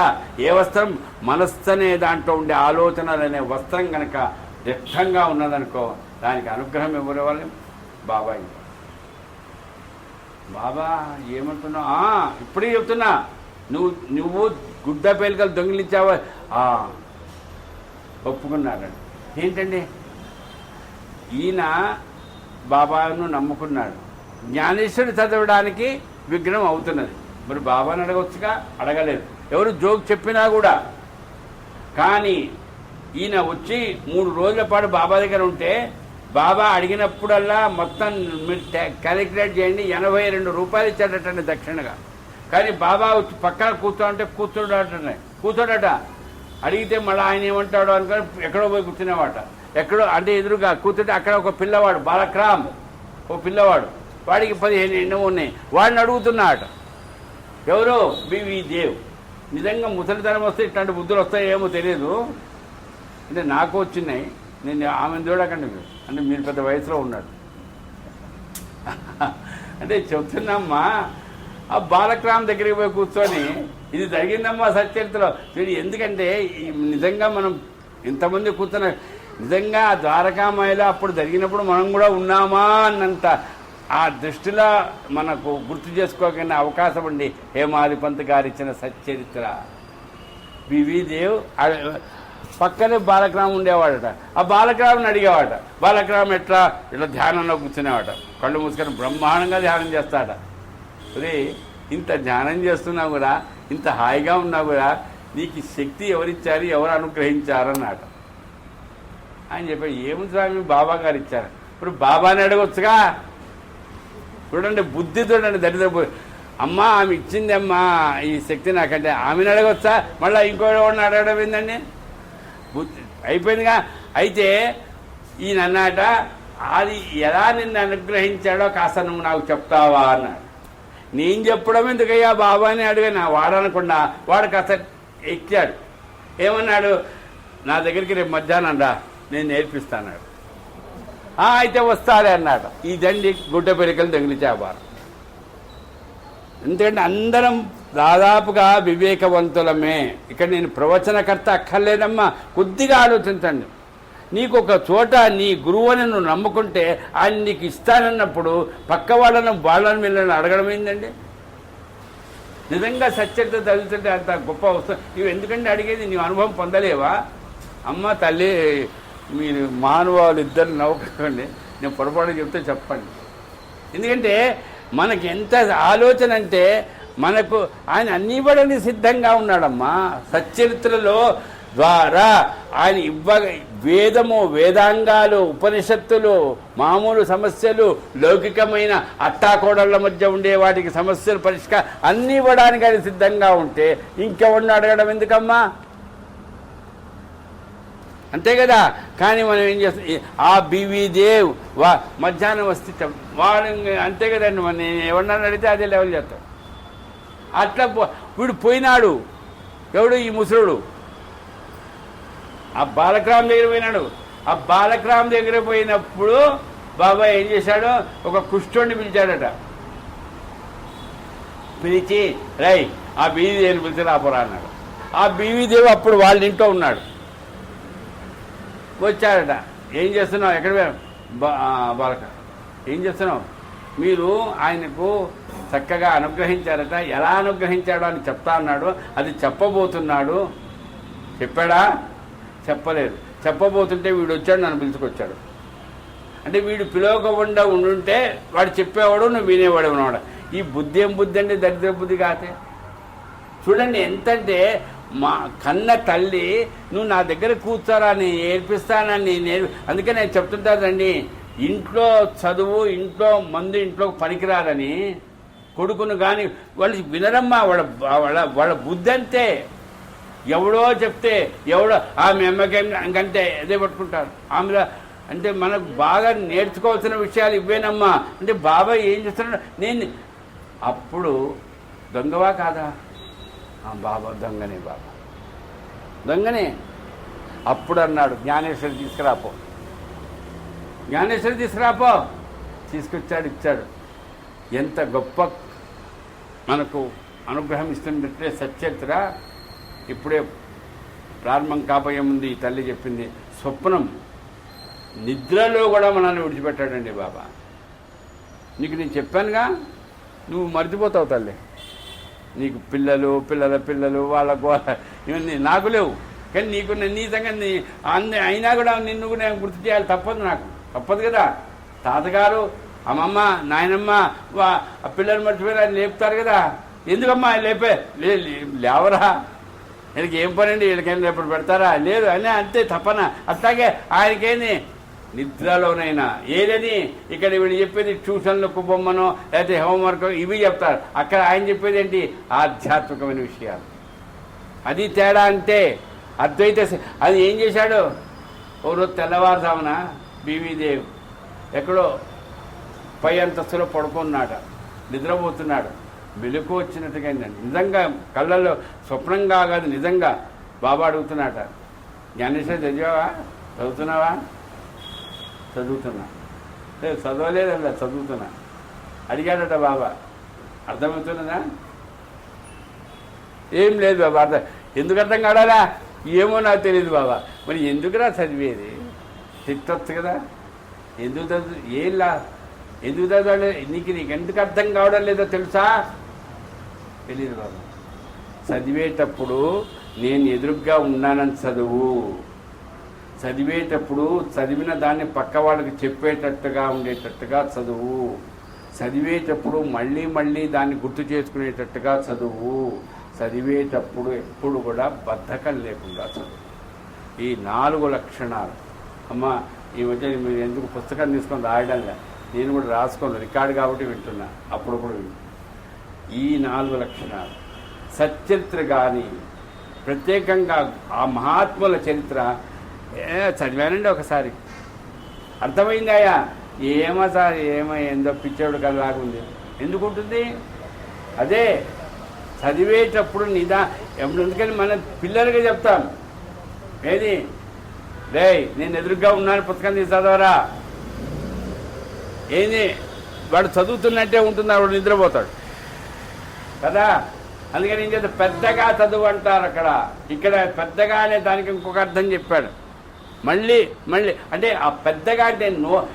ఏ వస్త్రం, మనస్సు అనే దాంట్లో ఉండే ఆలోచనలు అనే వస్త్రం కనుక దృఢంగా ఉన్నదనుకో, దానికి అనుగ్రహం ఎవరి వాళ్ళు? బాబాయ్. బాబా ఏమంటున్నావు? ఇప్పుడే చెప్తున్నా, నువ్వు గుడ్డ పేలికలు దొంగిలించావా? ఒప్పుకున్నాడండి. ఏంటండి? ఈయన బాబాను నమ్ముకున్నాడు, జ్ఞానేశ్వరుడు చదవడానికి విఘ్నం అవుతున్నది. మరి బాబాని అడగవచ్చుగా, అడగలేదు. ఎవరు జోక్ చెప్పినా కూడా. కానీ ఈయన వచ్చి 3 రోజుల పాటు బాబా దగ్గర ఉంటే, బాబా అడిగినప్పుడల్లా మొత్తం మీరు క్యాలిక్యులేట్ చేయండి, 82 రూపాయలు ఇచ్చాడటండి దక్షిణగా. కానీ బాబా వచ్చి పక్కన కూర్చోడట. అడిగితే మళ్ళీ ఆయన ఏమంటాడు అనుకొని ఎక్కడో పోయి కూర్చునేవాట. ఎక్కడో అంటే ఎదురుగా కూర్చుంటే అక్కడ ఒక పిల్లవాడు, బాలక్రామ్, ఓ పిల్లవాడు, వాడికి 15 ఎన్నో ఉన్నాయి. వాడిని అడుగుతున్నాడు. ఎవరు? బివి దేవ్. నిజంగా ముసలితనం వస్తే ఇట్లాంటి బుద్ధులు వస్తాయేమో తెలియదు, అంటే నాకు వచ్చినాయి. నేను ఆమెను చూడకండి మీరు, అంటే మీరు పెద్ద వయసులో ఉన్నాడు. అంటే చెప్తున్నామ్మా, ఆ బాలక్రామ్ దగ్గరికి పోయి కూర్చొని ఇది జరిగిందమ్మా సచ్చరిత్రలో చూడు. ఎందుకంటే నిజంగా మనం ఇంతమంది కూర్చున్న, నిజంగా ద్వారకామాయలో అప్పుడు జరిగినప్పుడు మనం కూడా ఉన్నామా అన్నంత ఆ దృష్టిలో మనకు గుర్తు చేసుకోగలిగిన అవకాశం ఉండి హేమాదిపంత్ గారు ఇచ్చిన సచ్చరిత్ర. బివి దేవ్ పక్కనే బాలక్రామ్ ఉండేవాడట. ఆ బాలక్రామ్ని అడిగేవాట. బాలక్రామ్ ఇట్లా ధ్యానంలో కూర్చునేవాట, కళ్ళు మూసుకొని బ్రహ్మాండంగా ధ్యానం చేస్తాడ. అరే ఇంత ధ్యానం చేస్తున్నా కూడా, ఇంత హాయిగా ఉన్నా కూడా నీకు శక్తి ఎవరిచ్చారు, ఎవరు అనుగ్రహించారు అన్నమాట. ఆయన చెప్పాడు, ఏముంది స్వామి, బాబా గారు ఇచ్చారు. ఇప్పుడు బాబాని అడగొచ్చుగా. చూడండి బుద్ధి, చూడండి దరిద్రపు. అమ్మ ఆమె ఇచ్చింది అమ్మా ఈ శక్తి నాకంటే, ఆమెను అడగొచ్చా? మళ్ళీ ఇంకోటి అడగడం ఏందండి? బుద్ధి అయిపోయిందిగా. అయితే ఈయన అన్నాట, అది ఎలా నిన్ను అనుగ్రహించాడో కాస్త నువ్వు నాకు చెప్తావా అన్నాడు. నేను చెప్పడం ఎందుకయ్యా, బాబాని అడిగినా వాడనకుండా. వాడు కాస్త ఎక్కాడు. ఏమన్నాడు? నా దగ్గరికి రేపు మధ్యాహ్నం రా, నేను నేర్పిస్తాన్నాడు. అయితే వస్తారే అన్నాడు. ఇదండి గుడ్డ పెరికలు తగిలించేవారు. ఎందుకంటే అందరం దాదాపుగా వివేకవంతులమే. ఇక్కడ నేను ప్రవచనకర్త అక్కర్లేదమ్మా, కొద్దిగా ఆలోచించండి. నీకు ఒక చోట నీ గురువుని నువ్వు నమ్ముకుంటే ఆయన నీకు ఇస్తానన్నప్పుడు పక్క వాళ్ళని వీళ్ళని అడగడం ఏందండి? నిజంగా సత్యత తల్లిదండ్రులు అంత గొప్ప వస్తుంది. నువ్వు ఎందుకంటే అడిగేది, నీవు అనుభవం పొందలేవా? అమ్మ తల్లి, మీరు మానవాళ్ళు ఇద్దరు నవ్వుకోండి, నేను పొరపాటు చెప్తే చెప్పండి. ఎందుకంటే మనకి ఎంత ఆలోచన అంటే, మనకు ఆయన అన్ని ఇవ్వడానికి సిద్ధంగా ఉన్నాడమ్మా. సచ్చరిత్రలో ద్వారా ఆయన వేదము, వేదాంగాలు, ఉపనిషత్తులు, మామూలు సమస్యలు, లౌకికమైన అత్తాకోడళ్ల మధ్య ఉండే వాటికి సమస్యలు పరిష్కారం అన్నీ ఇవ్వడానికి ఆయన సిద్ధంగా ఉంటే ఇంకెవరిని అడగడం ఎందుకమ్మా? అంతే కదా. కానీ మనం ఏం చేస్తాం, ఆ బివి దేవ్ మధ్యాహ్నం వస్తే వాడు అంతే కదండి. మనం ఎవరన్నా అడిగితే అదే లెవెల్ చేస్తాం. అట్లా వీడు పోయినాడు. ఎవడు? ఈ ముసలుడు. ఆ బాలక్రామ్ దగ్గర పోయినాడు. ఆ బాలక్రామ్ దగ్గర పోయినప్పుడు బాబా ఏం చేశాడు, ఒక కుష్ఠుడిని పిలిచాడట. పిలిచి, రై ఆ బీవీదేవిని పిలిచి రాపోరా అన్నాడు. ఆ బీవీదేవి అప్పుడు వాళ్ళ ఇంట్లో ఉన్నాడు. వచ్చాడట. ఏం చేస్తున్నావు? ఎక్కడ బాలక ఏం చేస్తున్నావు? మీరు ఆయనకు చక్కగా అనుగ్రహించారట. ఎలా అనుగ్రహించాడో అని చెప్తా అన్నాడు. అది చెప్పబోతున్నాడు. చెప్పాడా? చెప్పలేదు. చెప్పబోతుంటే వీడు వచ్చాడు, నన్ను పిలుచుకొచ్చాడు. అంటే వీడు పిలవకుండా ఉండుంటే వాడు చెప్పేవాడు, నువ్వు వినేవాడు ఉన్నాడు. ఈ బుద్ధి ఏం బుద్ధి అండి? దరిద్ర బుద్ధి కాతే. చూడండి ఎంతంటే మా కన్న తల్లి నువ్వు నా దగ్గర కూర్చోరా నేను నేర్పిస్తానని అందుకే నేను చెప్తుంటానండి, ఇంట్లో చదువు, ఇంట్లో మందు, ఇంట్లో పనికిరాదని కొడుకును కానీ వాళ్ళు వినరమ్మా. వాళ్ళ వాళ్ళ వాళ్ళ బుద్ధి అంతే. ఎవడో చెప్తే ఎవడో ఆమె అమ్మకేం ఇంకంటే అదే పట్టుకుంటారు. ఆమె అంటే మనకు బాగా నేర్చుకోవాల్సిన విషయాలు ఇవేనమ్మా. అంటే బాబాయ్ ఏం చేస్తున్నాడు, నేను అప్పుడు దొంగవా కాదా? బాబా దొంగనే, బాబా దొంగనే. అప్పుడు అన్నాడు జ్ఞానేశ్వరి తీసుకురాపో, జ్ఞానేశ్వరి తీసుకురాపో. తీసుకొచ్చాడు, ఇచ్చాడు. ఎంత గొప్ప మనకు అనుగ్రహం ఇస్తున్నట్టే సచ్చరిత్ర ఇప్పుడే ప్రారంభం కాబోయే ముందు ఈ తల్లి చెప్పింది. స్వప్నం నిద్రలో కూడా మనల్ని విడిచిపెట్టాడండి బాబా. నీకు నేను చెప్పానుగా, నువ్వు మర్చిపోతావు తల్లి. నీకు పిల్లలు, పిల్లల పిల్లలు, వాళ్ళ గోళ ఇవన్నీ నాకు లేవు, కానీ నీకు నీ సంగతి అయినా కూడా నిన్ను కూడా నేను గుర్తు చేయాలి. తప్పదు, నాకు తప్పదు కదా. తాతగారు, అమ్మమ్మ, నాయనమ్మ ఆ పిల్లలు మర్చిపోయి ఆయన లేపుతారు కదా. ఎందుకమ్మా లేపే లేవరా, వీళ్ళకి ఏం పని అండి, వీళ్ళకేం రేపటి పెడతారా? లేదు అని అంతే తప్పన. అట్లాగే ఆయనకేంది నిద్రలోనైనా ఏదని ఇక్కడ వీళ్ళు చెప్పేది ట్యూషన్లకు బొమ్మనో లేకపోతే హోంవర్క్ ఇవి చెప్తారు. అక్కడ ఆయన చెప్పేది ఏంటి, ఆధ్యాత్మికమైన విషయాలు. అది తేడా. అంటే అద్వైత అది ఏం చేశాడు, ఓ రోజు తెల్లవారుజామున బీవీదేవ్ ఎక్కడో పై అంతస్తులో పడుకున్నాడు, నిద్రపోతున్నాడు. మెలకు వచ్చినట్టుగా నిజంగా కళ్ళల్లో స్వప్నంగా కాదు, నిజంగా బాబా అడుగుతున్నాట, జ్ఞానేశ్వరి చదివావా, చదువుతున్నావా? చదువుతున్నా. లేదు చదవలేదల్లా, చదువుతున్నా. అడిగాడట బాబా, అర్థమవుతున్నదా? ఏం లేదు బాబా. ఎందుకు అర్థం కావాలా? ఏమో నాకు తెలియదు బాబా. మరి ఎందుకురా చదివేది? తిట్టొచ్చు కదా. ఎందుకు చదువు ఏంలా, ఎందుకు చదవాలి? నీకు ఎందుకు అర్థం కావడం లేదో తెలుసా? తెలియదు బాబా. చదివేటప్పుడు నేను ఎదురుగ్గా ఉన్నానని చదువు. చదివేటప్పుడు చదివిన దాన్ని పక్క వాళ్ళకి చెప్పేటట్టుగా ఉండేటట్టుగా చదువు. చదివేటప్పుడు మళ్ళీ మళ్ళీ దాన్ని గుర్తు చేసుకునేటట్టుగా చదువు. చదివేటప్పుడు ఎప్పుడు కూడా బద్ధకం లేకుండా చదువు. ఈ 4 లక్షణాలు. అమ్మ ఈ మధ్య మీరు ఎందుకు పుస్తకం తీసుకొని రాయడంలే, నేను కూడా రాసుకోను, రికార్డు కాబట్టి వింటున్నా, అప్పుడప్పుడు వింటున్నా. ఈ 4 లక్షణాలు సచ్చరిత్ర కానీ ప్రత్యేకంగా ఆ మహాత్ముల చరిత్ర చదివానండి ఒకసారి. అర్థమైందాయా? ఏమో సార్, ఏమో ఏందో పిచ్చోడు కలలాగా ఉంది. ఎందుకుంటుంది? అదే చదివేటప్పుడు ఎందుకని మన పిల్లలకి చెప్తాం, ఏది రే నేను ఎదురుగ్గా ఉన్నాను, పుస్తకం తీసి చదవరా. ఏంది వాడు చదువుతున్నట్టే ఉంటుంది, వాడు నిద్రపోతాడు కదా. అందుకని ఏం చేస్తే పెద్దగా చదువు అంటారు అక్కడ. ఇక్కడ పెద్దగా అనే దానికి ఇంకొక అర్థం చెప్పాడు. మళ్ళీ అంటే ఆ పెద్దగా అంటే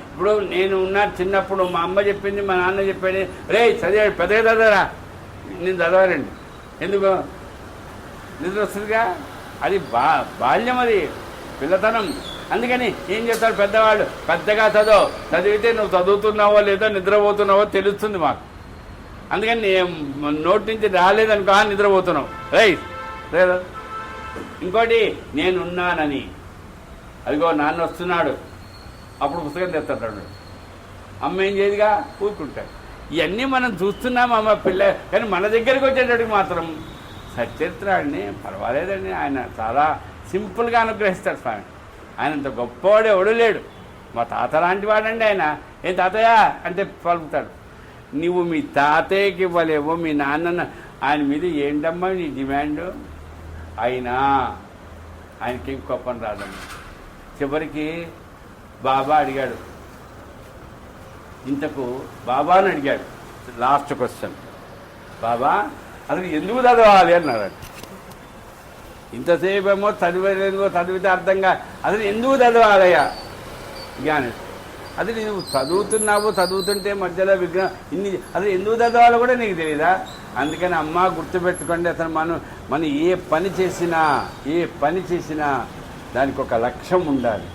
ఇప్పుడు నేను ఉన్నా చిన్నప్పుడు మా అమ్మ చెప్పింది, మా నాన్న చెప్పాడు, రే చదివాడు పెద్దగా చదవరా. నేను చదవాలండి, ఎందుకు? నిద్ర వస్తుందిగా. అది బాల్యం, అది పిల్లతనం. అందుకని ఏం చేస్తాడు పెద్దవాళ్ళు, పెద్దగా చదివితే నువ్వు చదువుతున్నావో లేదో నిద్రపోతున్నావో తెలుస్తుంది మాకు. అందుకని నోటి నుంచి రాలేదనుకో నిద్రపోతున్నావు, రైట్ లేదా. ఇంకోటి నేనున్నానని, అదిగో నాన్న వస్తున్నాడు, అప్పుడు పుస్తకం తెస్తాడు. అమ్మ ఏం చేయదుగా, ఊరుకుంటాడు. ఇవన్నీ మనం చూస్తున్నాం అమ్మ పిల్ల. కానీ మన దగ్గరికి వచ్చేటట్టుకు మాత్రం సచరిత్ర అండి పర్వాలేదండి. ఆయన చాలా సింపుల్గా అనుగ్రహిస్తాడు స్వామి. ఆయనంత గొప్పవాడు ఎవడు లేడు. మా తాత లాంటి వాడండి ఆయన. ఏం తాతయ్య అంటే పలుకుతాడు. నువ్వు మీ తాతయ్యకి ఇవ్వలేవో, మీ నాన్న ఆయన మీద ఏంటమ్మా నీ డిమాండ్? అయినా ఆయనకేం కోపం రాదమ్మా. చివరికి బాబా అడిగాడు, ఇంతకు బాబాని అడిగాడు లాస్ట్ క్వశ్చన్, బాబా అసలు ఎందుకు చదవాలి అన్నాడు. ఇంతసేపు ఏమో చదివితే అర్థంగా అసలు ఎందుకు చదవాలయ్యా జ్ఞానం? అది నువ్వు చదువుతుంటే మధ్యలో విగ్రహం అసలు ఎందుకు చదవాలో కూడా నీకు తెలియదా? అందుకని అమ్మ గుర్తుపెట్టుకోండి, అసలు మనం ఏ పని చేసినా దానికి ఒక లక్ష్యం ఉండాలి,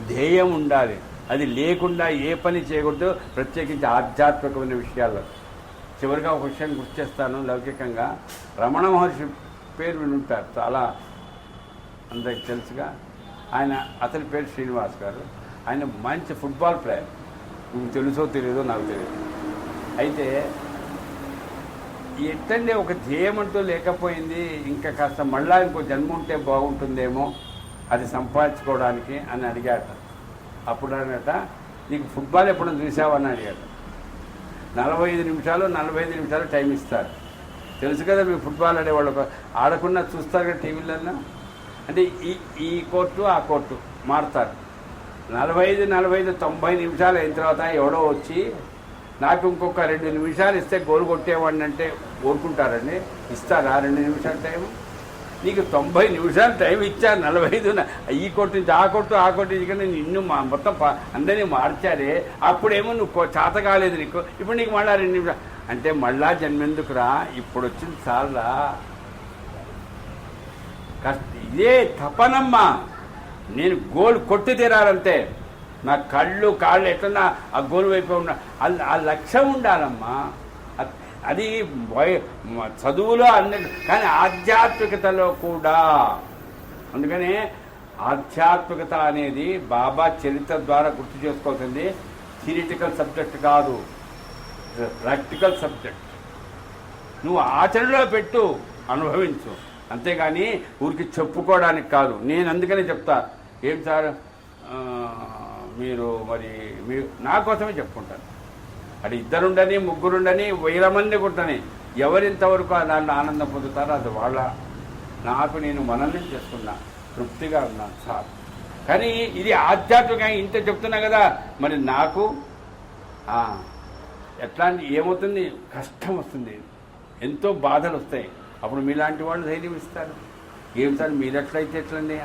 ధ్యేయం ఉండాలి. అది లేకుండా ఏ పని చేయకూడదు, ప్రత్యేకించి ఆధ్యాత్మికమైన విషయాల్లో. చివరిగా ఒక విషయం గుర్తు చేస్తాను. లౌకికంగా రమణ మహర్షి పేరు వినుంటారు, చాలా అందరికి తెలుసుగా. అతని పేరు శ్రీనివాస్ గారు. ఆయన మంచి ఫుట్బాల్ ప్లేయర్. మీకు తెలుసో తెలియదో నాకు తెలియదు. అయితే ఎట్టండి ఒక ధ్యేయం అంటూ లేకపోయింది, ఇంకా కాస్త మళ్ళా ఇంకో జన్మ ఉంటే బాగుంటుందేమో అది సంపాదించుకోవడానికి అని అడిగాట. అప్పుడు అనట, నీకు ఫుట్బాల్ ఎప్పుడైనా చూసావని అడిగాట. 45 నిమిషాలు టైం ఇస్తారు. తెలుసు కదా మీకు ఫుట్బాల్ ఆడేవాళ్ళు ఆడకుండా చూస్తారు కదా టీవీలలో. అంటే ఈ కోర్టు ఆ కోర్టు మారుతారు. 90 నిమిషాలు అయిన తర్వాత ఎవడో వచ్చి నాకు ఇంకొక 2 నిమిషాలు ఇస్తే గోల్ కొట్టేవాడిని అంటే కోరుకుంటారండి. ఇస్తారా 2 నిమిషాల టైం? నీకు 90 నిమిషాలు టైం ఇచ్చారు. 45 ఈ కొట్టు నుంచి ఆ కొట్టు ఇక్కడ నిన్ను మొత్తం అందరినీ మార్చారే. అప్పుడేమో నువ్వు చేత కాలేదు నీకు, ఇప్పుడు నీకు మళ్ళా 2 నిమిషాలు అంటే మళ్ళా జన్మెందుకురా, ఇప్పుడు వచ్చింది చాలరా. ఇదే తపనమ్మా, నేను గోల్ కొట్టి తీరాలంటే నా కాళ్ళు ఎట్లన్నా ఆ గోల్ వైపు ఉన్న ఆ లక్ష్యం ఉండాలమ్మా. అది చదువులో అన్ని, కానీ ఆధ్యాత్మికతలో కూడా. అందుకని ఆధ్యాత్మికత అనేది బాబా చరిత్ర ద్వారా గుర్తు చేసుకోవాల్సింది. థియరిటికల్ సబ్జెక్ట్ కాదు, ప్రాక్టికల్ సబ్జెక్ట్. నువ్వు ఆచరణలో పెట్టు, అనుభవించు, అంతేగాని ఊరికి చెప్పుకోవడానికి కాదు. నేను అందుకనే చెప్తా, ఏం సార్ మీరు నా కోసమే చెప్పుకుంటాను. అది 2 3 1000 మంది కుట్టని ఎవరింతవరకు దాంట్లో ఆనందం పొందుతారో అది వాళ్ళ. నేను మనల్ని చేసుకున్నా, తృప్తిగా ఉన్నాను సార్. కానీ ఇది ఆధ్యాత్మికంగా ఇంత చెప్తున్నా కదా, మరి నాకు ఎట్లాంటి ఏమవుతుంది, కష్టం వస్తుంది, ఎంతో బాధలు వస్తాయి. అప్పుడు మీలాంటి వాళ్ళు ధైర్యం ఇస్తారు. ఏం సార్ మీరు ఎట్లయితే ఎట్లండి,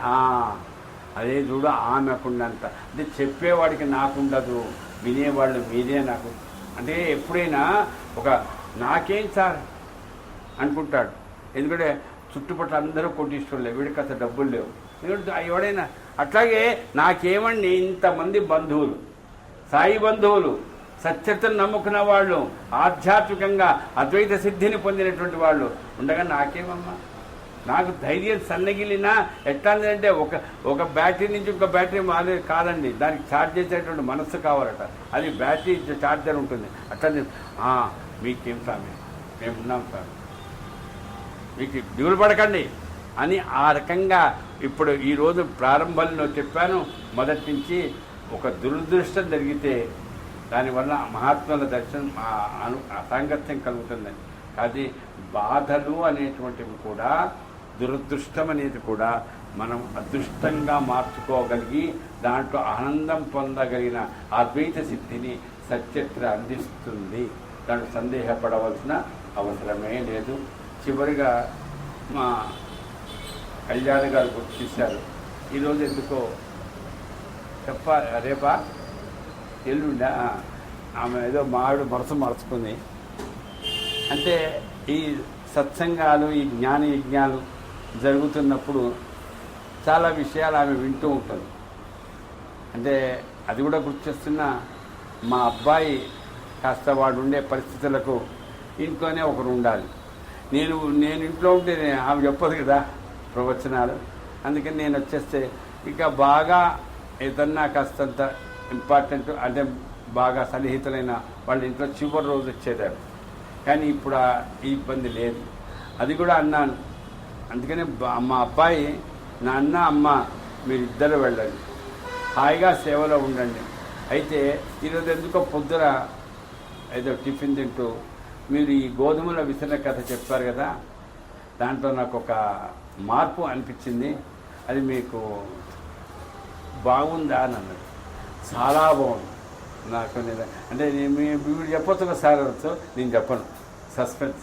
అదే చూడ ఆమెకుండంత. అంటే చెప్పేవాడికి నాకుండదు, వినేవాళ్ళు మీదే నాకు. అంటే ఎప్పుడైనా నాకేం సార్ అనుకుంటాడు. ఎందుకంటే చుట్టుపక్కల అందరూ కోటీశ్వరులే, వీడికి అసలు డబ్బులు లేవు. ఎవడైనా అట్లాగే నాకేమండి ఇంతమంది బంధువులు, సాయి బంధువులు, సత్యతను నమ్ముకున్న వాళ్ళు, ఆధ్యాత్మికంగా అద్వైత సిద్ధిని పొందినటువంటి వాళ్ళు ఉండగా నాకేమమ్మా. నాకు ధైర్యం సన్నగిలినా ఎట్లా అంటే ఒక బ్యాటరీ నుంచి ఇంకో బ్యాటరీ మాదే కాదండి, దానికి ఛార్జ్ చేసేటువంటి మనస్సు కావాలట. అది బ్యాటరీ ఛార్జర్ ఉంటుంది. అట్లా మీకేం స్వామి, మేము ఉన్నాం సార్, మీకు దిగులు పడకండి అని ఆ రకంగా ఇప్పుడు ఈరోజు ప్రారంభంలో చెప్పాను. మొదటి నుంచి ఒక దురదృష్టం జరిగితే దానివల్ల మహాత్ముల దర్శనం అసాంగత్యం కలుగుతుందని. అది బాధలు అనేటువంటివి కూడా, దురదృష్టం అనేది కూడా మనం అదృష్టంగా మార్చుకోగలిగి దాంట్లో ఆనందం పొందగలిగిన అద్వైత సిద్ధిని సచరిత్ర అందిస్తుంది. దాంట్లో సందేహపడవలసిన అవసరమే లేదు. చివరిగా మా కళ్యాణ్ గారు గుర్తు చేశారు. ఈరోజు ఎందుకో రేపా ఎల్లుండా ఆమె ఏదో మావిడ మనసు మార్చుకుంది. అంటే ఈ సత్సంగాలు, ఈ జ్ఞాన యజ్ఞాలు జరుగుతున్నప్పుడు చాలా విషయాలు ఆమె వింటూ ఉంటుంది. అంటే అది కూడా గుర్తు చేస్తున్నా, మా అబ్బాయి కాస్త వాడు ఉండే పరిస్థితులకు ఇంట్లోనే ఒకరు ఉండాలి. నేను ఇంట్లో ఉంటే ఆమె చెప్పదు కదా ప్రవచనాలు. అందుకని నేను వచ్చేస్తే ఇక బాగా ఏదన్నా కాస్తంత ఇంపార్టెంట్ అంటే బాగా సన్నిహితులైన వాళ్ళ ఇంట్లో చివరి రోజు వచ్చేదారు. కానీ ఇప్పుడు ఈ ఇబ్బంది లేదు. అది కూడా అన్నాను. అందుకనే మా అబ్బాయి, నాన్న అమ్మ మీరిద్దరు వెళ్ళండి, హాయిగా సేవలో ఉండండి. అయితే ఈరోజు ఎందుకో పొద్దున ఏదో టిఫిన్ తింటూ మీరు ఈ గోధుమల విసరణ కథ చెప్పారు కదా, దాంట్లో నాకు ఒక మార్పు అనిపించింది. అది మీకు బాగుందా అని అన్నది. చాలా బాగుంది నాకు. అంటే మీరు చెప్పొచ్చు కదా సార్ అనొచ్చు, నేను చెప్పను, సస్పెన్స్.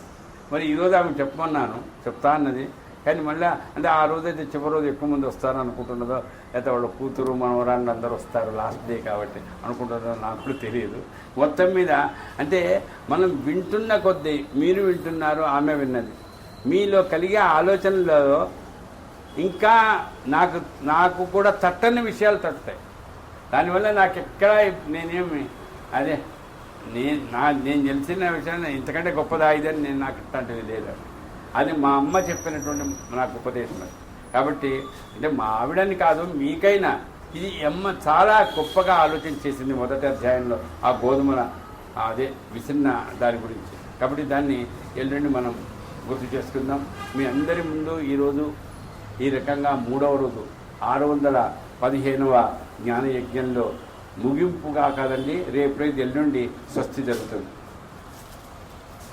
మరి ఈరోజు ఆమె చెప్పమన్నాను, చెప్తా అన్నది. కానీ మళ్ళీ అంటే ఆ రోజైతే చివరి రోజు ఎక్కువ మంది వస్తారు అనుకుంటున్నదో, లేకపోతే వాళ్ళ కూతురు మనవరాళ్ళు అందరూ వస్తారు లాస్ట్ డే కాబట్టి అనుకుంటున్నదో నాకు కూడా తెలియదు. మొత్తం మీద అంటే మనం వింటున్న కొద్దీ, మీరు వింటున్నారు, ఆమె విన్నది, మీలో కలిగే ఆలోచనలో ఇంకా నాకు కూడా తట్టని విషయాలు తట్టుతాయి. దానివల్ల నాకు ఎక్కడ నేనేమి అదే నేను తెలిసిన విషయాన్ని ఇంతకంటే గొప్పదా ఇదని నాకు ఇట్లాంటివి లేదు. అది మా అమ్మ చెప్పినటువంటి నాకు ఉపదేశం అది. కాబట్టి అంటే మా ఆవిడని కాదు, మీకైనా ఇది అమ్మ చాలా గొప్పగా ఆలోచన చేసింది మొదటి అధ్యాయంలో ఆ గోధుమల అదే విసిన్న దాని గురించి. కాబట్టి దాన్ని ఎల్లుండి మనం గుర్తు చేసుకుందాం. మీ అందరి ముందు ఈరోజు ఈ రకంగా 3వ రోజు 615వ జ్ఞానయజ్ఞంలో ముగింపుగా కాదండి, రేపు ఎల్లుండి స్వస్తి జరుగుతుంది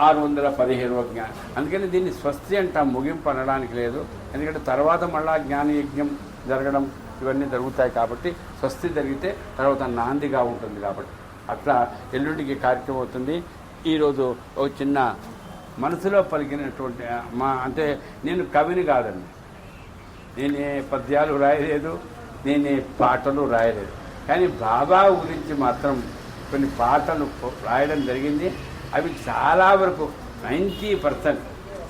615వ జ్ఞానం. అందుకని దీన్ని స్వస్తి అంటాం, ముగింపు అనడానికి లేదు. ఎందుకంటే తర్వాత మళ్ళా జ్ఞానయజ్ఞం జరగడం ఇవన్నీ జరుగుతాయి కాబట్టి స్వస్తి జరిగితే తర్వాత నాందిగా ఉంటుంది. కాబట్టి అట్లా ఎల్లుండికి కార్యక్రమం అవుతుంది. ఈరోజు ఒక చిన్న మనసులో పలికినటువంటి అంటే నేను కవిని కాదండి, నేనే పద్యాలు రాయలేదు, నేనే పాటలు రాయలేదు. కానీ బాబా గురించి మాత్రం కొన్ని పాటలు రాయడం జరిగింది. అవి చాలా వరకు 90%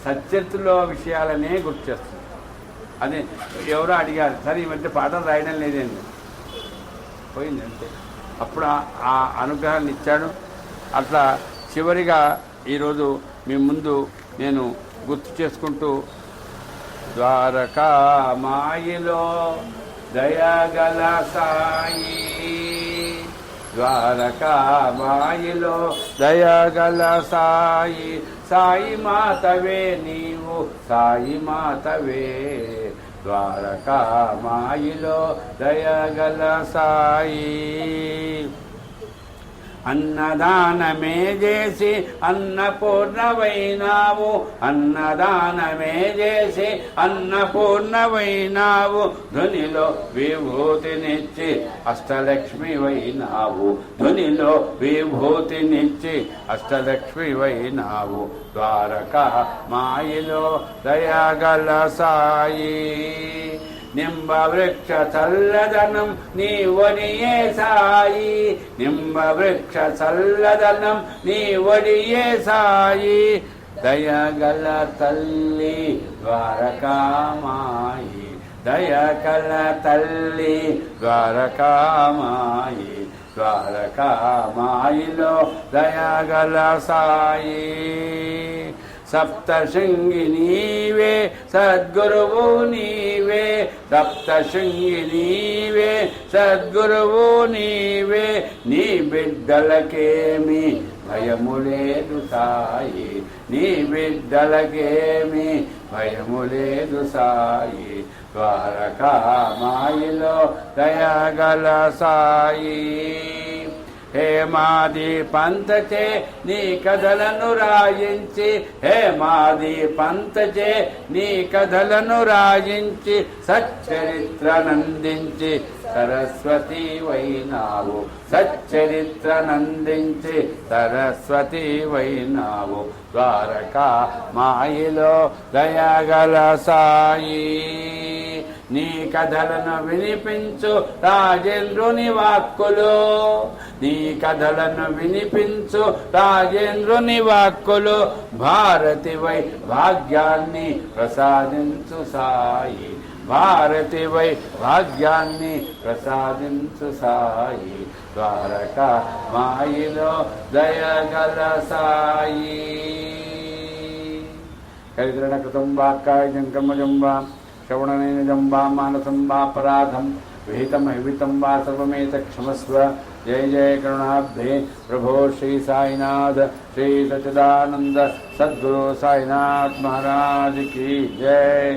సత్యత్తులో విషయాలనే గుర్తు చేస్తుంది. అదే ఎవరో అడిగారు, సరే ఈ మధ్య పాటలు రాయడం లేదండి, పోయింది అంతే. అప్పుడు ఆ అనుగ్రహాన్ని ఇచ్చాడు. అట్లా చివరిగా ఈరోజు మీ ముందు నేను గుర్తు చేసుకుంటూ, ద్వారకా మాయిలో దయగల సాయి, ద్వారకా మాయిలో దయగల సాయి, సాయి మాతవే నీవు సాయి మాతవే, ద్వారకా మాయిలో దయగల సాయి. అన్నదానమే చేసి అన్నపూర్ణవైనావు, అన్నదానమే చేసి అన్నపూర్ణవైనావు, ధునిలో విభూతినిచ్చి అష్టలక్ష్మివైనావు, ధునిలో విభూతినిచ్చి అష్టలక్ష్మివైనావు, ద్వారకా మాయిలో దయగల సాయి. నింబ వృక్ష చల్లదనం నీ ఒడియే సాయి, నింబ వృక్ష చల్లదనం నీ ఒడియే సాయి, దయగల తల్లి ద్వారకామాయి, దయగల తల్లి ద్వారకామాయి, ద్వారకామాయిలో దయగల సాయి. సప్తశృంగి నీవే సద్గురువు నీవే, సప్తశృంగి నీవే సద్గురువు నీవే, నీ బిడ్డలకేమి భయము లేదు సాయి, నీ బిడ్డలకేమి భయము లేదు సాయి, ద్వారకా మాయిలో దయగల సాయి. హేమాది పంతచే నీ కథలను రాయించి, హేమాది పంతచే నీ కథలను రాయించి, సచ్చరిత్రనందించి సరస్వతి వైనావు, సచ్చరిత్రనందించి సరస్వతి వైనావు, ద్వారకా మాయిలో దయగల సాయి. నీ కథలను వినిపించు రాజేంద్రుని వాక్కులు, నీ కథలను వినిపించు రాజేంద్రుని వాక్కులు, భారతివై భాగ్యాన్ని ప్రసాదించు సాయి, భారతివై భాగ్యాన్ని ప్రసాదించు సాయి, ద్వారకా మాయిలో దయగల సాయి. కరిద్రణ కృతం వాక్కాయజం కర్మజం వా శ్రవణనైనజం వా మానసం వాపరాధం విహితం విహితం వా సర్వమేత క్షమస్వ. జయ జయ కరుణాబ్ధే ప్రభో శ్రీ సాయినాథ శ్రీ సచ్చిదానంద సద్గురు సాయినాథ్ महाराज की जय.